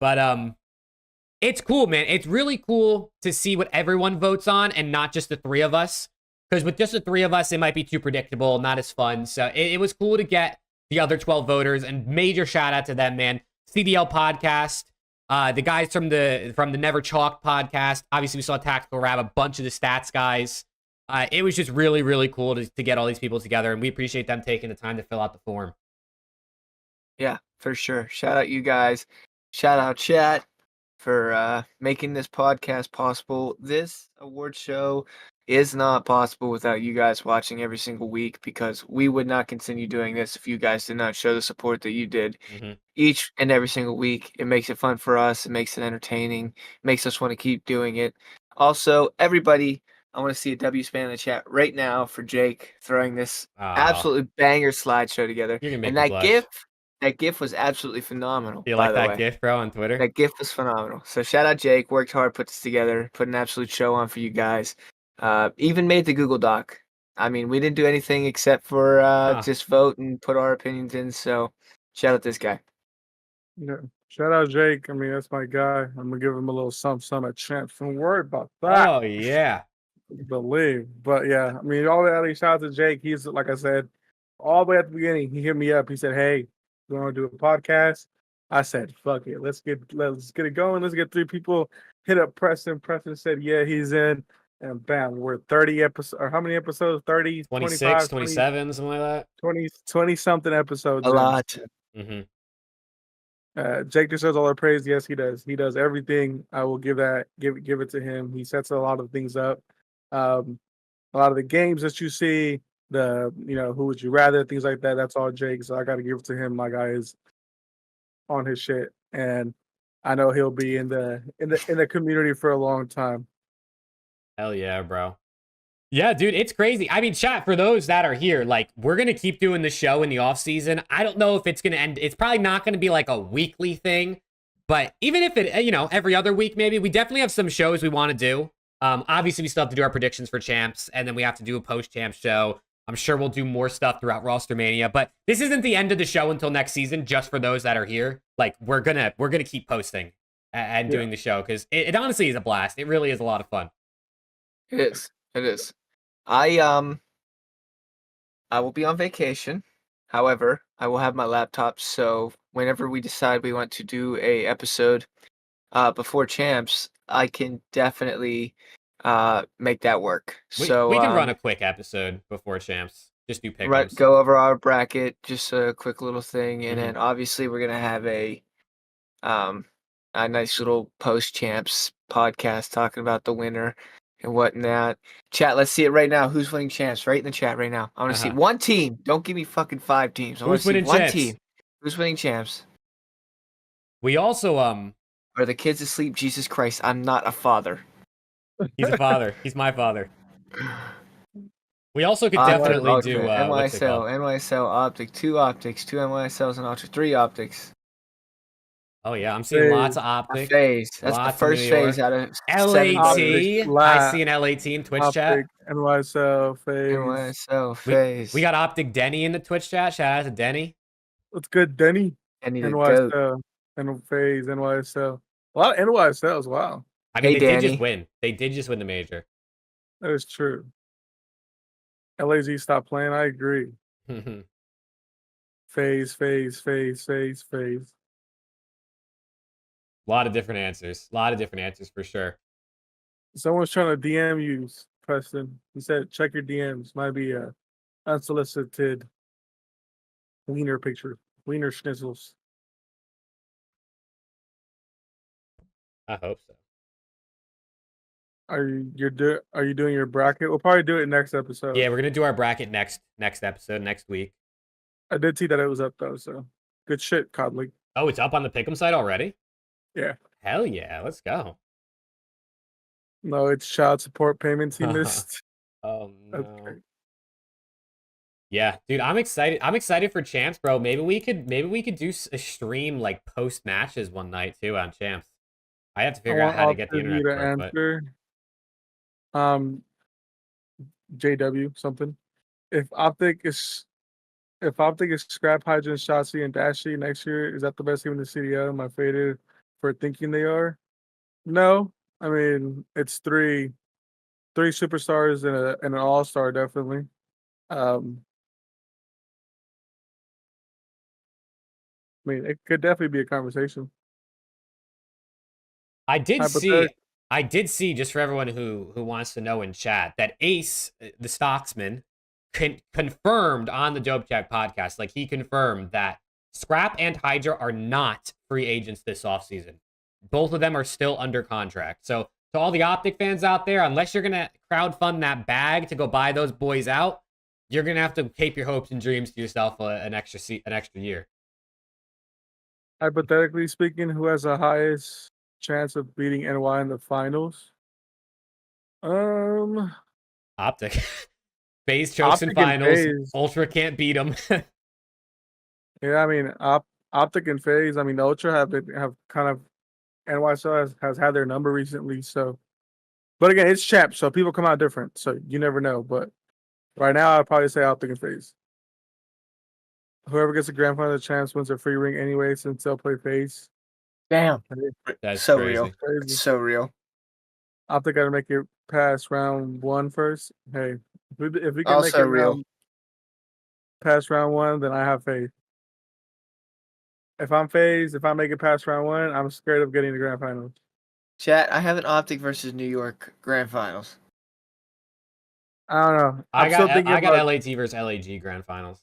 [SPEAKER 1] But it's cool, man. It's really cool to see what everyone votes on and not just the 3 of us. Because with just the 3 of us, it might be too predictable, not as fun. So it was cool to get the other 12 voters, and major shout out to them, man. CDL podcast, the guys from the Never Chalked podcast. Obviously, we saw Tactical Rab, a bunch of the stats guys. It was just really, really cool to get all these people together, and we appreciate them taking the time to fill out the form.
[SPEAKER 2] Yeah, for sure. Shout out you guys. Shout out chat for making this podcast possible. This award show is not possible without you guys watching every single week, because we would not continue doing this if you guys did not show the support that you did each and every single week. It makes it fun for us. It makes it entertaining. It makes us want to keep doing it. Also, everybody, I want to see a W span in the chat right now for Jake throwing this absolutely banger slideshow together. And that GIF was absolutely phenomenal.
[SPEAKER 1] Do you like that GIF, bro, on Twitter?
[SPEAKER 2] That GIF was phenomenal. So shout out Jake, worked hard, put this together, put an absolute show on for you guys. Even made the Google Doc. I mean, we didn't do anything except for just vote and put our opinions in. So shout out this guy.
[SPEAKER 3] Yeah. Shout out Jake. I mean, that's my guy. I'm gonna give him a little something at Champs. Don't worry about that.
[SPEAKER 1] Oh yeah.
[SPEAKER 3] Believe. But yeah, I mean, all the other shout out to Jake. He's, like I said, all the way at the beginning, he hit me up. He said, "Hey, you want to do a podcast?" I said, "Fuck it, let's get it going. Let's get 3 people." Hit up Preston. Preston said, "Yeah, he's in." And bam, we're 30 episodes. Or how many episodes? 30,
[SPEAKER 1] 26,
[SPEAKER 3] 25,
[SPEAKER 1] 27, something like that.
[SPEAKER 3] 20 something episodes.
[SPEAKER 2] A lot.
[SPEAKER 1] Mm-hmm.
[SPEAKER 3] Jake deserves all our praise. Yes, he does. He does everything. I will give it to him. He sets a lot of things up. A lot of the games that you see, who would you rather, things like that. That's all Jake. So I got to give it to him. My guy is on his shit, and I know he'll be in the community for a long time.
[SPEAKER 1] Hell yeah, bro. Yeah, dude, it's crazy. I mean, chat, for those that are here, like, we're going to keep doing the show in the off season. I don't know if it's going to end. It's probably not going to be like a weekly thing, but even if it, every other week, maybe, we definitely have some shows we want to do. Obviously, we still have to do our predictions for champs, and then we have to do a post-champ show. I'm sure we'll do more stuff throughout Rostermania, but this isn't the end of the show until next season, just for those that are here. Like, we're gonna keep posting and doing the show, because it honestly is a blast. It really is a lot of fun.
[SPEAKER 2] It is. It is. I will be on vacation. However, I will have my laptop, so whenever we decide we want to do a episode before champs, I can definitely make that work.
[SPEAKER 1] We can run a quick episode before champs. Just do pickups.
[SPEAKER 2] Right, go over our bracket, just a quick little thing, and then obviously we're gonna have a A nice little post champs podcast talking about the winner and whatnot. Chat, let's see it right now. Who's winning champs? Right in the chat right now. I want to see one team. Don't give me fucking 5 teams. I want
[SPEAKER 1] Who's
[SPEAKER 2] to see
[SPEAKER 1] winning
[SPEAKER 2] one
[SPEAKER 1] champs?
[SPEAKER 2] team. Who's winning champs?
[SPEAKER 1] We also
[SPEAKER 2] Are the kids asleep? Jesus Christ, I'm not a father.
[SPEAKER 1] he's a father. He's my father. We also could
[SPEAKER 2] OpTic,
[SPEAKER 1] definitely
[SPEAKER 2] Ultra,
[SPEAKER 1] do what's it called?
[SPEAKER 2] NYSL, OpTic, 2 optics, 2 NYSLs, and Ultra, 3 optics.
[SPEAKER 1] Oh yeah, I'm seeing lots of
[SPEAKER 2] A
[SPEAKER 1] OpTic.
[SPEAKER 2] phase. That's the
[SPEAKER 1] Lots of
[SPEAKER 2] first
[SPEAKER 1] New
[SPEAKER 2] phase
[SPEAKER 1] York.
[SPEAKER 2] out of 7
[SPEAKER 1] LAT.
[SPEAKER 2] players.
[SPEAKER 1] I see an LAT in Twitch
[SPEAKER 3] OpTic,
[SPEAKER 1] chat.
[SPEAKER 3] NYSL, FaZe.
[SPEAKER 2] NYSL, phase.
[SPEAKER 1] We got OpTic Denny in the Twitch chat. Shout out to Denny.
[SPEAKER 3] What's good, Denny?
[SPEAKER 2] Danny the goat.
[SPEAKER 3] NYSL, and FaZe, NYSL. A lot of NYSLs. Wow,
[SPEAKER 1] I mean,
[SPEAKER 2] Hey,
[SPEAKER 1] they did just
[SPEAKER 2] Danny.
[SPEAKER 1] win. They did just win the major.
[SPEAKER 3] that is true. LAZ stopped playing. I agree. FaZe, FaZe, FaZe, FaZe, FaZe.
[SPEAKER 1] A lot of different answers. A lot of different answers for sure.
[SPEAKER 3] Someone's trying to DM you, Preston. He said, check your DMs. Might be a unsolicited wiener picture. Wiener schnitzels.
[SPEAKER 1] I hope so.
[SPEAKER 3] Are you doing your bracket? We'll probably do it next episode.
[SPEAKER 1] Yeah, we're gonna do our bracket next episode next week.
[SPEAKER 3] I did see that it was up though, so good shit, Codley.
[SPEAKER 1] Oh, it's up on the Pick'em site already?
[SPEAKER 3] Yeah.
[SPEAKER 1] Hell yeah, let's go.
[SPEAKER 3] No, it's child support payments he missed.
[SPEAKER 1] Oh no.
[SPEAKER 3] Okay.
[SPEAKER 1] Yeah, dude, I'm excited. I'm excited for Champs, bro. Maybe we could do a stream like post matches one night too on Champs. I have to figure out how to get the internet to work,
[SPEAKER 3] answer. JW something. If OpTic is Scrap, Hydra, Shotzi, and Dashy next year, is that the best team in the CDL? Am I faded for thinking they are? No. I mean, it's three superstars and an all-star, definitely. I mean, it could definitely be a conversation.
[SPEAKER 1] I did see, just for everyone who wants to know in chat, that Ace, the Stocksman, confirmed on the Dope Chat podcast, like he confirmed that Scrap and Hydra are not free agents this offseason. Both of them are still under contract. So to all the OpTic fans out there, unless you're gonna crowdfund that bag to go buy those boys out, you're gonna have to keep your hopes and dreams to yourself an extra year.
[SPEAKER 3] Hypothetically speaking, who has the highest chance of beating NY in the finals?
[SPEAKER 1] OpTic. FaZe chokes in finals. Ultra can't beat them.
[SPEAKER 3] Yeah, I mean, OpTic and FaZe. I mean, Ultra have kind of NYSL has had their number recently. So, but again, it's Champs, so people come out different. So you never know. But right now, I'd probably say OpTic and FaZe. Whoever gets the grand final of the Champs wins a free ring anyway, since they'll play FaZe.
[SPEAKER 2] Damn,
[SPEAKER 1] that's
[SPEAKER 2] so
[SPEAKER 1] crazy.
[SPEAKER 2] real. It's so real.
[SPEAKER 3] OpTic got to make it past round 1 first. Hey, if we can
[SPEAKER 2] Also
[SPEAKER 3] make it
[SPEAKER 2] real.
[SPEAKER 3] past round 1, then I have faith. If I'm FaZe, if I make it past round 1, I'm scared of getting the grand finals.
[SPEAKER 2] Chat, I have an OpTic versus New York grand finals.
[SPEAKER 3] I don't know.
[SPEAKER 1] I got LAT versus LAG grand finals.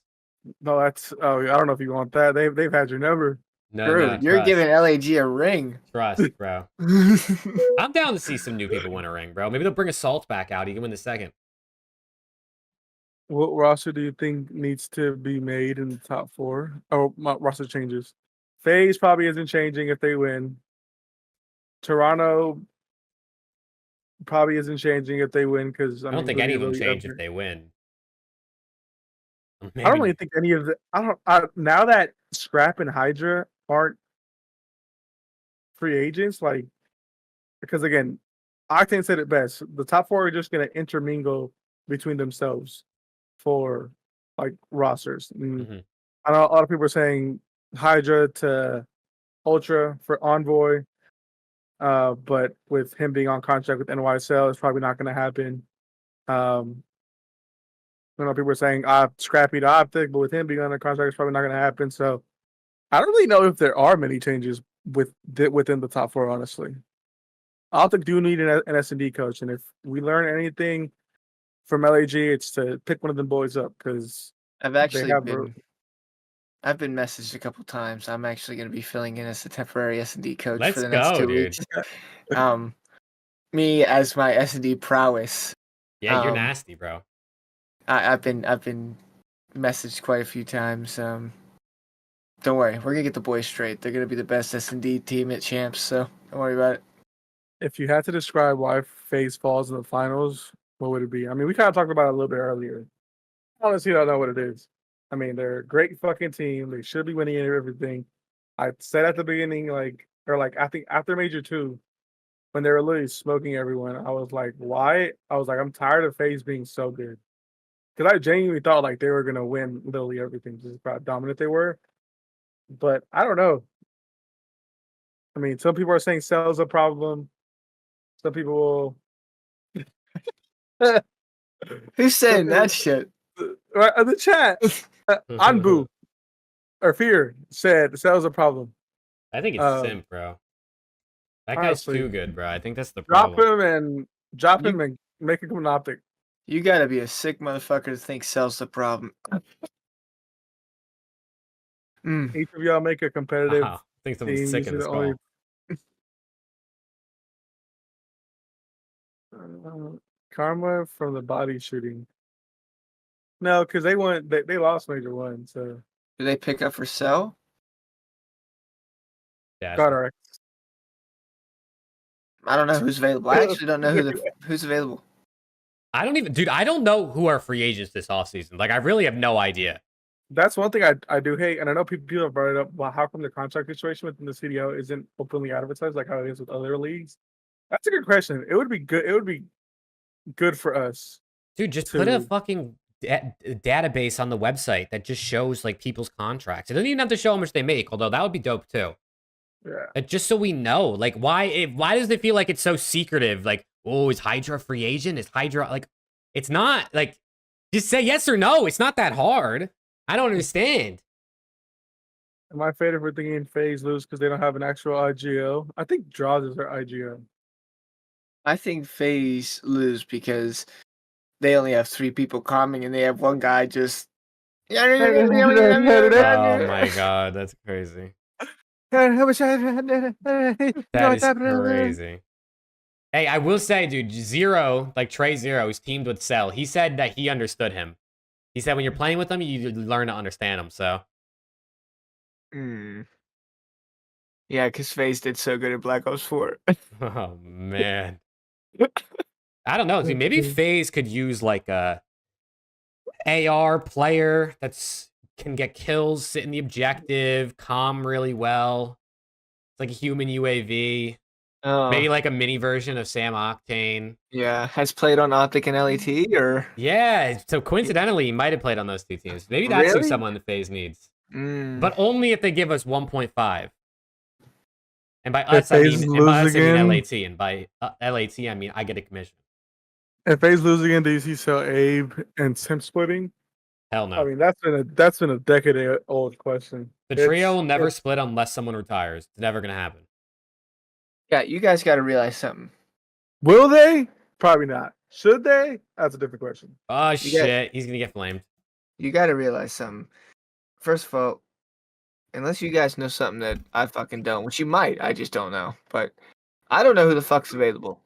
[SPEAKER 3] No, that's I don't know if you want that. They've had your number.
[SPEAKER 1] No,
[SPEAKER 2] Bro,
[SPEAKER 1] no,
[SPEAKER 2] you're giving LAG a ring.
[SPEAKER 1] Trust, bro. I'm down to see some new people win a ring, bro. Maybe they'll bring Assault back out. He can win the second.
[SPEAKER 3] What roster do you think needs to be made in the top 4? Oh, my roster changes. FaZe probably isn't changing if they win. Toronto probably isn't changing if they win because
[SPEAKER 1] I don't think any of them change if they win.
[SPEAKER 3] Maybe. I don't really think any of the. Now that Scrap and Hydra aren't free agents, like, because again, Octane said it best. The top 4 are just going to intermingle between themselves for like rosters.
[SPEAKER 1] Mm-hmm.
[SPEAKER 3] I know a lot of people are saying Hydra to Ultra for Envoy, but with him being on contract with NYSL, it's probably not going to happen. I know people are saying Scrappy to OpTic, but with him being under contract, it's probably not going to happen. So I don't really know if there are many changes within the top 4, honestly. OpTic do need an S&D coach, and if we learn anything from LAG, it's to pick one of them boys up because
[SPEAKER 2] I've actually I've been messaged a couple times. I'm actually going to be filling in as the temporary S&D coach
[SPEAKER 1] Let's
[SPEAKER 2] for the next
[SPEAKER 1] go,
[SPEAKER 2] 2
[SPEAKER 1] dude.
[SPEAKER 2] weeks. Me as my S&D prowess.
[SPEAKER 1] Yeah, you're nasty, bro.
[SPEAKER 2] I've been messaged quite a few times. Don't worry, we're gonna get the boys straight. They're gonna be the best S&D team at Champs, so don't worry about it.
[SPEAKER 3] If you had to describe why FaZe falls in the finals, what would it be? I mean, we kind of talked about it a little bit earlier. Honestly, I don't know what it is. I mean, they're a great fucking team. They should be winning everything. I said at the beginning, I think after Major 2, when they were literally smoking everyone, I was like, why? I was like, I'm tired of FaZe being so good. Because I genuinely thought like they were going to win literally everything, just how dominant they were. But I don't know. I mean, some people are saying Cell's a problem. Some people will.
[SPEAKER 2] Who's saying that shit?
[SPEAKER 3] The chat, Anbu or Fear said Cell's a problem.
[SPEAKER 1] I think it's simp, bro. That guy's
[SPEAKER 3] Honestly,
[SPEAKER 1] too good, bro. I think that's the
[SPEAKER 3] drop
[SPEAKER 1] problem.
[SPEAKER 3] him and make him an OpTic.
[SPEAKER 2] You gotta be a sick motherfucker to think Cell's the problem.
[SPEAKER 3] Each of y'all make a competitive
[SPEAKER 1] I think someone's
[SPEAKER 3] team.
[SPEAKER 1] sick in this call.
[SPEAKER 3] Karma from the body shooting. No, because they lost Major 1, so
[SPEAKER 2] Do they pick up for Cell?
[SPEAKER 1] Yeah.
[SPEAKER 3] got our
[SPEAKER 2] I don't know who's available. I actually don't know who's available.
[SPEAKER 1] I don't know who are free agents this offseason. Like, I really have no idea.
[SPEAKER 3] That's one thing I do hate, and I know people have brought it up. Well, how come the contract situation within the CDL isn't openly advertised like how it is with other leagues? That's a good question. It would be good. It would be good for us.
[SPEAKER 1] Dude, just put a fucking database on the website that just shows like people's contracts. It doesn't even have to show how much they make, although that would be dope too.
[SPEAKER 3] Yeah.
[SPEAKER 1] Just so we know, like, why does it feel like it's so secretive? Like, oh, is Hydra a free agent? Is Hydra like? It's not like. Just say yes or no. It's not that hard. I don't understand.
[SPEAKER 3] And my favorite for thinking FaZe lose because they don't have an actual IGO. I think Draws is their IGO.
[SPEAKER 2] I think FaZe lose because they only have 3 people calming and they have one guy just.
[SPEAKER 1] Oh my god, that's crazy. That is crazy. Hey, I will say, dude, Zero, like Trey Zero, who's teamed with Cell, he said that he understood him. He said when you're playing with them, you learn to understand them, so.
[SPEAKER 2] Yeah, because FaZe did so good at Black Ops 4.
[SPEAKER 1] Oh, man. I don't know, dude. Maybe FaZe could use like a AR player can get kills, sit in the objective, calm really well. It's like a human UAV. Maybe like a mini version of Sam Octane.
[SPEAKER 2] Yeah, has played on OpTic and LET, or?
[SPEAKER 1] Yeah, so coincidentally, he might have played on those 2 teams. Maybe that's who someone the FaZe needs. But only if they give us 1.5. And by us, I mean LAT. And by LAT, I mean I get a commission.
[SPEAKER 3] If FaZe lose again, do you see Cell Abe and Simp splitting?
[SPEAKER 1] Hell no.
[SPEAKER 3] I mean, that's been a decade-old question.
[SPEAKER 1] The trio will never split unless someone retires. It's never gonna happen.
[SPEAKER 2] Yeah, you guys got to realize something.
[SPEAKER 3] Will they? Probably not. Should they? That's a different question.
[SPEAKER 1] Oh shit, he's gonna get flamed.
[SPEAKER 2] You got to realize something. First of all, unless you guys know something that I fucking don't, which you might, I just don't know. But I don't know who the fuck's available.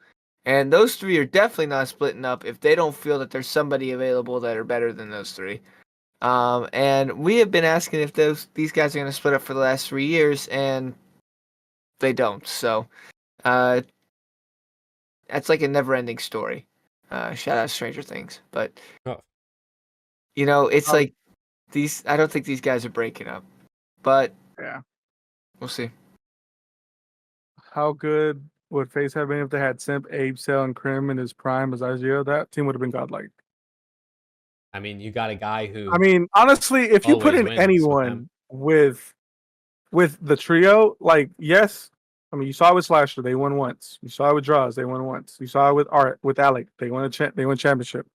[SPEAKER 2] And those 3 are definitely not splitting up if they don't feel that there's somebody available that are better than those 3. And we have been asking if these guys are going to split up for the last 3 years, and they don't. So that's like a never-ending story. Shout out Stranger Things. But, it's like I don't think these guys are breaking up. But
[SPEAKER 3] yeah,
[SPEAKER 2] we'll see.
[SPEAKER 3] How good would FaZe have been if they had Simp, Abe, Cell, and Krim in his prime as IGO? That team would have been godlike.
[SPEAKER 1] I mean, you got a guy who.
[SPEAKER 3] I mean, honestly, if you put in anyone with the trio, like, yes, I mean, you saw it with Slasher, they won once. You saw it with Draws, they won once. You saw it with Art, with Alec, they won championship.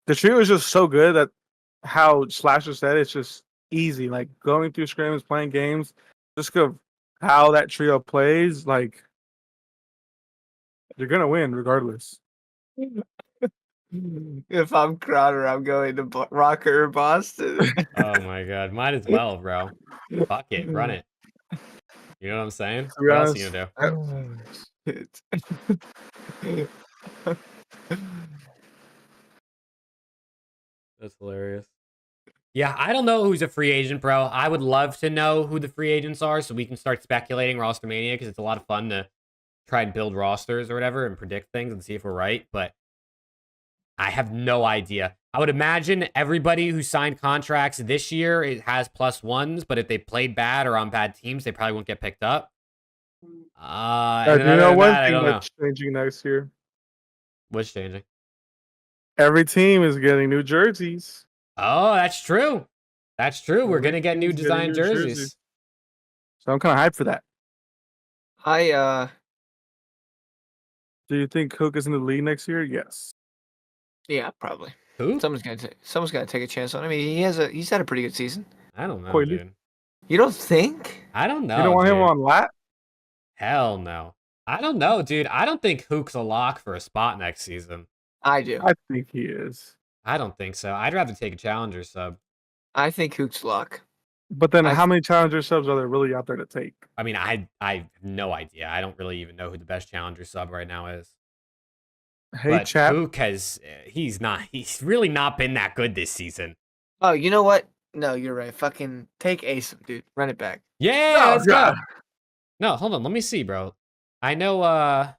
[SPEAKER 3] The trio is just so good that how Slasher said it's just easy. Like going through scrims, playing games, just because how that trio plays, like you're gonna win regardless.
[SPEAKER 2] If I'm Crowder, I'm going to Rocker or Boston.
[SPEAKER 1] Oh my god, might as well, bro. Fuck it, run it. You know what I'm saying?
[SPEAKER 3] To be
[SPEAKER 1] What else are you
[SPEAKER 3] honest.
[SPEAKER 1] gonna do?
[SPEAKER 2] Shit.
[SPEAKER 1] That's hilarious. Yeah, I don't know who's a free agent, bro. I would love to know who the free agents are so we can start speculating Rostermania because it's a lot of fun to try and build rosters or whatever and predict things and see if we're right. But I have no idea. I would imagine everybody who signed contracts this year has +1s, but if they played bad or on bad teams, they probably won't get picked up. And
[SPEAKER 3] Do you
[SPEAKER 1] other
[SPEAKER 3] know
[SPEAKER 1] than
[SPEAKER 3] one
[SPEAKER 1] that, I
[SPEAKER 3] thing
[SPEAKER 1] don't know.
[SPEAKER 3] that's changing next year?
[SPEAKER 1] What's changing?
[SPEAKER 3] Every team is getting new jerseys.
[SPEAKER 1] Oh, that's true. That's true. We're
[SPEAKER 3] Every
[SPEAKER 1] gonna get new
[SPEAKER 3] team's getting
[SPEAKER 1] design
[SPEAKER 3] new
[SPEAKER 1] jerseys.
[SPEAKER 3] So I'm kind of hyped for that. Do you think Cook is in the league next year? Yes.
[SPEAKER 2] Yeah, probably.
[SPEAKER 1] Who?
[SPEAKER 2] Someone's gonna take a chance on him. He's had a pretty good season.
[SPEAKER 1] I don't know,
[SPEAKER 3] Coily.
[SPEAKER 1] dude.
[SPEAKER 2] You don't think?
[SPEAKER 1] I don't know.
[SPEAKER 3] You don't want
[SPEAKER 1] dude.
[SPEAKER 3] him on lat?
[SPEAKER 1] Hell no. I don't know, dude. I don't think Hook's a lock for a spot next season.
[SPEAKER 2] I do.
[SPEAKER 3] I think he is.
[SPEAKER 1] I don't think so. I'd rather take a challenger sub.
[SPEAKER 2] I think Hook's lock.
[SPEAKER 3] But then
[SPEAKER 2] I
[SPEAKER 3] how many challenger subs are there really out there to take?
[SPEAKER 1] I mean, I have no idea. I don't really even know who the best challenger sub right now is.
[SPEAKER 3] Hey,
[SPEAKER 1] But
[SPEAKER 3] chap.
[SPEAKER 1] Hook has he's really not been that good this season.
[SPEAKER 2] Oh, you know what? No, you're right. Fucking take Ace, dude. Run it back.
[SPEAKER 1] Yeah,
[SPEAKER 3] Oh,
[SPEAKER 1] let's
[SPEAKER 3] God.
[SPEAKER 1] go. No, hold on. Let me see, bro. I know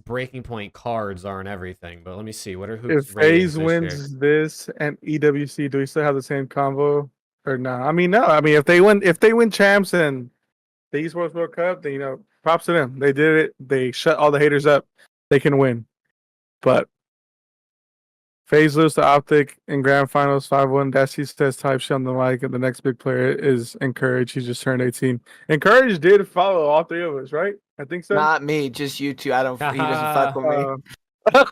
[SPEAKER 1] breaking point cards aren't everything, but let me see. What are Hook's
[SPEAKER 3] If
[SPEAKER 1] ratings
[SPEAKER 3] FaZe
[SPEAKER 1] this
[SPEAKER 3] wins
[SPEAKER 1] year?
[SPEAKER 3] this and EWC, do we still have the same convo or no? I mean, no. I mean, if they win champs and the Esports World Cup, then props to them. They did it. They shut all the haters up. They can win. But FaZe lose to OpTic in grand finals 5-1. Dashy says type shit on the mic, and the next big player is Encourage. He just turned 18. Encourage did follow all three of us, right? I think so.
[SPEAKER 2] Not me, just you two. He doesn't fuck with me.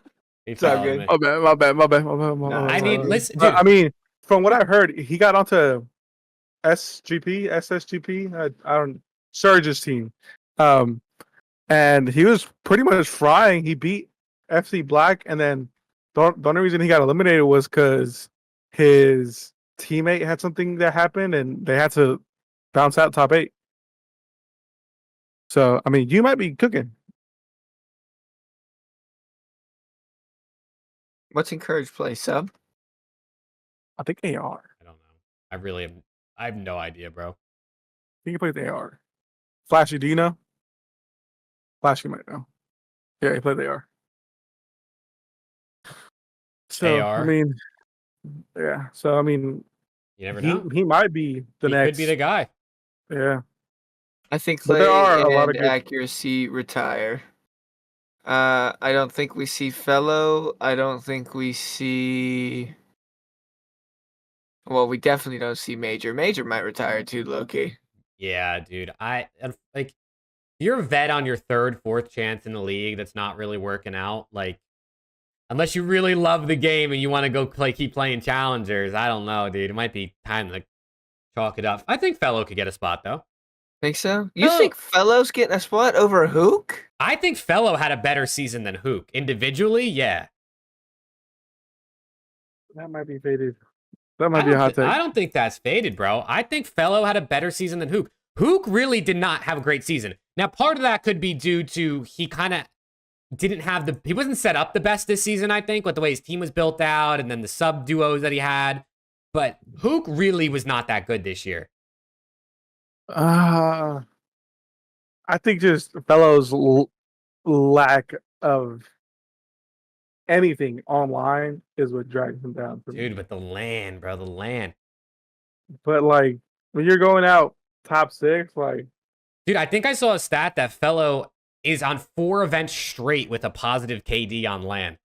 [SPEAKER 1] It's
[SPEAKER 2] all
[SPEAKER 1] all
[SPEAKER 2] good.
[SPEAKER 1] good.
[SPEAKER 3] My bad.
[SPEAKER 2] I mean,
[SPEAKER 1] listen, dude.
[SPEAKER 3] I mean, from what I heard, he got onto SSGP. I don't Surge's team, and he was pretty much frying. He beat FC Black, and then the only reason he got eliminated was because his teammate had something that happened, and they had to bounce out top 8. So, I mean, you might be cooking.
[SPEAKER 2] What's Encourage play? Sub?
[SPEAKER 3] I think AR.
[SPEAKER 1] I don't know. I have no idea, bro.
[SPEAKER 3] I think he played the AR. Flashy, do you know? Flashy might know. Yeah, he played the AR. So,
[SPEAKER 1] AR?
[SPEAKER 3] I mean, yeah. So, I mean,
[SPEAKER 1] You never know.
[SPEAKER 3] he might be the next.
[SPEAKER 1] Could be the guy.
[SPEAKER 3] Yeah.
[SPEAKER 2] I think
[SPEAKER 3] But
[SPEAKER 2] Clay
[SPEAKER 3] there are a lot
[SPEAKER 2] and
[SPEAKER 3] of good-
[SPEAKER 2] Accuracy retire. I don't think we see Fellow. I don't think we see. Well, we definitely don't see Major. Major might retire too, Loki.
[SPEAKER 1] Yeah, dude. Like, you're a vet on your third, fourth chance in the league that's not really working out. Like, unless you really love the game and you want to go keep playing challengers, I don't know, dude. It might be time to chalk it up. I think Fellow could get a spot though.
[SPEAKER 2] Think so? You think Fellow's getting a spot over Hook?
[SPEAKER 1] I think Fellow had a better season than Hook. Individually, yeah.
[SPEAKER 3] That might be faded. That might be a hot take.
[SPEAKER 1] I don't think that's faded, bro. I think Fellow had a better season than Hook. Hook really did not have a great season. Now, part of that could be due to he kind of didn't have he wasn't set up the best this season, I think, with the way his team was built out and then the sub duos that he had. But Hook really was not that good this year.
[SPEAKER 3] I think just Fellow's lack of anything online is what drags him down for me.
[SPEAKER 1] Dude, but the LAN, bro, the LAN.
[SPEAKER 3] But like when you're going out top 6, like
[SPEAKER 1] dude, I think I saw a stat that Fellow is on 4 events straight with a positive KD on LAN.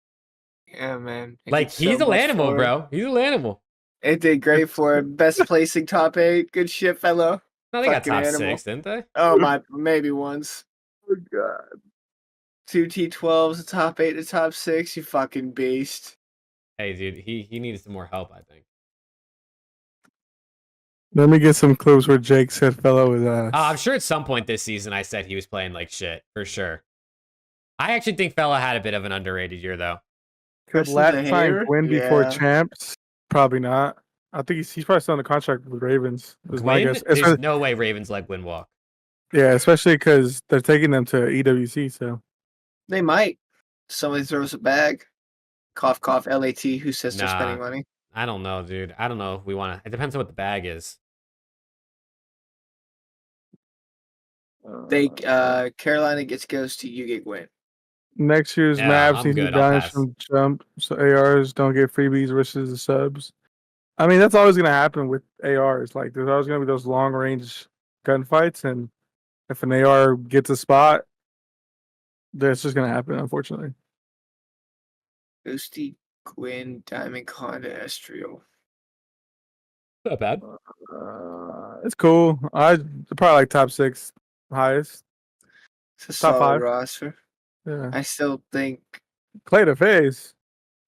[SPEAKER 2] Yeah, man.
[SPEAKER 1] Like, he's a LANimal, bro. He's a LANimal.
[SPEAKER 2] It did great for him. Best placing top 8. Good shit, Fellow.
[SPEAKER 1] No, they got
[SPEAKER 2] Fucking
[SPEAKER 1] top
[SPEAKER 2] animal.
[SPEAKER 1] 6, didn't they?
[SPEAKER 2] Oh my, maybe once.
[SPEAKER 3] oh god.
[SPEAKER 2] 2 T12s, the top 8, the top 6. You fucking beast.
[SPEAKER 1] Hey, dude, he needed some more help, I think.
[SPEAKER 3] Let me get some clues where Jake said Fellow is ass.
[SPEAKER 1] I'm sure at some point this season I said he was playing like shit, for sure. I actually think Fellow had a bit of an underrated year, though.
[SPEAKER 3] Could
[SPEAKER 2] Preston's
[SPEAKER 3] last
[SPEAKER 2] a
[SPEAKER 3] time
[SPEAKER 2] hater?
[SPEAKER 3] win before
[SPEAKER 2] Yeah.
[SPEAKER 3] champs? Probably not. I think he's probably still on the contract with Ravens. Is my
[SPEAKER 1] Gwyn?
[SPEAKER 3] guess.
[SPEAKER 1] There's no way Ravens let Gwyn walk.
[SPEAKER 3] Yeah, especially because they're taking them to EWC. So
[SPEAKER 2] They might. Somebody throws a bag. Cough, cough, LAT. Who says they're
[SPEAKER 1] Nah.
[SPEAKER 2] spending money?
[SPEAKER 1] I don't know, dude. I don't know if we want to. It depends on what the bag is.
[SPEAKER 2] They Carolina gets Ghost to you get Gwyn.
[SPEAKER 3] next year's
[SPEAKER 1] Yeah,
[SPEAKER 3] maps
[SPEAKER 1] I'm
[SPEAKER 3] needs to
[SPEAKER 1] good. I'll
[SPEAKER 3] banish
[SPEAKER 1] pass.
[SPEAKER 3] from jump, so ARs don't get freebies versus the subs. I mean, that's always gonna happen with ARs. Like, there's always gonna be those long range gunfights, and if an AR gets a spot, that's just gonna happen, unfortunately.
[SPEAKER 2] Ghosty, Gwyn, Diamond, Conda, Estriel.
[SPEAKER 1] Not bad.
[SPEAKER 3] It's cool. I probably like top 6 highest.
[SPEAKER 2] It's a
[SPEAKER 3] Top
[SPEAKER 2] solid
[SPEAKER 3] 5.
[SPEAKER 2] roster.
[SPEAKER 3] Yeah.
[SPEAKER 2] I still think
[SPEAKER 3] Clay to FaZe.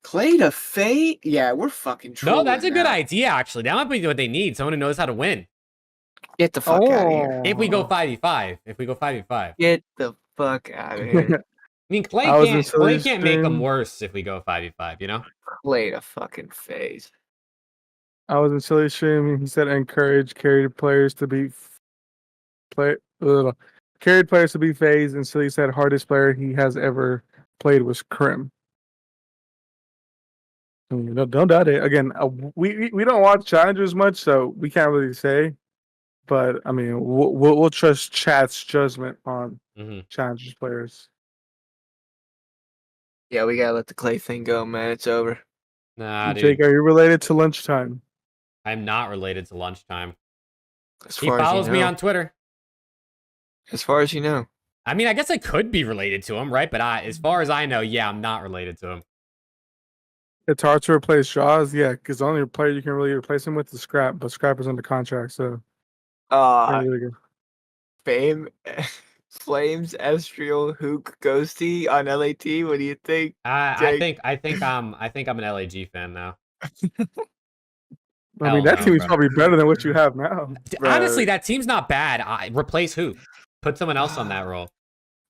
[SPEAKER 2] Clay to Fate. Yeah, we're fucking trolling.
[SPEAKER 1] No, that's a good
[SPEAKER 2] now.
[SPEAKER 1] idea, actually. That might be what they need. Someone who knows how to win.
[SPEAKER 2] Get the fuck out of here.
[SPEAKER 1] If we go 5v5. If we go 5v5.
[SPEAKER 2] Get the fuck out of here.
[SPEAKER 1] I mean, Clay
[SPEAKER 3] I was in
[SPEAKER 1] can't
[SPEAKER 3] Silly's
[SPEAKER 1] make them
[SPEAKER 3] stream.
[SPEAKER 1] worse if we go 5v5, you know?
[SPEAKER 2] Clay to fucking phase.
[SPEAKER 3] I was in Silly stream. He said encourage carried players to be carried players to be FaZe, and Silly said hardest player he has ever played was Krim. I mean, don't doubt it. Again, we don't watch challengers much, so we can't really say. But I mean, we'll trust chat's judgment on challengers players.
[SPEAKER 2] Yeah, we gotta let the Clay thing go, man. It's over.
[SPEAKER 1] Nah, dude.
[SPEAKER 3] Jake, are you related to Lunchtime?
[SPEAKER 1] I'm not related to Lunchtime.
[SPEAKER 2] As
[SPEAKER 1] He
[SPEAKER 2] far
[SPEAKER 1] follows
[SPEAKER 2] as you
[SPEAKER 1] me
[SPEAKER 2] know.
[SPEAKER 1] on Twitter.
[SPEAKER 2] As far as you know.
[SPEAKER 1] I mean, I guess I could be related to him, right? But as far as I know, yeah, I'm not related to him.
[SPEAKER 3] It's hard to replace Jaws, yeah, because the only player you can really replace him with is Scrap, but Scrap is under contract, so really good.
[SPEAKER 2] Fame, Flames, Estriel, Hook, Ghosty on LAT. What do you think?
[SPEAKER 1] I think I'm an LAG fan now.
[SPEAKER 3] I mean, that team is probably better than what you have now.
[SPEAKER 1] Honestly, that team's not bad. Replace Hook. Put someone else on that role.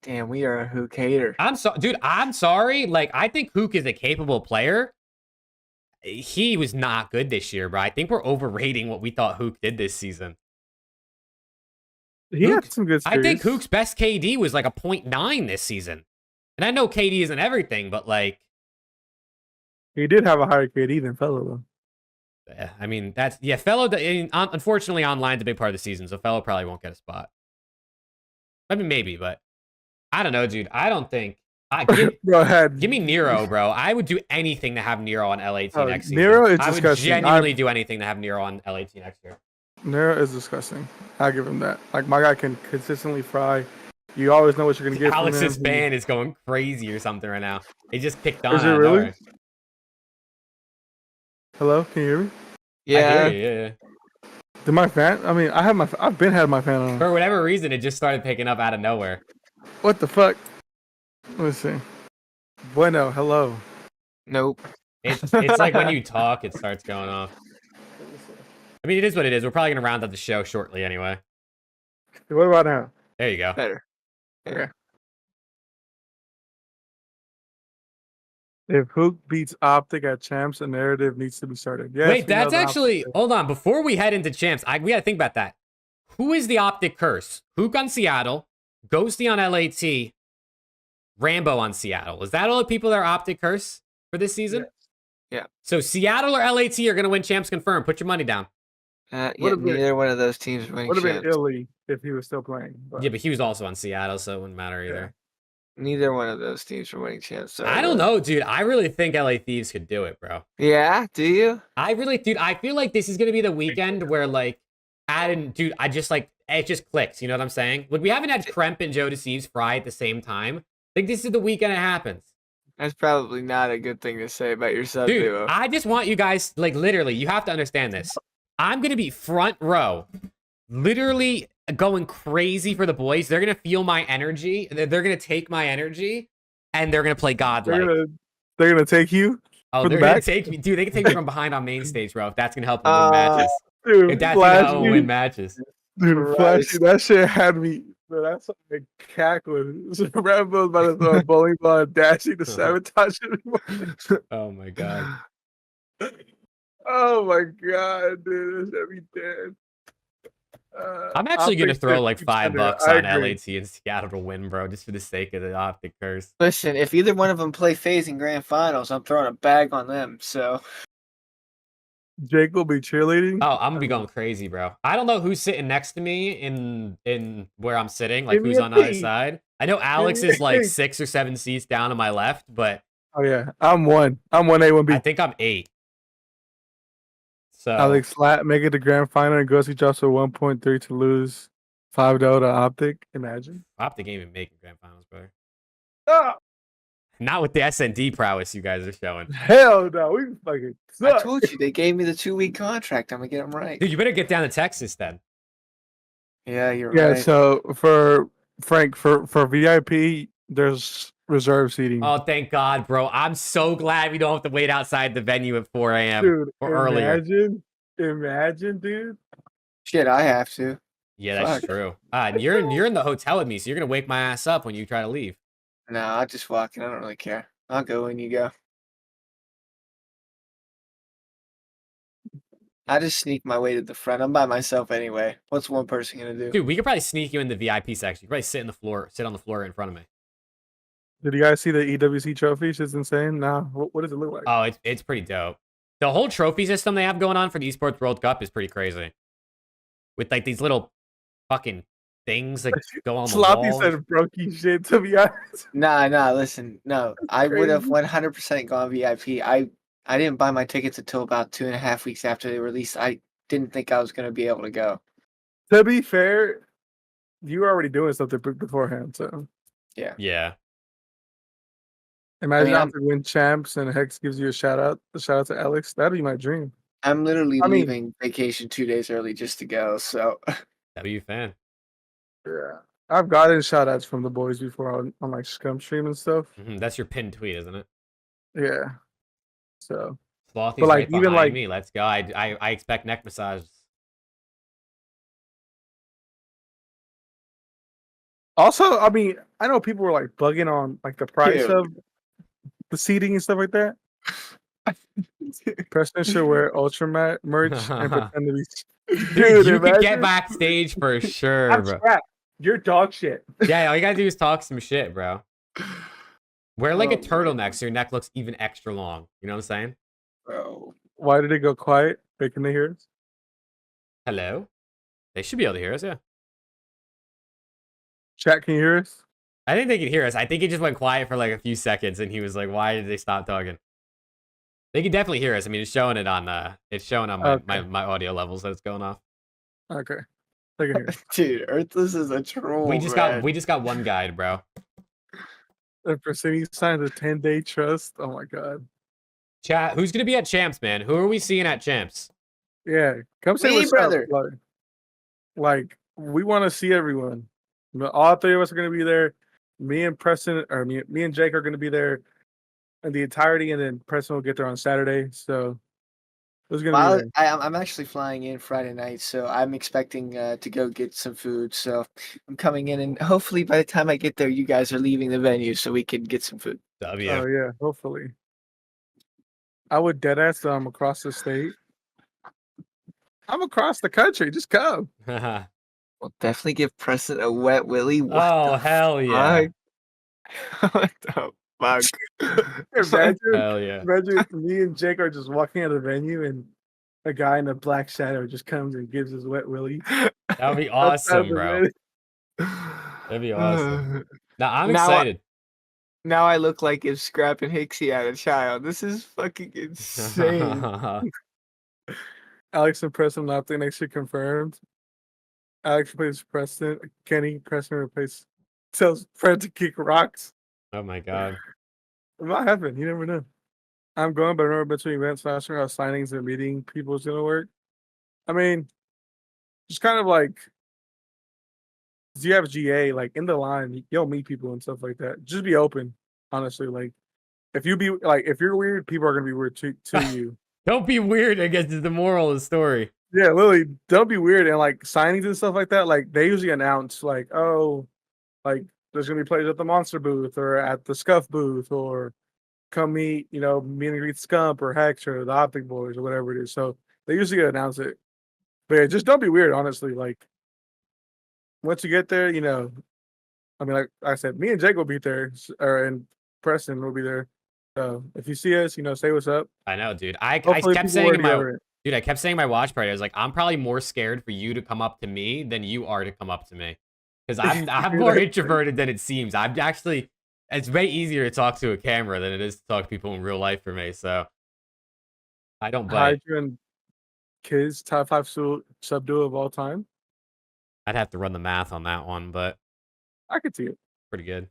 [SPEAKER 2] Damn, we are a Hook hater.
[SPEAKER 1] Dude, I'm sorry. Like, I think Hook is a capable player. He was not good this year, bro. I think we're overrating what we thought Hook did this season.
[SPEAKER 3] He had some good series.
[SPEAKER 1] I think Hook's best KD was like a 0.9 this season. And I know KD isn't everything, but like...
[SPEAKER 3] He did have a higher KD than Fellow, though.
[SPEAKER 1] I mean, that's... Yeah, Fellow... Unfortunately, online's a big part of the season, so Fellow probably won't get a spot. I mean, maybe, but... I don't know, dude. I don't think... give me Nero, bro. I would do anything to have Nero on LAT next season.
[SPEAKER 3] Nero is
[SPEAKER 1] I would
[SPEAKER 3] disgusting.
[SPEAKER 1] genuinely do anything to have Nero on LAT next year.
[SPEAKER 3] Nero is disgusting. I'll give him that. Like, my guy can consistently fry. You always know what you're going to get from him.
[SPEAKER 1] Alice's band is going crazy or something right now. He just picked on.
[SPEAKER 3] Is it really? Hello? Can you hear me?
[SPEAKER 2] Yeah.
[SPEAKER 1] I hear you, yeah.
[SPEAKER 3] Did my fan? I mean, I've been had my fan on.
[SPEAKER 1] For whatever reason, it just started picking up out of nowhere.
[SPEAKER 3] What the fuck? Let's see. Bueno, hello.
[SPEAKER 2] Nope.
[SPEAKER 1] It's like when you talk, it starts going off. I mean, it is what it is. We're probably going to round up the show shortly anyway.
[SPEAKER 3] What about now?
[SPEAKER 1] There you go.
[SPEAKER 2] Better.
[SPEAKER 3] Okay. If Hook beats OpTic at Champs, a narrative needs to be started. Yes,
[SPEAKER 1] wait, that's actually... Hold on. Before we head into Champs, we got to think about that. Who is the OpTic curse? Hook on Seattle, Ghosty on LAT, Rambo on Seattle. Is that all the people that are OpTic curse for this season?
[SPEAKER 2] Yeah.
[SPEAKER 1] So Seattle or LAT are going to win Champs confirmed. Put your money down.
[SPEAKER 2] Yeah, neither one of those teams winning
[SPEAKER 3] Would have been
[SPEAKER 2] champs.
[SPEAKER 3] Illy if he was still playing. But.
[SPEAKER 1] Yeah, but he was also on Seattle, so it wouldn't matter either.
[SPEAKER 2] Neither one of those teams were winning champs. So
[SPEAKER 1] I don't know, dude. I really think LA Thieves could do it, bro.
[SPEAKER 2] Yeah, do you?
[SPEAKER 1] Dude, I feel like this is going to be the weekend where, like, dude, it just clicks. You know what I'm saying? Like, we haven't had Kremp and Joe Deceives fry at the same time. I think this is the weekend it happens.
[SPEAKER 2] That's probably not a good thing to say about your sub
[SPEAKER 1] Dude,
[SPEAKER 2] duo.
[SPEAKER 1] I just want you guys, like, literally, you have to understand this. I'm going to be front row, literally going crazy for the boys. They're going to feel my energy. They're going to take my energy, and they're going to play godlike.
[SPEAKER 3] They're going to take you?
[SPEAKER 1] Oh, they're going to take me. Dude, they can take me from behind on main stage, bro, if that's going to help them win matches.
[SPEAKER 3] Dude,
[SPEAKER 1] If that's going to help them win matches.
[SPEAKER 3] Dude, Flashy, that shit had me Bro, that's like cackling. Rambo's about to throw a bowling ball and dashing to sabotage it.
[SPEAKER 1] Oh my god.
[SPEAKER 3] Oh my god, dude, this should be dead.
[SPEAKER 1] I'm actually gonna throw like $5
[SPEAKER 3] I
[SPEAKER 1] on
[SPEAKER 3] agree.
[SPEAKER 1] LAT and Seattle to win, bro, just for the sake of the optic curse.
[SPEAKER 2] Listen, if either one of them play FaZe in grand finals, I'm throwing a bag on them. So
[SPEAKER 3] Jake will be cheerleading.
[SPEAKER 1] Oh, I'm gonna be going crazy, bro. I don't know who's sitting next to me in where I'm sitting, like
[SPEAKER 3] Give me
[SPEAKER 1] who's
[SPEAKER 3] a
[SPEAKER 1] on either
[SPEAKER 3] seat.
[SPEAKER 1] side. I know Alex
[SPEAKER 3] me
[SPEAKER 1] is
[SPEAKER 3] a
[SPEAKER 1] like
[SPEAKER 3] seat.
[SPEAKER 1] 6 or 7 seats down on my left, but
[SPEAKER 3] Oh yeah, I'm 1. I'm 1A, 1B.
[SPEAKER 1] I think I'm 8. So
[SPEAKER 3] Alex Lat make it to grand final and Ghosty drops a 1.3 to lose 5-0 to Optic. Imagine.
[SPEAKER 1] optic ain't even making grand finals, bro.
[SPEAKER 3] Ah,
[SPEAKER 1] Not with the SND prowess you guys are showing.
[SPEAKER 3] hell no, we fucking
[SPEAKER 2] I
[SPEAKER 3] suck.
[SPEAKER 2] told you they gave me the 2-week contract. I'm gonna get them right.
[SPEAKER 1] Dude, you better get down to Texas then.
[SPEAKER 2] Yeah, you're
[SPEAKER 3] Yeah,
[SPEAKER 2] right.
[SPEAKER 3] so for Frank, for VIP, there's reserve seating.
[SPEAKER 1] Oh, thank God, bro. I'm so glad we don't have to wait outside the venue at 4 a.m.
[SPEAKER 3] Dude,
[SPEAKER 1] or earlier.
[SPEAKER 3] imagine, dude.
[SPEAKER 2] Shit, I have to.
[SPEAKER 1] Yeah, that's
[SPEAKER 2] Fuck.
[SPEAKER 1] true. And you're in the hotel with me, so you're gonna wake my ass up when you try to leave.
[SPEAKER 2] No, I'll just walk in. I don't really care. I'll go when you go. I just sneak my way to the front. I'm by myself anyway. What's one person gonna do?
[SPEAKER 1] Dude, we could probably sneak you in the VIP section. You could probably sit on the floor in front of me.
[SPEAKER 3] Did you guys see the EWC trophy? It's insane. Nah, what does it look like?
[SPEAKER 1] Oh, it's pretty dope. The whole trophy system they have going on for the Esports World Cup is pretty crazy. With like these little fucking things that go on the
[SPEAKER 3] Sloppy
[SPEAKER 1] wall.
[SPEAKER 3] said brokey shit, to be honest.
[SPEAKER 2] Nah, listen. No, I would have
[SPEAKER 3] Crazy.
[SPEAKER 2] 100% gone VIP. I didn't buy my tickets until about 2.5 weeks after they released. I didn't think I was gonna be able to go.
[SPEAKER 3] To be fair, you were already doing something beforehand, so
[SPEAKER 1] Yeah.
[SPEAKER 3] imagine
[SPEAKER 2] I'm-
[SPEAKER 3] after you win champs and Hex gives you a shout out to Alex. That'd be my dream.
[SPEAKER 2] I'm literally
[SPEAKER 3] I mean-
[SPEAKER 2] leaving vacation 2 days early just to go. So
[SPEAKER 1] W fan.
[SPEAKER 3] Yeah. I've gotten shout outs from the boys before on like Scum stream and stuff.
[SPEAKER 1] That's your pinned tweet, isn't it?
[SPEAKER 3] Yeah. So
[SPEAKER 1] Slothy's
[SPEAKER 3] But, like,
[SPEAKER 1] right
[SPEAKER 3] even,
[SPEAKER 1] behind
[SPEAKER 3] like-
[SPEAKER 1] me. Let's go. I expect neck massages.
[SPEAKER 3] also, I mean, I know people were like bugging on like the price
[SPEAKER 2] Dude.
[SPEAKER 3] of the seating and stuff like that. Preston should wear Ultra merch and pretend to be.
[SPEAKER 1] Dude, you could
[SPEAKER 3] imagine-
[SPEAKER 1] get backstage for sure,
[SPEAKER 3] I'm
[SPEAKER 1] bro.
[SPEAKER 3] strapped. You're dog shit.
[SPEAKER 1] Yeah, all you gotta do is talk some shit, bro. Wear like a
[SPEAKER 2] Oh, man.
[SPEAKER 1] turtleneck so your neck looks even extra long. You know what I'm saying?
[SPEAKER 2] bro.
[SPEAKER 3] Why did it go quiet? Wait, can they hear us?
[SPEAKER 1] Hello? They should be able to hear us, yeah.
[SPEAKER 3] Chat, can you hear us?
[SPEAKER 1] I think they can hear us. I think it just went quiet for like a few seconds and he was like, why did they stop talking? They can definitely hear us. I mean, it's showing my,
[SPEAKER 3] Okay.
[SPEAKER 1] my audio levels that it's going off.
[SPEAKER 3] Okay. They can hear us.
[SPEAKER 2] Dude, Earthless is a troll.
[SPEAKER 1] We just got one guide, bro.
[SPEAKER 3] And Persini signed a 10-day trust. Oh my god.
[SPEAKER 1] Chat, who's gonna be at Champs, man? Who are we seeing at Champs?
[SPEAKER 3] Yeah, come say
[SPEAKER 2] Me,
[SPEAKER 3] what's
[SPEAKER 2] brother.
[SPEAKER 3] up. Like we want to see everyone. All 3 of us are going to be there. Me and Preston, or me and Jake are going to be there in the entirety, and then Preston will get there on Saturday. So who's going to be
[SPEAKER 2] Well,
[SPEAKER 3] there?
[SPEAKER 2] I'm actually flying in Friday night, so I'm expecting to go get some food. So I'm coming in, and hopefully by the time I get there, you guys are leaving the venue, so we can get some food.
[SPEAKER 1] W.
[SPEAKER 3] Oh yeah, hopefully. I would deadass that I'm across the state. I'm across the country. Just come.
[SPEAKER 2] We'll definitely give Preston a wet willy. What
[SPEAKER 1] Oh,
[SPEAKER 2] the
[SPEAKER 1] hell yeah.
[SPEAKER 2] fuck? What the fuck?
[SPEAKER 3] Imagine,
[SPEAKER 1] Hell yeah.
[SPEAKER 3] imagine me and Jake are just walking out of the venue, and a guy in a black shadow just comes and gives his wet willy.
[SPEAKER 1] That would be
[SPEAKER 3] That's
[SPEAKER 1] awesome,
[SPEAKER 3] the
[SPEAKER 1] bro.
[SPEAKER 3] way-
[SPEAKER 1] That'd be awesome. Now, I'm
[SPEAKER 2] Now I-
[SPEAKER 1] excited.
[SPEAKER 2] Now I look like if Scrap and Hixie had a child. This is fucking insane.
[SPEAKER 3] Alex and Preston Optic next year confirmed. Alex replaces Preston. Kenny Preston replaces tells Fred to kick rocks.
[SPEAKER 1] Oh my god.
[SPEAKER 3] It might happen. You never know. I'm going, but I remember between events last year how signings and meeting people is gonna work. I mean, just kind of like you have GA like in the line, you'll meet people and stuff like that. Just be open, honestly. Like if you're weird, people are gonna be weird to you.
[SPEAKER 1] Don't be weird, I guess is the moral of the story.
[SPEAKER 3] Yeah, literally, don't be weird. And like signings and stuff like that, like they usually announce like, oh, like there's gonna be players at the Monster booth or at the Scuff booth or come meet, meet and greet Scump or Hex or the Optic Boys or whatever it is. So they usually announce it. But yeah, just don't be weird, honestly. Like once you get there, I mean, like I said, me and Jake will be there, and Preston will be there. So if you see us, say what's up.
[SPEAKER 1] I know, dude. I
[SPEAKER 3] Hopefully
[SPEAKER 1] kept
[SPEAKER 3] people
[SPEAKER 1] saying
[SPEAKER 3] wear
[SPEAKER 1] in my
[SPEAKER 3] deodorant.
[SPEAKER 1] dude, I kept saying in my watch party, I was like, I'm probably more scared for you to come up to me than you are to come up to me. Because I'm more introverted than it seems. I'm actually it's way easier to talk to a camera than it is to talk to people in real life for me. So I don't bite.
[SPEAKER 3] Hydra and Kids top 5 sub duo of all time.
[SPEAKER 1] I'd have to run the math on that one, but
[SPEAKER 3] I could see it.
[SPEAKER 1] pretty good.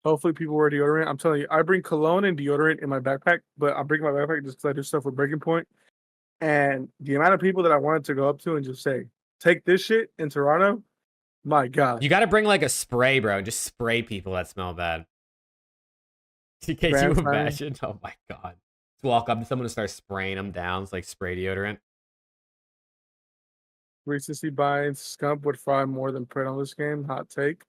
[SPEAKER 3] Hopefully people wear deodorant. I'm telling you, I bring cologne and deodorant in my backpack, but I'm bringing my backpack just because I do stuff with Breaking Point. And the amount of people that I wanted to go up to and just say, take this shit in Toronto, my God.
[SPEAKER 1] You got to bring like a spray, bro. Just spray people that smell bad. Can you imagine? Oh my God. Just walk up to someone and start spraying them down. It's like spray deodorant.
[SPEAKER 3] Recency bias, Scump would fry more than Pred on this game. Hot take.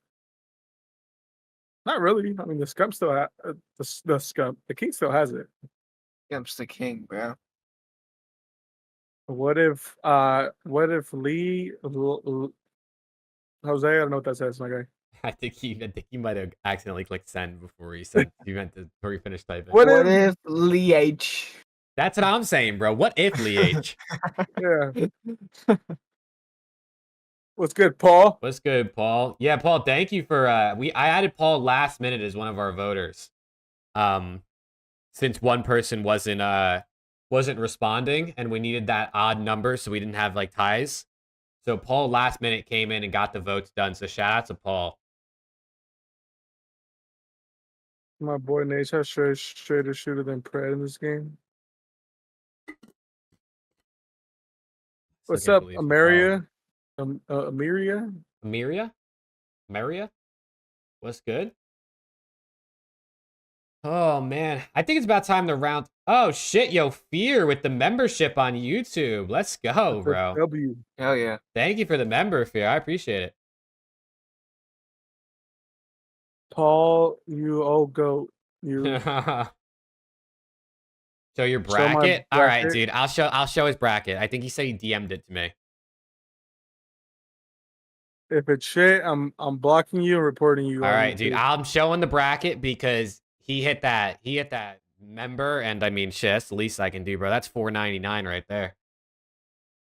[SPEAKER 3] Not really. I mean, the Scump still the Scump. The King still has it.
[SPEAKER 2] Scump's the king, bro.
[SPEAKER 3] What if Lee Jose? I don't know what that says, my guy.
[SPEAKER 1] I think he might have accidentally clicked send before he said before he finished typing.
[SPEAKER 2] What if Lee H?
[SPEAKER 1] That's what I'm saying, bro. What if Lee H?
[SPEAKER 3] Yeah. What's good, Paul?
[SPEAKER 1] What's good, Paul? Yeah, Paul, thank you for I added Paul last minute as one of our voters. Since one person wasn't responding and we needed that odd number so we didn't have like ties. So Paul last minute came in and got the votes done. So shout out to Paul.
[SPEAKER 3] My boy Nate has straighter shooter than Pred in this game. What's up, Ameria? Amiria?
[SPEAKER 1] Maria? What's good? Oh, man. I think it's about time to round... Oh, shit, yo. Fear with the membership on YouTube. Let's go, bro.
[SPEAKER 3] W.
[SPEAKER 2] Hell yeah.
[SPEAKER 1] Thank you for the member, Fear. I appreciate it.
[SPEAKER 3] Paul, you old goat. You.
[SPEAKER 1] Show your bracket? All right, dude. I'll show his bracket. I think he said he DM'd it to me.
[SPEAKER 3] If it's shit, I'm blocking you and reporting you.
[SPEAKER 1] All right, dude. I'm showing the bracket because he hit that member, and I mean, shit, that's the least I can do, bro. That's $4.99 right there.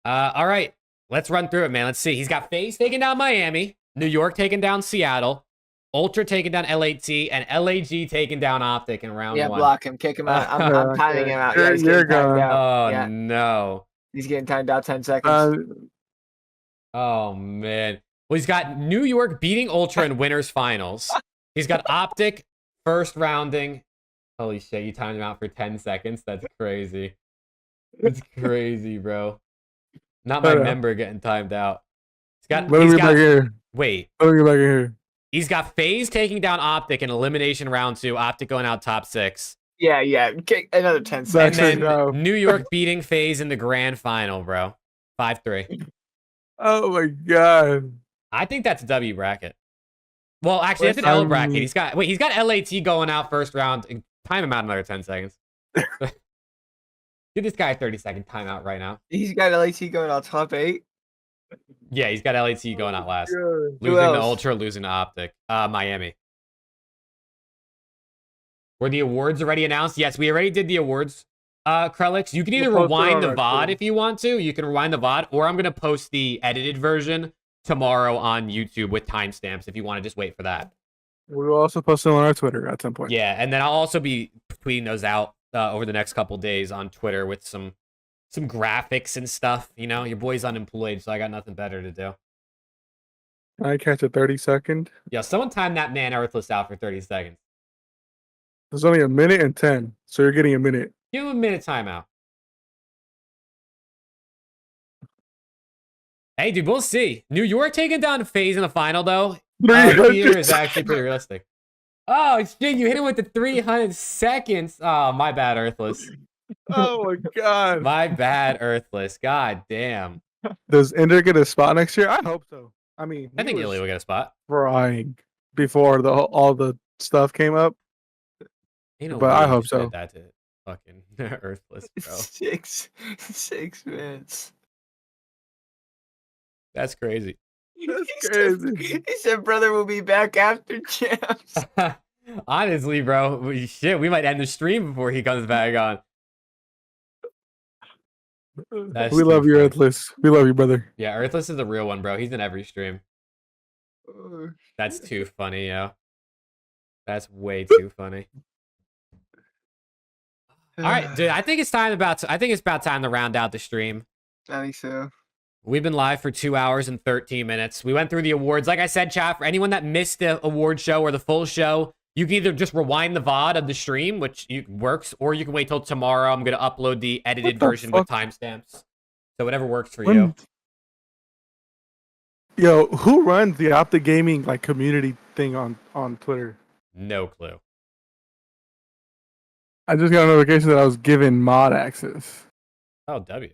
[SPEAKER 1] All right, let's run through it, man. Let's see. He's got FaZe taking down Miami, New York taking down Seattle, Ultra taking down LAT, and LAG taking down OpTic in round one.
[SPEAKER 2] Yeah, block him, kick him out. I'm timing him out. Yeah, he's getting timed out.
[SPEAKER 1] Oh no,
[SPEAKER 2] he's getting timed out 10 seconds.
[SPEAKER 1] Oh man. Well, he's got New York beating Ultra in winners finals. He's got OpTic first rounding. Holy shit, you timed him out for 10 seconds. That's crazy. That's crazy, bro. Not my member getting timed out. Wait. He's got FaZe taking down OpTic in elimination round 2. OpTic going out top 6.
[SPEAKER 2] Yeah. Another 10 seconds.
[SPEAKER 1] And then New York beating FaZe in the grand final, bro. 5-3.
[SPEAKER 3] Oh my God.
[SPEAKER 1] I think that's a W bracket. Well, actually, that's an L bracket. He's got LAT going out first round. Time him out another 10 seconds. Give this guy a 30-second timeout right now.
[SPEAKER 2] He's got LAT going out top 8.
[SPEAKER 1] Yeah, he's got LAT going out last. Losing to Ultra, losing to OpTic. Miami. Were the awards already announced? Yes, we already did the awards. Krellix, you can either rewind the VOD if you want to. You can rewind the VOD, or I'm going to post the edited version tomorrow on YouTube with timestamps if you want to just wait for that.
[SPEAKER 3] We will also post it on our Twitter at some point.
[SPEAKER 1] Yeah, and then I'll also be tweeting those out over the next couple days on Twitter with some graphics and stuff. You know, your boy's unemployed, so I got nothing better to do.
[SPEAKER 3] I catch a 30-second.
[SPEAKER 1] Yeah, someone time that man Earthless out for 30 seconds.
[SPEAKER 3] There's only a minute and 10, so you're getting a minute.
[SPEAKER 1] Give him a minute timeout. Hey, dude, we'll see. New York taking down FaZe in the final, though. Here is actually pretty realistic. Oh, shit, you hit him with the 300 seconds. Oh, my bad, Earthless.
[SPEAKER 3] Oh my god.
[SPEAKER 1] My bad, Earthless. God damn.
[SPEAKER 3] Does Ender get a spot next year? I hope so. I mean,
[SPEAKER 1] I
[SPEAKER 3] he
[SPEAKER 1] think
[SPEAKER 3] was
[SPEAKER 1] Ilya will get a spot.
[SPEAKER 3] frying before all the stuff came up,
[SPEAKER 1] Ain't no
[SPEAKER 3] but
[SPEAKER 1] way
[SPEAKER 3] I
[SPEAKER 1] you
[SPEAKER 3] hope
[SPEAKER 1] just did
[SPEAKER 3] so.
[SPEAKER 1] that to fucking Earthless, bro.
[SPEAKER 2] 6 minutes.
[SPEAKER 1] That's crazy.
[SPEAKER 3] That's
[SPEAKER 2] He said,
[SPEAKER 3] crazy.
[SPEAKER 2] he said, "Brother will be back after champs."
[SPEAKER 1] Honestly, bro, shit, we might end the stream before he comes back on. That's
[SPEAKER 3] We
[SPEAKER 1] too
[SPEAKER 3] love you,
[SPEAKER 1] funny.
[SPEAKER 3] Earthless. We love you, brother.
[SPEAKER 1] Yeah, Earthless is a real one, bro. He's in every stream.
[SPEAKER 2] Oh,
[SPEAKER 1] That's too funny, yo. That's way too funny. All right, dude. I think it's about time to round out the stream.
[SPEAKER 2] I think so.
[SPEAKER 1] We've been live for 2 hours and 13 minutes. We went through the awards. Like I said, chat, for anyone that missed the award show or the full show, you can either just rewind the VOD of the stream, which works, or you can wait till tomorrow. I'm going to upload the edited version with timestamps. So whatever works for you.
[SPEAKER 3] Yo, who runs the OpTic Gaming like community thing on Twitter?
[SPEAKER 1] No clue.
[SPEAKER 3] I just got a notification that I was given mod access.
[SPEAKER 1] Oh, W.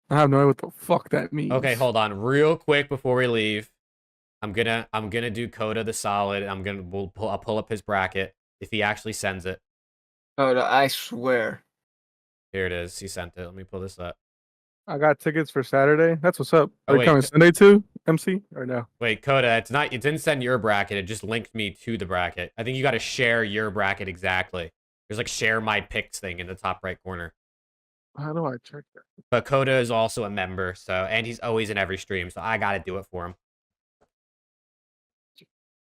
[SPEAKER 3] I have no idea what the fuck that means.
[SPEAKER 1] Okay, hold on, real quick before we leave. I'm gonna do Coda the solid. I'll pull up his bracket if he actually sends it.
[SPEAKER 2] Oh, no, I swear.
[SPEAKER 1] Here it is. He sent it. Let me pull this up.
[SPEAKER 3] I got tickets for Saturday. That's what's up.
[SPEAKER 1] Oh,
[SPEAKER 3] Are you
[SPEAKER 1] wait.
[SPEAKER 3] coming Sunday too, MC? Or no?
[SPEAKER 1] Wait, Coda, it didn't send your bracket. It just linked me to the bracket. I think you got to share your bracket exactly. There's like share my picks thing in the top right corner.
[SPEAKER 3] How do I check that?
[SPEAKER 1] But Coda is also a member, and he's always in every stream, so I gotta do it for him.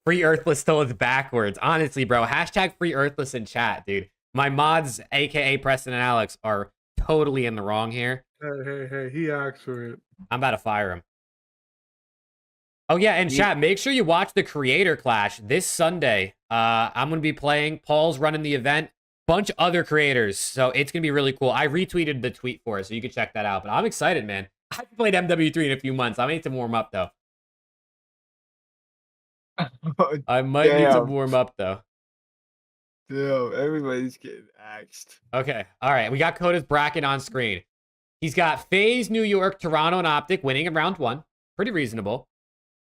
[SPEAKER 1] Free Earthless still is backwards. Honestly, bro. Hashtag free Earthless in chat, dude. My mods, aka Preston and Alex, are totally in the wrong here.
[SPEAKER 3] Hey, he asked for it.
[SPEAKER 1] I'm about to fire him. Oh, yeah, and chat, make sure you watch the Creator Clash this Sunday. I'm going to be playing. Paul's running the event. Bunch of other creators, so it's going to be really cool. I retweeted the tweet for it, so you can check that out. But I'm excited, man. I haven't played MW3 in a few months. I need to warm up, though. I might need to warm up, though.
[SPEAKER 2] Damn, everybody's getting axed.
[SPEAKER 1] Okay, all right. We got Coda's bracket on screen. He's got FaZe, New York, Toronto, and OpTic winning in round 1. Pretty reasonable.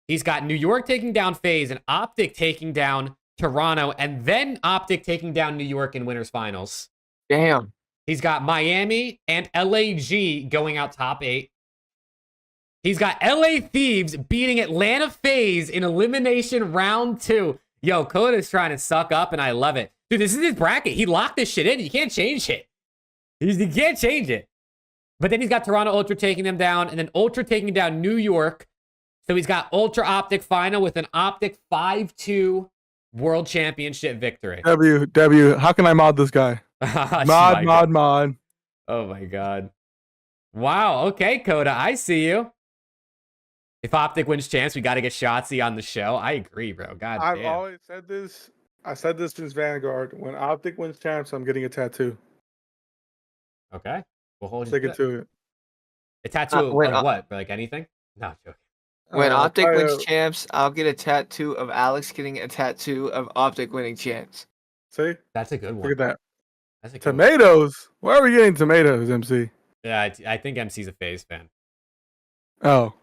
[SPEAKER 1] He's got New York taking down FaZe and OpTic taking down Toronto, and then OpTic taking down New York in winners finals.
[SPEAKER 2] Damn.
[SPEAKER 1] He's got Miami and LAG going out top 8. He's got LA Thieves beating Atlanta FaZe in elimination round 2. Yo, Coda's trying to suck up, and I love it. Dude, this is his bracket. He locked this shit in. You can't change it. You can't change it. But then he's got Toronto Ultra taking them down, and then Ultra taking down New York. So he's got Ultra OpTic final with an OpTic 5-2 World Championship victory.
[SPEAKER 3] W, how can I mod this guy? Mod.
[SPEAKER 1] Oh my god. Wow, okay, Coda, I see you. If OpTic wins champs, we got to get Shotzi on the show. I agree, bro. God
[SPEAKER 3] I've
[SPEAKER 1] damn.
[SPEAKER 3] always said this. I said this since Vanguard. When OpTic wins champs, I'm getting a tattoo.
[SPEAKER 1] Okay. We'll hold
[SPEAKER 3] Stick
[SPEAKER 1] you
[SPEAKER 3] it to it.
[SPEAKER 1] a tattoo of what? Like anything? No, joking.
[SPEAKER 2] When OpTic wins champs, I'll get a tattoo of Alex getting a tattoo of OpTic winning champs.
[SPEAKER 3] See?
[SPEAKER 1] That's a good one.
[SPEAKER 3] Look at that.
[SPEAKER 1] That's a good
[SPEAKER 3] Tomatoes? Where are we getting tomatoes, MC?
[SPEAKER 1] Yeah, I think MC's a FaZe fan.
[SPEAKER 3] Oh.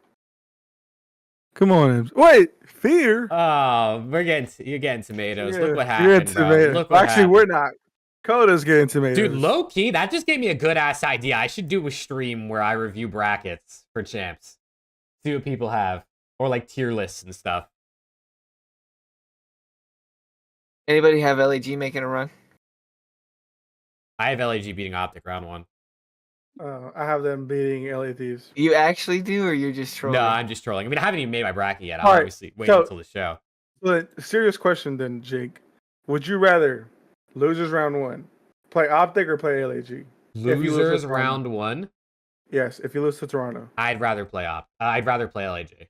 [SPEAKER 3] Come on, MC. Wait, Fear?
[SPEAKER 1] Oh, you're getting tomatoes.
[SPEAKER 3] Yeah,
[SPEAKER 1] Look what
[SPEAKER 3] you're
[SPEAKER 1] happened, bro.
[SPEAKER 3] tomatoes.
[SPEAKER 1] Look what
[SPEAKER 3] Actually,
[SPEAKER 1] happened.
[SPEAKER 3] we're not. Coda's getting tomatoes.
[SPEAKER 1] Dude, low key, that just gave me a good ass idea. I should do a stream where I review brackets for champs. See what people have. Or like tier lists and stuff.
[SPEAKER 2] Anybody have LAG making a run?
[SPEAKER 1] I have LAG beating OpTic round 1.
[SPEAKER 3] I have them beating LA Thieves.
[SPEAKER 2] You actually do, or you're just trolling?
[SPEAKER 1] No, I'm just trolling. I mean, I haven't even made my bracket yet. I'll
[SPEAKER 3] All right,
[SPEAKER 1] obviously wait until the show.
[SPEAKER 3] But serious question then, Jake. Would you rather losers round 1 play OpTic or play LAG?
[SPEAKER 1] Losers round 1?
[SPEAKER 3] Yes, if you lose to Toronto.
[SPEAKER 1] I'd rather play LAG.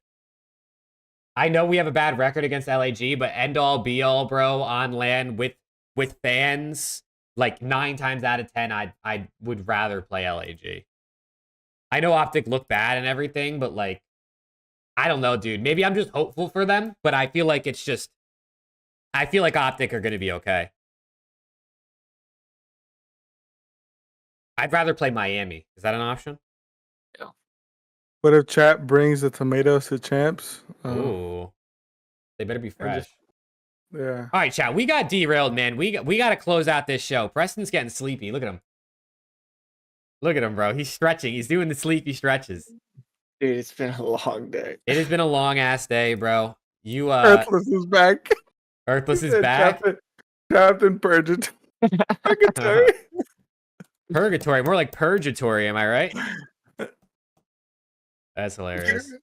[SPEAKER 1] I know we have a bad record against LAG, but end all be all, bro, on land with fans, like 9 times out of 10, I would rather play LAG. I know OpTic look bad and everything, but like, I don't know, dude. Maybe I'm just hopeful for them, but I feel like I feel like OpTic are going to be okay. I'd rather play Miami. Is that an option?
[SPEAKER 3] What if chat brings the tomatoes to champs?
[SPEAKER 1] Ooh. They better be fresh.
[SPEAKER 3] Yeah.
[SPEAKER 1] All right, chat. We got derailed, man. We got to close out this show. Preston's getting sleepy. Look at him. Look at him, bro. He's stretching. He's doing the sleepy stretches.
[SPEAKER 2] Dude, it's been a long day.
[SPEAKER 1] It has been a long ass day, bro. You
[SPEAKER 3] Earthless is back.
[SPEAKER 1] Earthless is back.
[SPEAKER 3] Trapped in purgatory.
[SPEAKER 1] Purgatory, more like purgatory. Am I right? That's hilarious.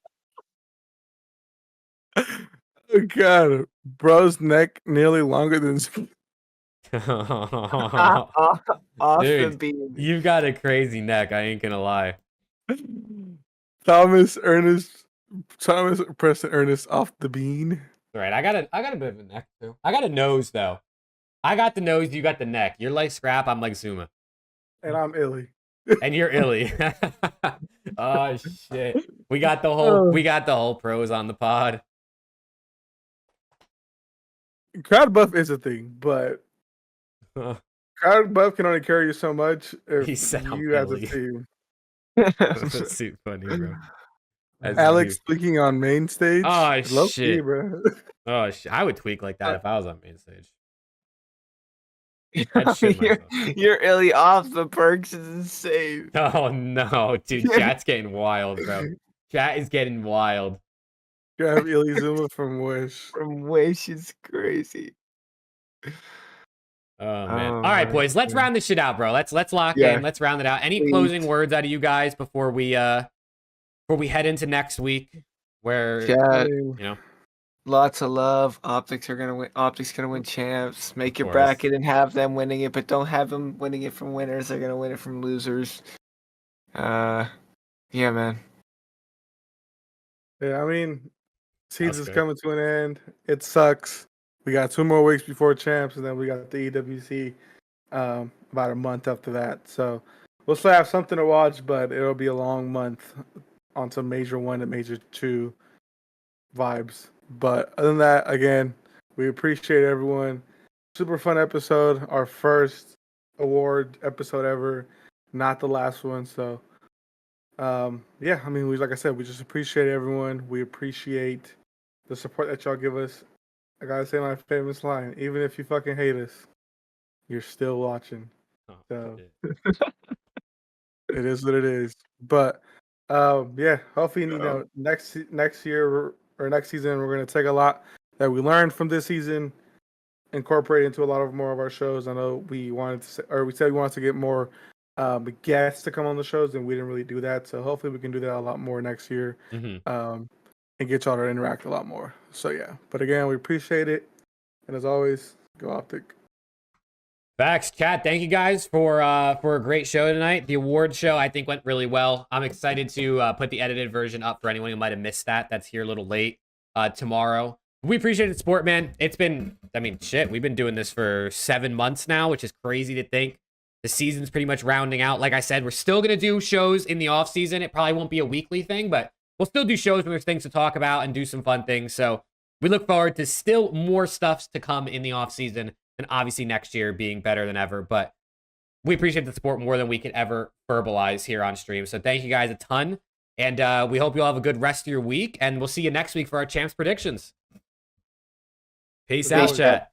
[SPEAKER 3] Oh God, bro's neck nearly longer than.
[SPEAKER 2] Off the
[SPEAKER 1] Dude,
[SPEAKER 2] beam.
[SPEAKER 1] you've got a crazy neck. I ain't gonna lie.
[SPEAKER 3] Thomas Preston Ernest off the bean.
[SPEAKER 1] All right, I got a bit of a neck too. I got a nose though. I got the nose. You got the neck. You're like Scrap. I'm like Zuma.
[SPEAKER 3] And I'm Illy.
[SPEAKER 1] And you're Illy. Oh shit. We got the whole pros on the pod.
[SPEAKER 3] Crowd buff is a thing, but crowd buff can only carry you so much if
[SPEAKER 1] He said I'm
[SPEAKER 3] you as a
[SPEAKER 1] Illy.
[SPEAKER 3] team.
[SPEAKER 1] That's super funny, bro. That's
[SPEAKER 3] Alex
[SPEAKER 1] cute.
[SPEAKER 3] speaking on main stage.
[SPEAKER 1] Oh
[SPEAKER 3] Low
[SPEAKER 1] shit,
[SPEAKER 3] key, bro.
[SPEAKER 1] Oh shit. I would tweak like that if I was on main stage. I'd shit myself.
[SPEAKER 2] You're illy off. The perks is insane.
[SPEAKER 1] Oh no, dude. Chat's getting wild, bro. Chat is getting wild.
[SPEAKER 3] Grab Illy Zuma from Wish.
[SPEAKER 2] From Wish is crazy.
[SPEAKER 1] Oh man.
[SPEAKER 2] Oh,
[SPEAKER 1] All right,
[SPEAKER 2] man.
[SPEAKER 1] boys. Let's round this shit out, bro. Let's lock
[SPEAKER 2] Yeah.
[SPEAKER 1] in. Let's round it out. Any
[SPEAKER 2] Please.
[SPEAKER 1] closing words out of you guys before we head into next week? Where
[SPEAKER 2] Chat.
[SPEAKER 1] you know,
[SPEAKER 2] Lots of love. Optics are gonna win. Optics gonna win champs. Make your
[SPEAKER 1] course.
[SPEAKER 2] bracket and have them winning it, but don't have them winning it from winners. They're gonna win it from losers. Yeah, man.
[SPEAKER 3] Yeah, I mean, season's
[SPEAKER 1] That's good.
[SPEAKER 3] coming to an end. It sucks. We got 2 more weeks before champs, and then we got the EWC about a month after that. So we'll still have something to watch, but it'll be a long month on some Major 1 and Major 2 vibes. But other than that, again, we appreciate everyone. Super fun episode. Our first award episode ever, not the last one. So, yeah, I mean, like I said, we just appreciate everyone. We appreciate the support that y'all give us. I gotta say my famous line: even if you fucking hate us, you're still watching.
[SPEAKER 1] Oh,
[SPEAKER 3] So
[SPEAKER 1] shit.
[SPEAKER 3] it is what it is. But yeah, hopefully next year or next season we're gonna take a lot that we learned from this season, incorporate into a lot of more of our shows. I know we said we wanted to get more guests to come on the shows, and we didn't really do that. So hopefully we can do that a lot more next year.
[SPEAKER 1] Mm-hmm.
[SPEAKER 3] And get y'all to interact a lot more. So yeah. But again, we appreciate it. And as always, go OpTic.
[SPEAKER 1] Facts, chat. Thank you guys for a great show tonight. The award show I think went really well. I'm excited to put the edited version up for anyone who might have missed that. That's here a little late tomorrow. We appreciate the support, man. It's been, I mean, shit. We've been doing this for 7 months now, which is crazy to think. The season's pretty much rounding out. Like I said, we're still gonna do shows in the off season. It probably won't be a weekly thing, but we'll still do shows when there's things to talk about and do some fun things. So we look forward to still more stuff to come in the off season, and obviously next year being better than ever. But we appreciate the support more than we could ever verbalize here on stream. So thank you guys a ton. And we hope you all have a good rest of your week. And we'll see you next week for our champs predictions. Peace out, chat.